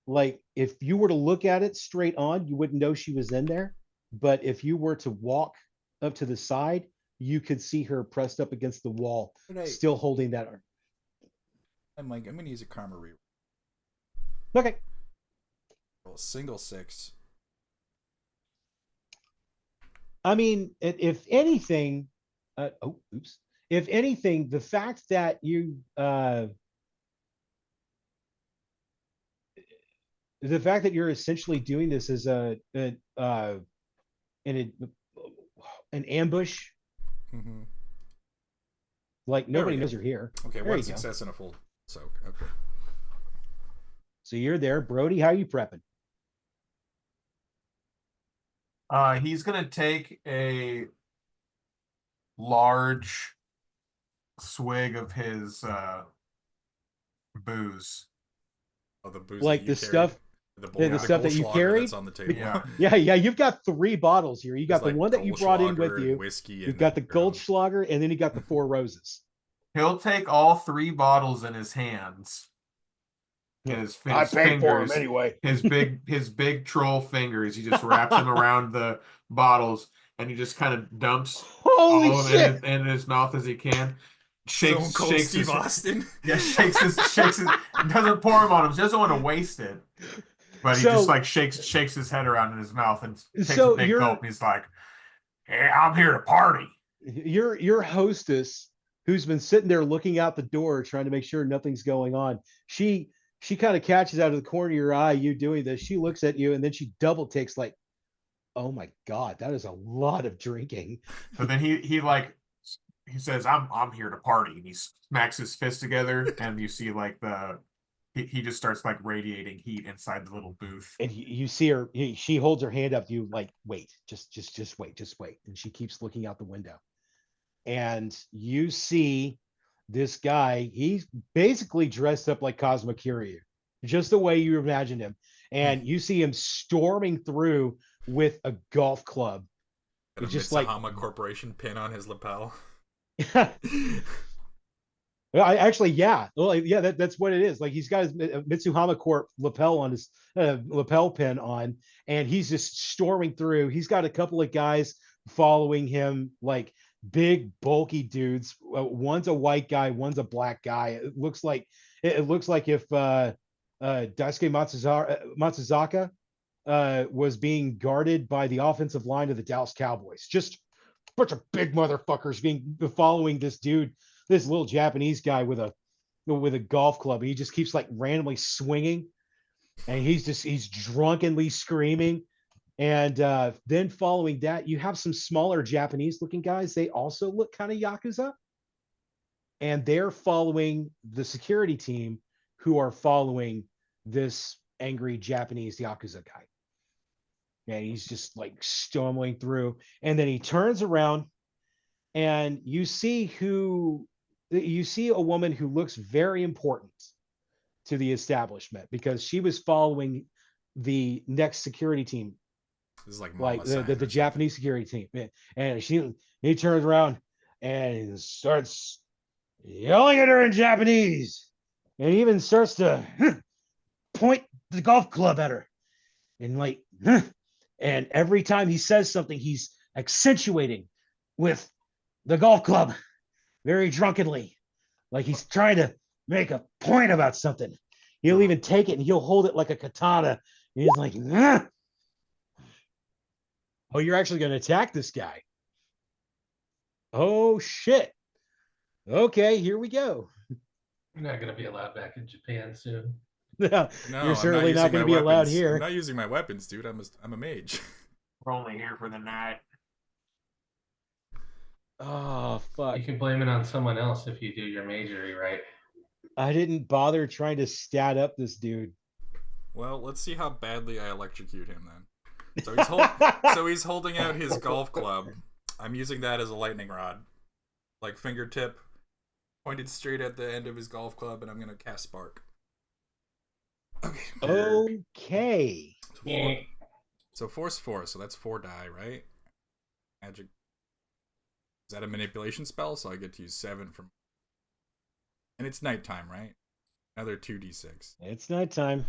like if you were to look at it straight on, you wouldn't know she was in there. But if you were to walk up to the side, you could see her pressed up against the wall, still holding that arm.
I'm gonna use a karma reroll.
Okay.
Roll a single 6.
I mean, if anything, if anything, the fact that you the fact that you're essentially doing this as an ambush,
Mm-hmm.
like nobody knows you're here.
Okay,
there
one success and a full soak. Okay.
So you're there, Brody. How are you prepping?
He's gonna take a large swig of his booze.
Oh, the booze
like
that
the
you
stuff,
the
stuff that you carried.
That's on the table.
Yeah. You've got 3 bottles here. You got the one that you brought in with you.
Whiskey.
You've got the Goldschlager, and then you got the 4 Roses.
He'll take all 3 bottles in his hands. His
paid for him anyway.
his big troll fingers. He just wraps them around the bottles, and he just kind of dumps
Holy
all of
shit!
it in his mouth as he can.
Stone Cold
Shakes
Steve
his,
Austin.
Yeah, shakes his. Doesn't pour him on him. He doesn't want to waste it, but he just like shakes his head around in his mouth and takes a big gulp. And he's like, "Hey, I'm here to party."
Your hostess, who's been sitting there looking out the door, trying to make sure nothing's going on, she kind of catches out of the corner of your eye you doing this. She looks at you and then she double takes, like, oh my god, that is a lot of drinking.
So then he says, I'm here to party, and he smacks his fist together, and you see like he just starts like radiating heat inside the little booth.
And you see her, she holds her hand up to you like, wait, just wait. And she keeps looking out the window. And you see this guy, he's basically dressed up like Cosmo Kiryu, just the way you imagined him. And you see him storming through with a golf club.
It's just like a Corporation pin on his lapel.
That's what it is. Like, he's got his Mitsuhama Corp lapel on his lapel pin on, and he's just storming through. He's got a couple of guys following him, like big bulky dudes. One's a white guy, one's a black guy. It looks like if Daisuke Matsuzaka was being guarded by the offensive line of the Dallas Cowboys. Just a bunch of big motherfuckers following this dude, this little Japanese guy with a golf club. He just keeps like randomly swinging, and he's drunkenly screaming. And then following that, you have some smaller Japanese looking guys. They also look kind of Yakuza. And they're following the security team who are following this angry Japanese Yakuza guy. And he's just like stumbling through. And then he turns around and you see a woman who looks very important to the establishment because she was following the next security team.
This is like
the Japanese security team. And he turns around and starts yelling at her in Japanese. And he even starts to point the golf club at her. And like, and every time he says something, he's accentuating with the golf club very drunkenly. Like he's trying to make a point about something. He'll even take it and he'll hold it like a katana. And he's like, oh, you're actually going to attack this guy. Oh, shit. Okay, here we go.
You're not going to be allowed back in Japan soon.
No,
No,
you're
I'm
certainly not going to be
weapons.
allowed here.
I'm not using my weapons, dude. I'm a mage.
We're only here for the night.
Oh, fuck.
You can blame it on someone else if you do your majory right.
I didn't bother trying to stat up this dude.
Well, let's see how badly I electrocute him then. So he's holding out his golf club. I'm using that as a lightning rod, like fingertip, pointed straight at the end of his golf club, and I'm gonna cast spark.
Okay.
So force 4, so that's 4 die, right? Magic. Is that a manipulation spell? So I get to use 7 from. And it's nighttime, right? Another 2d6.
It's nighttime.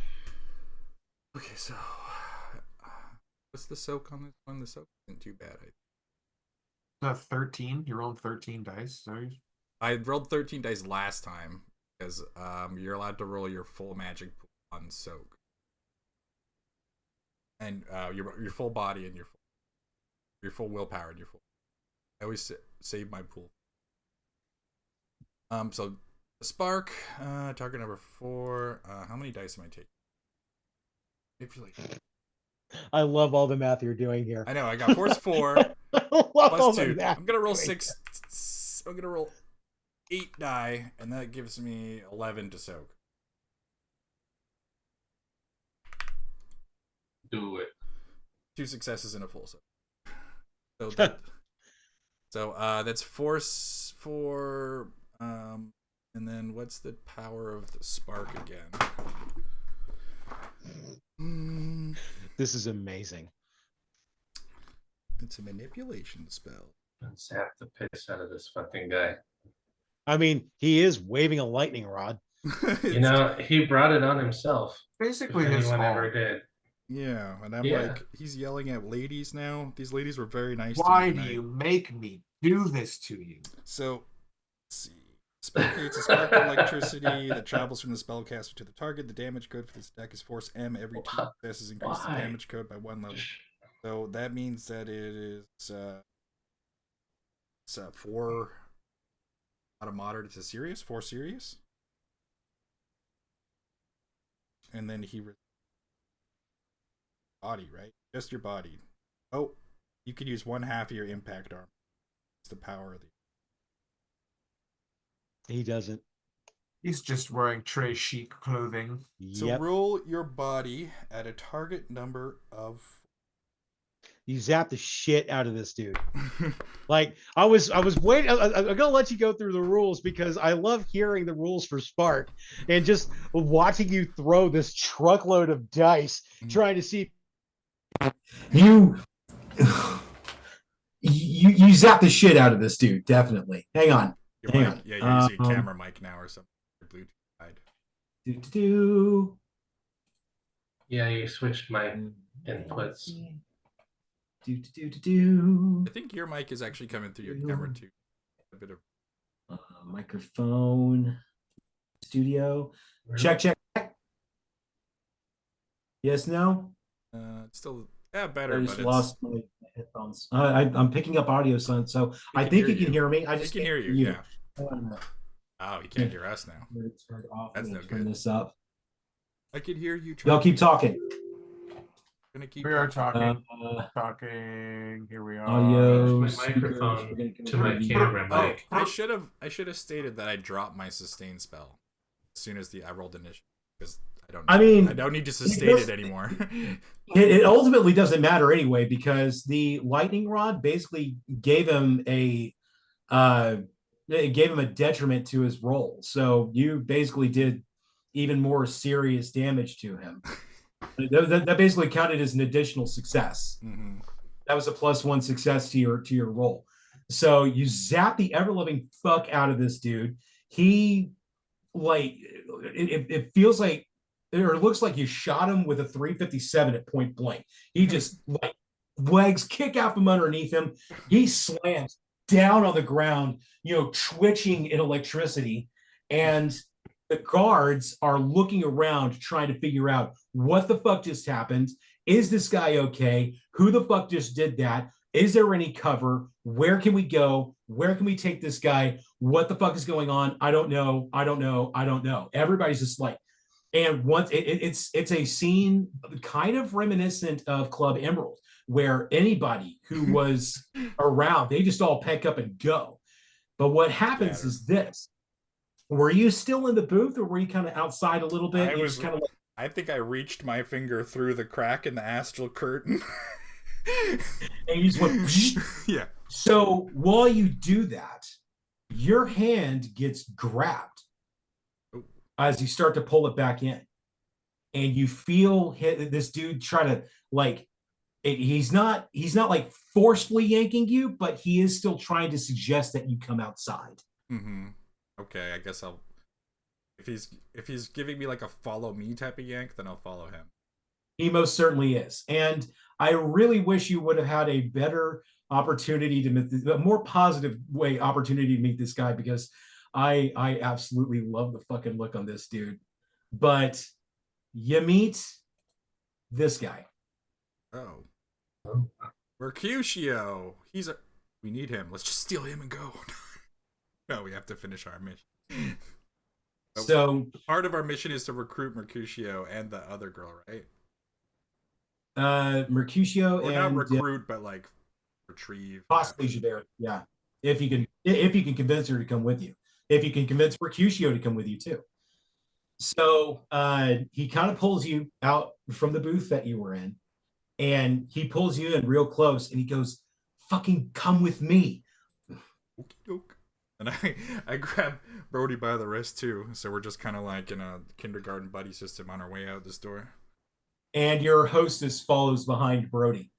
Okay, so what's the soak on this one? The soak isn't too bad.
13. You rolled 13 dice. Sorry.
I rolled 13 dice last time because you're allowed to roll your full magic pool on soak, and your full body and your full willpower and your full. I always save my pool. So spark, target number 4. How many dice am I taking?
I love all the math you're doing here.
I know. I got force 4 plus 2. I'm gonna roll 6. I'm gonna roll 8 die, and that gives me 11 to soak.
Do it.
2 successes and a full soak. So that's force 4. And then what's the power of the spark again?
This is amazing.
It's a manipulation spell.
Zap the piss out of this fucking guy.
I mean, he is waving a lightning rod.
You know, he brought it on himself.
Basically,
If
his
anyone
fault.
ever did.
Yeah, and I'm
Yeah.
like, he's yelling at ladies now. These ladies were very nice
Why
to me
do
tonight.
you make me do this to you?
So, let's see. Spell creates a spark of electricity that travels from the spellcaster to the target. The damage code for this deck is force M. Every 2 successes increases the
Why?
damage code by 1 level. So that means that it is it's 4 out of moderate to serious, 4 serious. And then body, right? Just your body. Oh, you could use 1/2 of your impact armor. It's the power of the.
He doesn't.
He's just wearing Trey chic clothing.
So
Yep.
roll your body at a target number of.
You zap the shit out of this dude. Like I was waiting. I'm gonna let you go through the rules because I love hearing the rules for Spark and just watching you throw this truckload of dice trying to see.
You zap the shit out of this dude, definitely. Hang on.
Your
Hang
mic,
on.
yeah, you're using a camera mic now or something. Your Bluetooth side.
Do.
Yeah, you switched my inputs.
Do.
I think your mic is actually coming through your camera too. A bit of.
Microphone. Studio. Check. Yes, no?
It's still better,
I
but
just
it's.
lost my headphones. I'm picking up audio, son, so I think you can hear me. I
I
just
can hear
can't
you. Yeah.
Hold on a minute.
Oh, you can't hear us now.
I'm gonna turn it off.
That's
I'm
no
gonna turn
good.
this up.
I can hear you.
Y'all keep talking.
Gonna keep
We are
talking.
talking. Here we are.
Audio,
Change my microphone
speakers,
to my camera
Oh,
mic.
I should have stated that I dropped my sustain spell as soon as I rolled initiative because I don't need to sustain it anymore.
It ultimately doesn't matter anyway because the lightning rod basically gave him a detriment to his roll. So you basically did even more serious damage to him. That basically counted as an additional success.
Mm-hmm.
That was a +1 success to your roll. So you zap the ever living fuck out of this dude. He it feels like or it looks like you shot him with a 357 at point blank. He just like legs kick out from underneath him. He slams down on the ground, twitching in electricity. And the guards are looking around trying to figure out what the fuck just happened. Is this guy okay? Who the fuck just did that? Is there any cover? Where can we go? Where can we take this guy? What the fuck is going on? I don't know. Everybody's just like, and once it's a scene kind of reminiscent of Club Emerald, where anybody who was around, they just all pack up and go. But what happens is this. Were you still in the booth or were you kind of outside a little bit?
I think I reached my finger through the crack in the astral curtain.
And you just went,
yeah.
So while you do that, your hand gets grabbed as you start to pull it back in. And you feel this dude try to he's not like forcefully yanking you, but he is still trying to suggest that you come outside.
Mm-hmm. Okay, I guess I'll. If he's giving me like a follow me type of yank, then I'll follow him.
He most certainly is, and I really wish you would have had a better opportunity to meet, a more positive opportunity to meet this guy, because I absolutely love the fucking look on this dude. But you meet this guy.
Oh. Mercutio. We need him. Let's just steal him and go. No, we have to finish our mission.
So
part of our mission is to recruit Mercutio and the other girl, right?
Mercutio
or
and
not recruit, but like retrieve.
Possibly Javert. Yeah, if you can convince her to come with you. If you can convince Mercutio to come with you too. So he kind of pulls you out from the booth that you were in, and he pulls you in real close, and he goes, "Fucking come with me."
Okey-doke. And I grab Brody by the wrist too, so we're just kind of like in a kindergarten buddy system on our way out this door.
And your hostess follows behind Brody,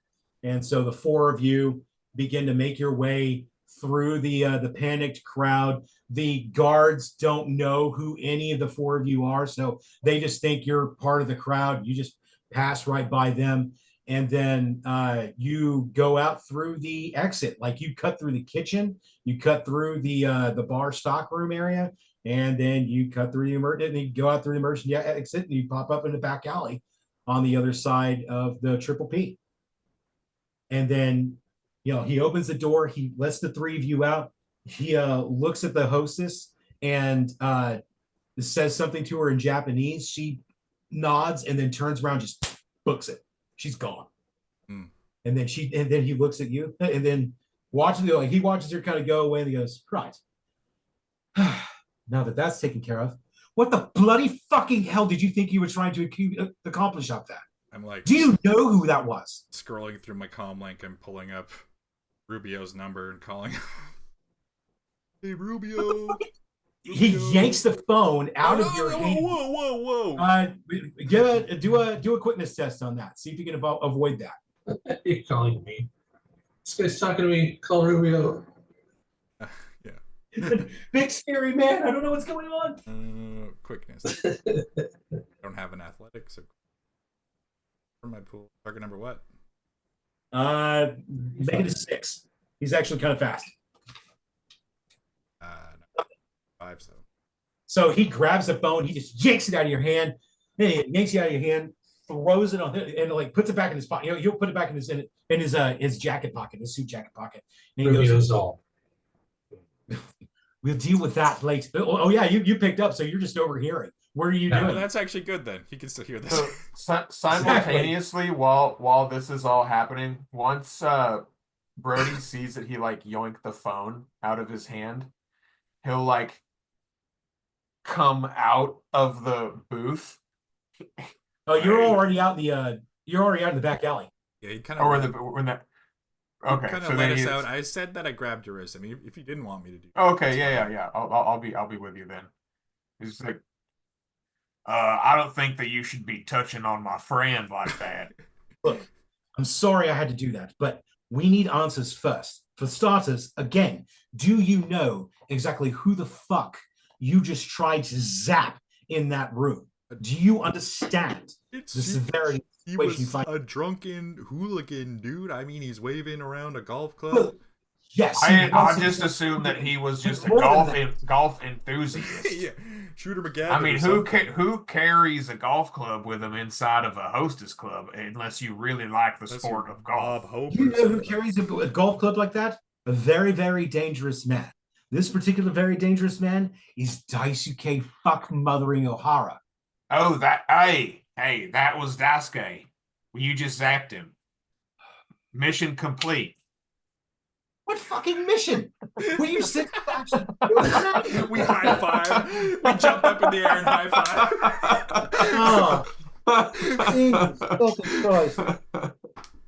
and so the four of you begin to make your way through the panicked crowd. The guards don't know who any of the four of you are, so they just think you're part of the crowd. You just pass right by them, and then you go out through the exit. Like you cut through the kitchen, you cut through the bar stockroom area, and then you cut through the emergent, and you go out through the emergent exit, and you pop up in the back alley on the other side of the Triple P. And then, he opens the door. He lets the three of you out. He looks at the hostess and says something to her in Japanese. She nods and then turns around, just books it. She's gone.
Mm.
And then he looks at you and then he watches her kind of go away, and he goes, "Right. Now that that's taken care of, what the bloody fucking hell did you think you were trying to accomplish up that?"
I'm like,
do you know who that was?
Scrolling through my comm link and pulling up Rubio's number and calling. Hey, Rubio.
He yanks the phone out of your hand.
Whoa.
Do a quickness test on that. See if you can avoid that.
You're calling me. This guy's talking to me. Call Rubio.
Yeah.
Big scary man. I don't know what's going on.
Quickness. I don't have an athletics. So for my pool. Target number what?
Make it a 6. He's actually kind of fast.
No. 5, so.
So he grabs the phone. He just yanks it out of your hand. He yanks it out of your hand, throws it on him, and puts it back in his pocket. He'll put it back in his jacket pocket, his suit jacket pocket. And he
Rubio's all.
We'll deal with that later. Oh yeah, you picked up, so you're just overhearing. What are you
No,
Well,
doing?
that's actually good then. He can still hear this.
So simultaneously, while this is all happening, once Brody sees that he like yoinked the phone out of his hand, he'll like come out of the booth.
Oh, you're already out in the back alley.
Yeah, he kind
Or
of
when that.
he
Okay,
kind
so
of let
then
us
he's
out. I said that I grabbed your wrist. I mean, if you didn't want me to do.
okay.
that's
Yeah,
fine.
yeah, yeah. I'll be with you then. He's like, I don't think that you should be touching on my friend like that.
Look, I'm sorry I had to do that, but we need answers first. For starters, again, do you know exactly who the fuck you just tried to zap in that room? Do you understand
It's
the severity of the
he
situation you
was
find?
a drunken hooligan, dude. I mean, he's waving around a golf club.
Look, yes, he
I
was
just assumed that he was just a
More than
golf enthusiast.
Yeah, Shooter McGavin.
I mean,
or
who
something.
who carries a golf club with him inside of a hostess club unless you really like the
That's
sport
your
of golf?
Bob Hope
You
or
know who
something.
carries a golf club like that? A very, very dangerous man. This particular very dangerous man is Daisuke fuck mothering O'Hara.
Oh, hey, that was Daisuke. You just zapped him. Mission complete.
What fucking mission? Will you sit action?
We high five. We jump up in the air and high five.
Oh, Jesus fucking Christ.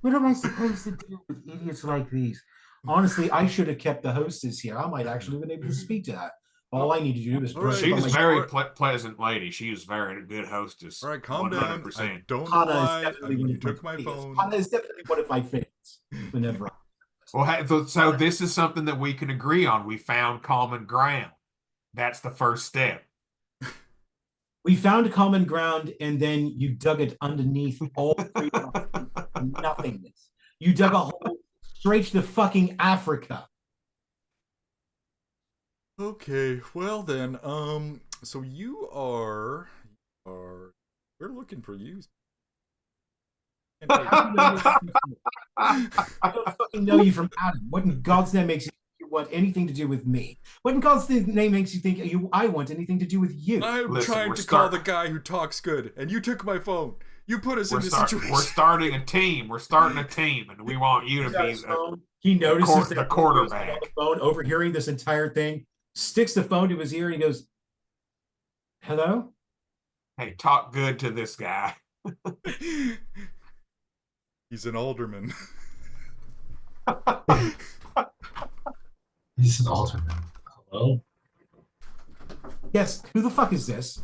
What am I supposed to do with idiots like these? Honestly, I should have kept the hostess here. I might actually have been able to speak to her. All I need to do is
All right,
brush
She
up on
was
my
very pleasant lady. She was very good hostess.
All right, calm down.
100%.
I don't know
Hana is
why. I
definitely
mean,
one
you
of my
took my
favorites.
phone.
Hana is definitely one of my favorites. Whenever
Well, so this is something that we can agree on. We found common ground. That's the first step.
we found common ground, and then you dug it underneath all three nothingness. You dug a hole straight to fucking Africa.
Okay, well then, so you are, we're looking for you.
I don't fucking know you from Adam. What in God's name makes you want anything to do with me? What in God's name makes you think I want anything to do with you?
I'm
Listen,
trying
we're
to call
start-
the guy who talks good, and you took my phone. You put us in this situation.
We're starting a team. We're starting a team, and we want you to
He's on
be
his phone. He notices
the
that
quarterback.
on the phone, overhearing this entire thing, sticks the phone to his ear, and he goes, "Hello."
Hey, talk good to this guy.
He's an alderman.
He's an alternate. Hello?
Yes. Who the fuck is this?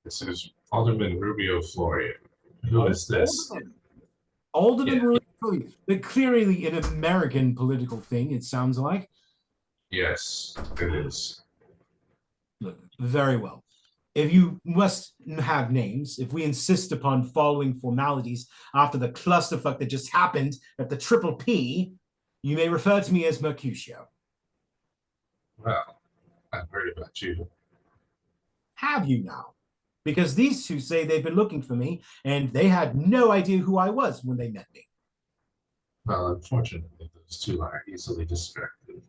This is Alderman Rubio Florian. Who is this?
Alderman
Yeah.
really, but clearly an American political thing. It sounds like.
Yes, it is.
Look, very well. If you must have names, if we insist upon following formalities after the clusterfuck that just happened at the Triple P, you may refer to me as Mercutio.
Well, I've heard about you.
Have you now? Because these two say they've been looking for me, and they had no idea who I was when they met me.
Well, unfortunately, those two are easily distracted.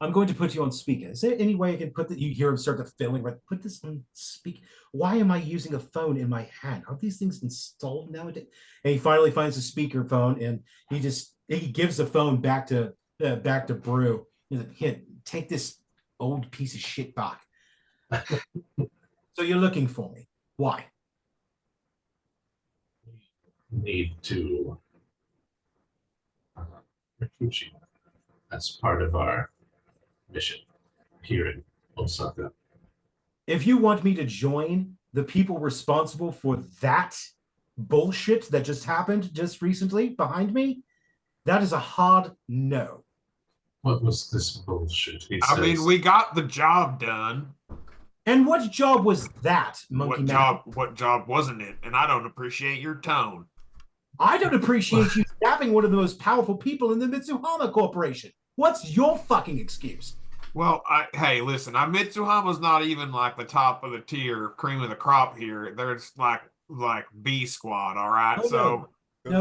I'm going to put you on speaker. Is there any way I can put that? You hear him start to filling, right? Put this on speak. Why am I using a phone in my hand? Are these things installed nowadays? And he finally finds a speaker phone, and he gives the phone back to Brew. He's like, "Here, take this old piece of shit back." So you're looking for me. Why?
Need to recruit you as part of our mission here in Osaka.
If you want me to join the people responsible for that bullshit that just happened just recently behind me, that is a hard no.
What was this bullshit?
I mean, we got the job done.
And what job was that, Monkey Man?
What job wasn't it? And I don't appreciate your tone.
I don't appreciate you stabbing one of the most powerful people in the Mitsuhama Corporation. What's your fucking excuse?
Well, hey, listen, Mitsuhama's not even like the top of the tier, cream of the crop here. There's like B squad, all right?
No. You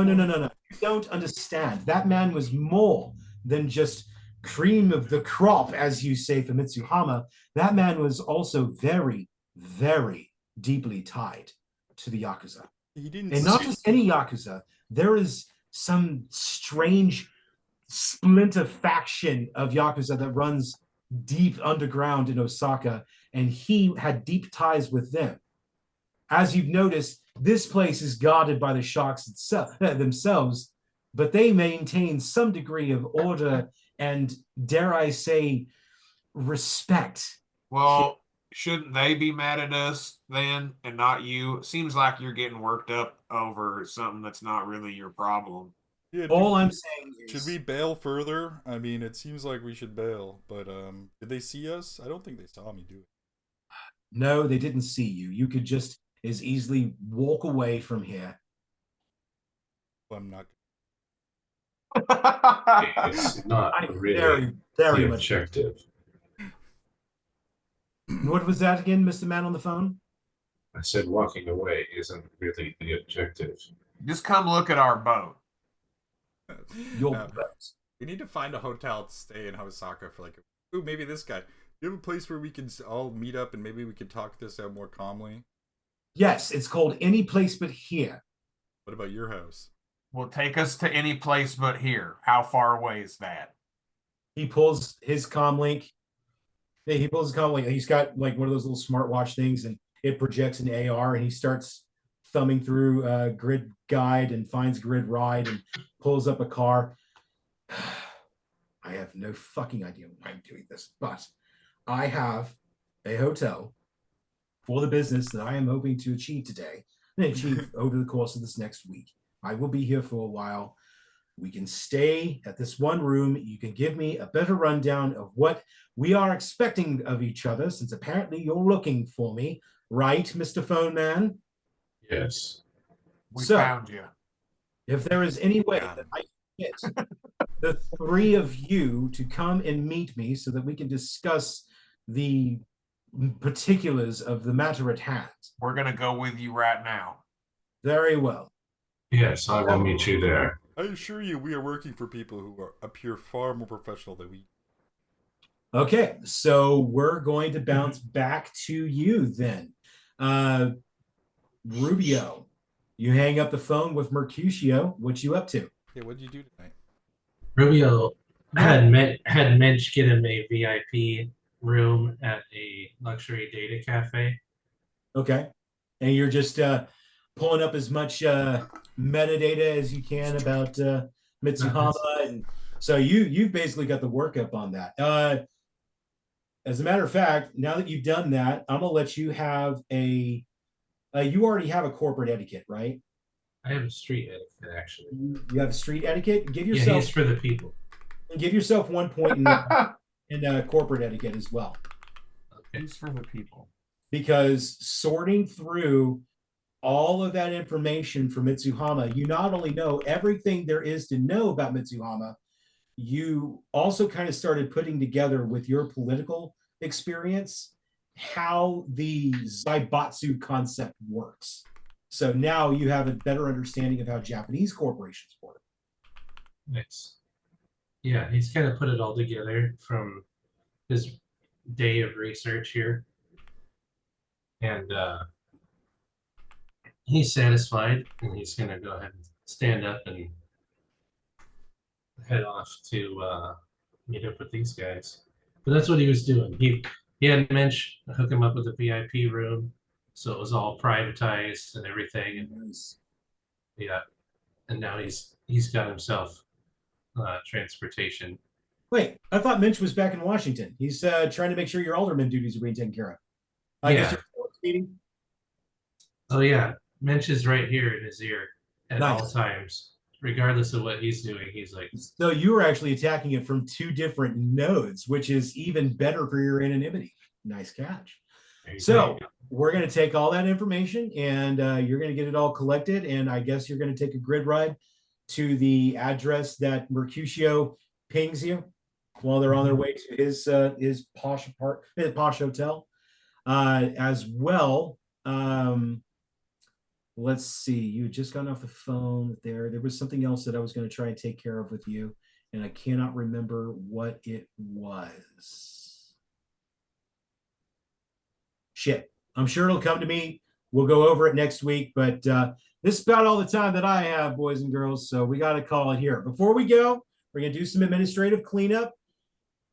don't understand. That man was more than just cream of the crop, as you say, for Mitsuhama, that man was also very, very deeply tied to the Yakuza.
He didn't.
And not just any Yakuza, there is some strange splinter faction of Yakuza that runs deep underground in Osaka, and he had deep ties with them. As you've noticed, this place is guarded by the sharks themselves, but they maintain some degree of order and, dare I say, respect.
Well, shouldn't they be mad at us then and not you? Seems like you're getting worked up over something that's not really your problem.
Yeah,
All I'm saying is,
should we bail further? I mean, it seems like we should bail, but did they see us? I don't think they saw me do it.
no, they didn't see you. You could just as easily walk away from here.
I'm not.
It's not
I'm
really
very, very
the
much.
objective.
What was that again, Mr. Man on the phone?
I said walking away isn't really the objective.
Just come look at our boat.
Your
Uh,
boat.
we need to find a hotel to stay in Osaka for like. Ooh, maybe this guy. You have a place where we can all meet up and maybe we can talk this out more calmly.
Yes, it's called Any Place But Here.
What about your house?
Well, take us to any place but here. How far away is that?
He pulls his comm link. He pulls his comm link. He's got like one of those little smartwatch things, and it projects an AR, and he starts thumbing through Grid Guide and finds Grid Ride and pulls up a car. I have no fucking idea why I'm doing this, but I have a hotel for the business that I am hoping to achieve today and achieve over the course of this next week. I will be here for a while. We can stay at this one room. You can give me a better rundown of what we are expecting of each other, since apparently you're looking for me, right, Mr. Phone Man?
Yes.
We
So-
found you.
If there is any way
Got
that
him.
I can get the three of you to come and meet me so that we can discuss the particulars of the matter at hand.
We're gonna go with you right now.
Very well.
Yes, I will meet you there.
I assure you, we are working for people who appear far more professional than we.
Okay, so we're going to bounce back to you then. Rubio, you hang up the phone with Mercutio. What you up to?
Yeah, what did you do tonight?
Rubio had Mitch get him a VIP room at a luxury data cafe.
Okay. And you're just pulling up as much metadata as you can about Mitsuhama. And so you've basically got the workup on that. As a matter of fact, now that you've done that, I'm gonna let you have you already have a corporate etiquette, right?
I have a street etiquette actually.
You have a street etiquette. Give
Yeah,
yourself
he's for the people.
give yourself 1 point in corporate etiquette as well.
Okay.
It's for the people.
Because sorting through all of that information for Mitsuhama, you not only know everything there is to know about Mitsuhama, you also kind of started putting together with your political experience how the Zaibatsu concept works. So now you have a better understanding of how Japanese corporations work.
Nice. Yeah, he's kind of put it all together from his day of research here. And he's satisfied, and he's going to go ahead and stand up and head off to meet up with these guys. But that's what he was doing. He had Mensch hook him up with a VIP room, so it was all privatized and everything. And yeah, and now he's got himself transportation.
Wait, I thought Minch was back in Washington. He's trying to make sure your alderman duties are being taken care of. I guess
Yeah.
you're meeting.
Oh yeah, Mensch is right here in his ear at
Nice.
all times, regardless of what he's doing. He's like,
So you were actually attacking it from two different nodes, which is even better for your anonymity. Nice catch.
"There you
So
go."
we're going to take all that information and you're going to get it all collected. And I guess you're going to take a grid ride to the address that Mercutio pings you while they're on their way to his posh hotel. As well, let's see. You had just gotten off the phone there. There was something else that I was going to try and take care of with you. and I cannot remember what it was. Shit. I'm sure it'll come to me. We'll go over it next week, but this is about all the time that I have, boys and girls, so we got to call it here. Before we go, we're going to do some administrative cleanup.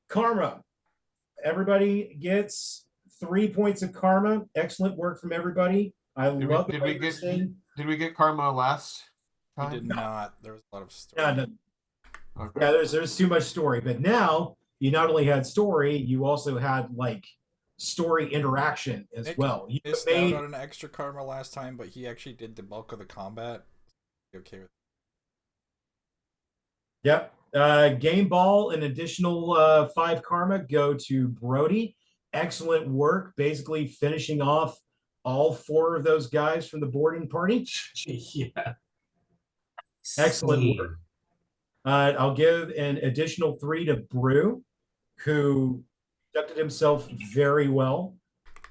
Karma. Everybody gets 3 points of karma. Excellent work from everybody. I love
Did we get karma last
We
time?
did not. There was a lot of story.
Okay.
Yeah, there's too much story, but now you not only had story, you also had like story interaction as
Nick
well. You
missed
made
out on an extra karma last time, but he actually did the bulk of the combat. Okay with
Yep. Game ball, an additional 5 karma go to Brody. Excellent work, basically finishing off all 4 of those guys from the boarding party.
Yeah.
Excellent work. I'll give an additional 3 to Brew, who conducted himself very well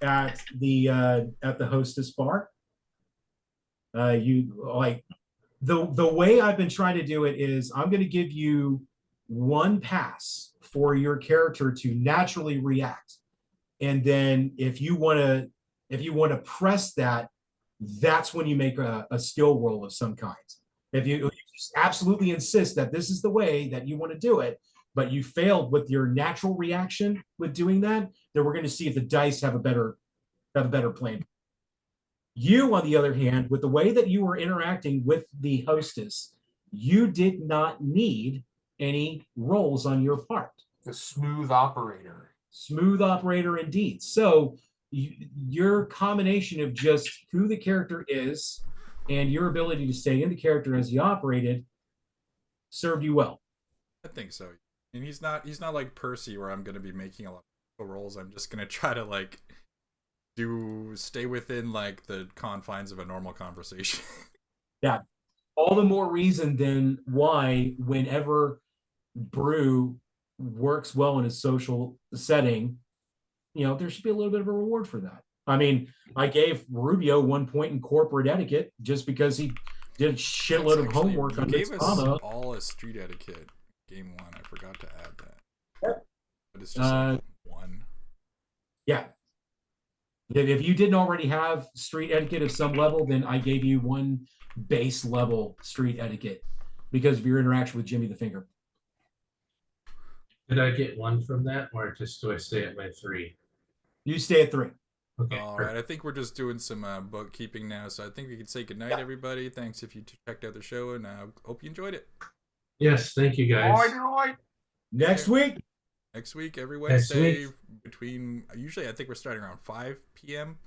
at the hostess bar. You like the way I've been trying to do it is I'm going to give you 1 pass for your character to naturally react, and then if you want to press that, that's when you make a skill roll of some kind. If you just absolutely insist that this is the way that you want to do it, but you failed with your natural reaction with doing that, then we're going to see if the dice have a better plan. You, on the other hand, with the way that you were interacting with the hostess, you did not need any rolls on your part.
The smooth operator.
Smooth operator indeed. So your combination of just who the character is and your ability to stay in the character as he operated served you well.
I think so. And he's not like Percy where I'm gonna be making a lot of rolls. I'm just gonna try to like stay within like the confines of a normal conversation.
Yeah. All the more reason then why whenever Brew works well in a social setting, there should be a little bit of a reward for that. I mean, I gave Rubio 1 point in corporate etiquette just because he did a shitload of homework on this
gave us all a street etiquette game 1. I forgot to add that.
Yep.
But it's just like 1.
Yeah. If you didn't already have street etiquette of some level, then I gave you 1 base level street etiquette because of your interaction with Jimmy the Finger.
Did I get 1 from that, or just do I stay at my 3?
You stay at 3.
Okay.
All right, I think we're just doing some bookkeeping now, so I think we can say goodnight, everybody. Thanks if you checked out the show, and I hope you enjoyed it.
Yes, thank you guys.
Next week.
Next week, every
Next
Wednesday,
week.
between usually I think we're starting around 5 p.m.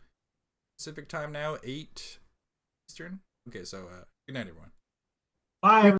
Pacific time now, 8 Eastern. Okay, so good night, everyone.
Bye.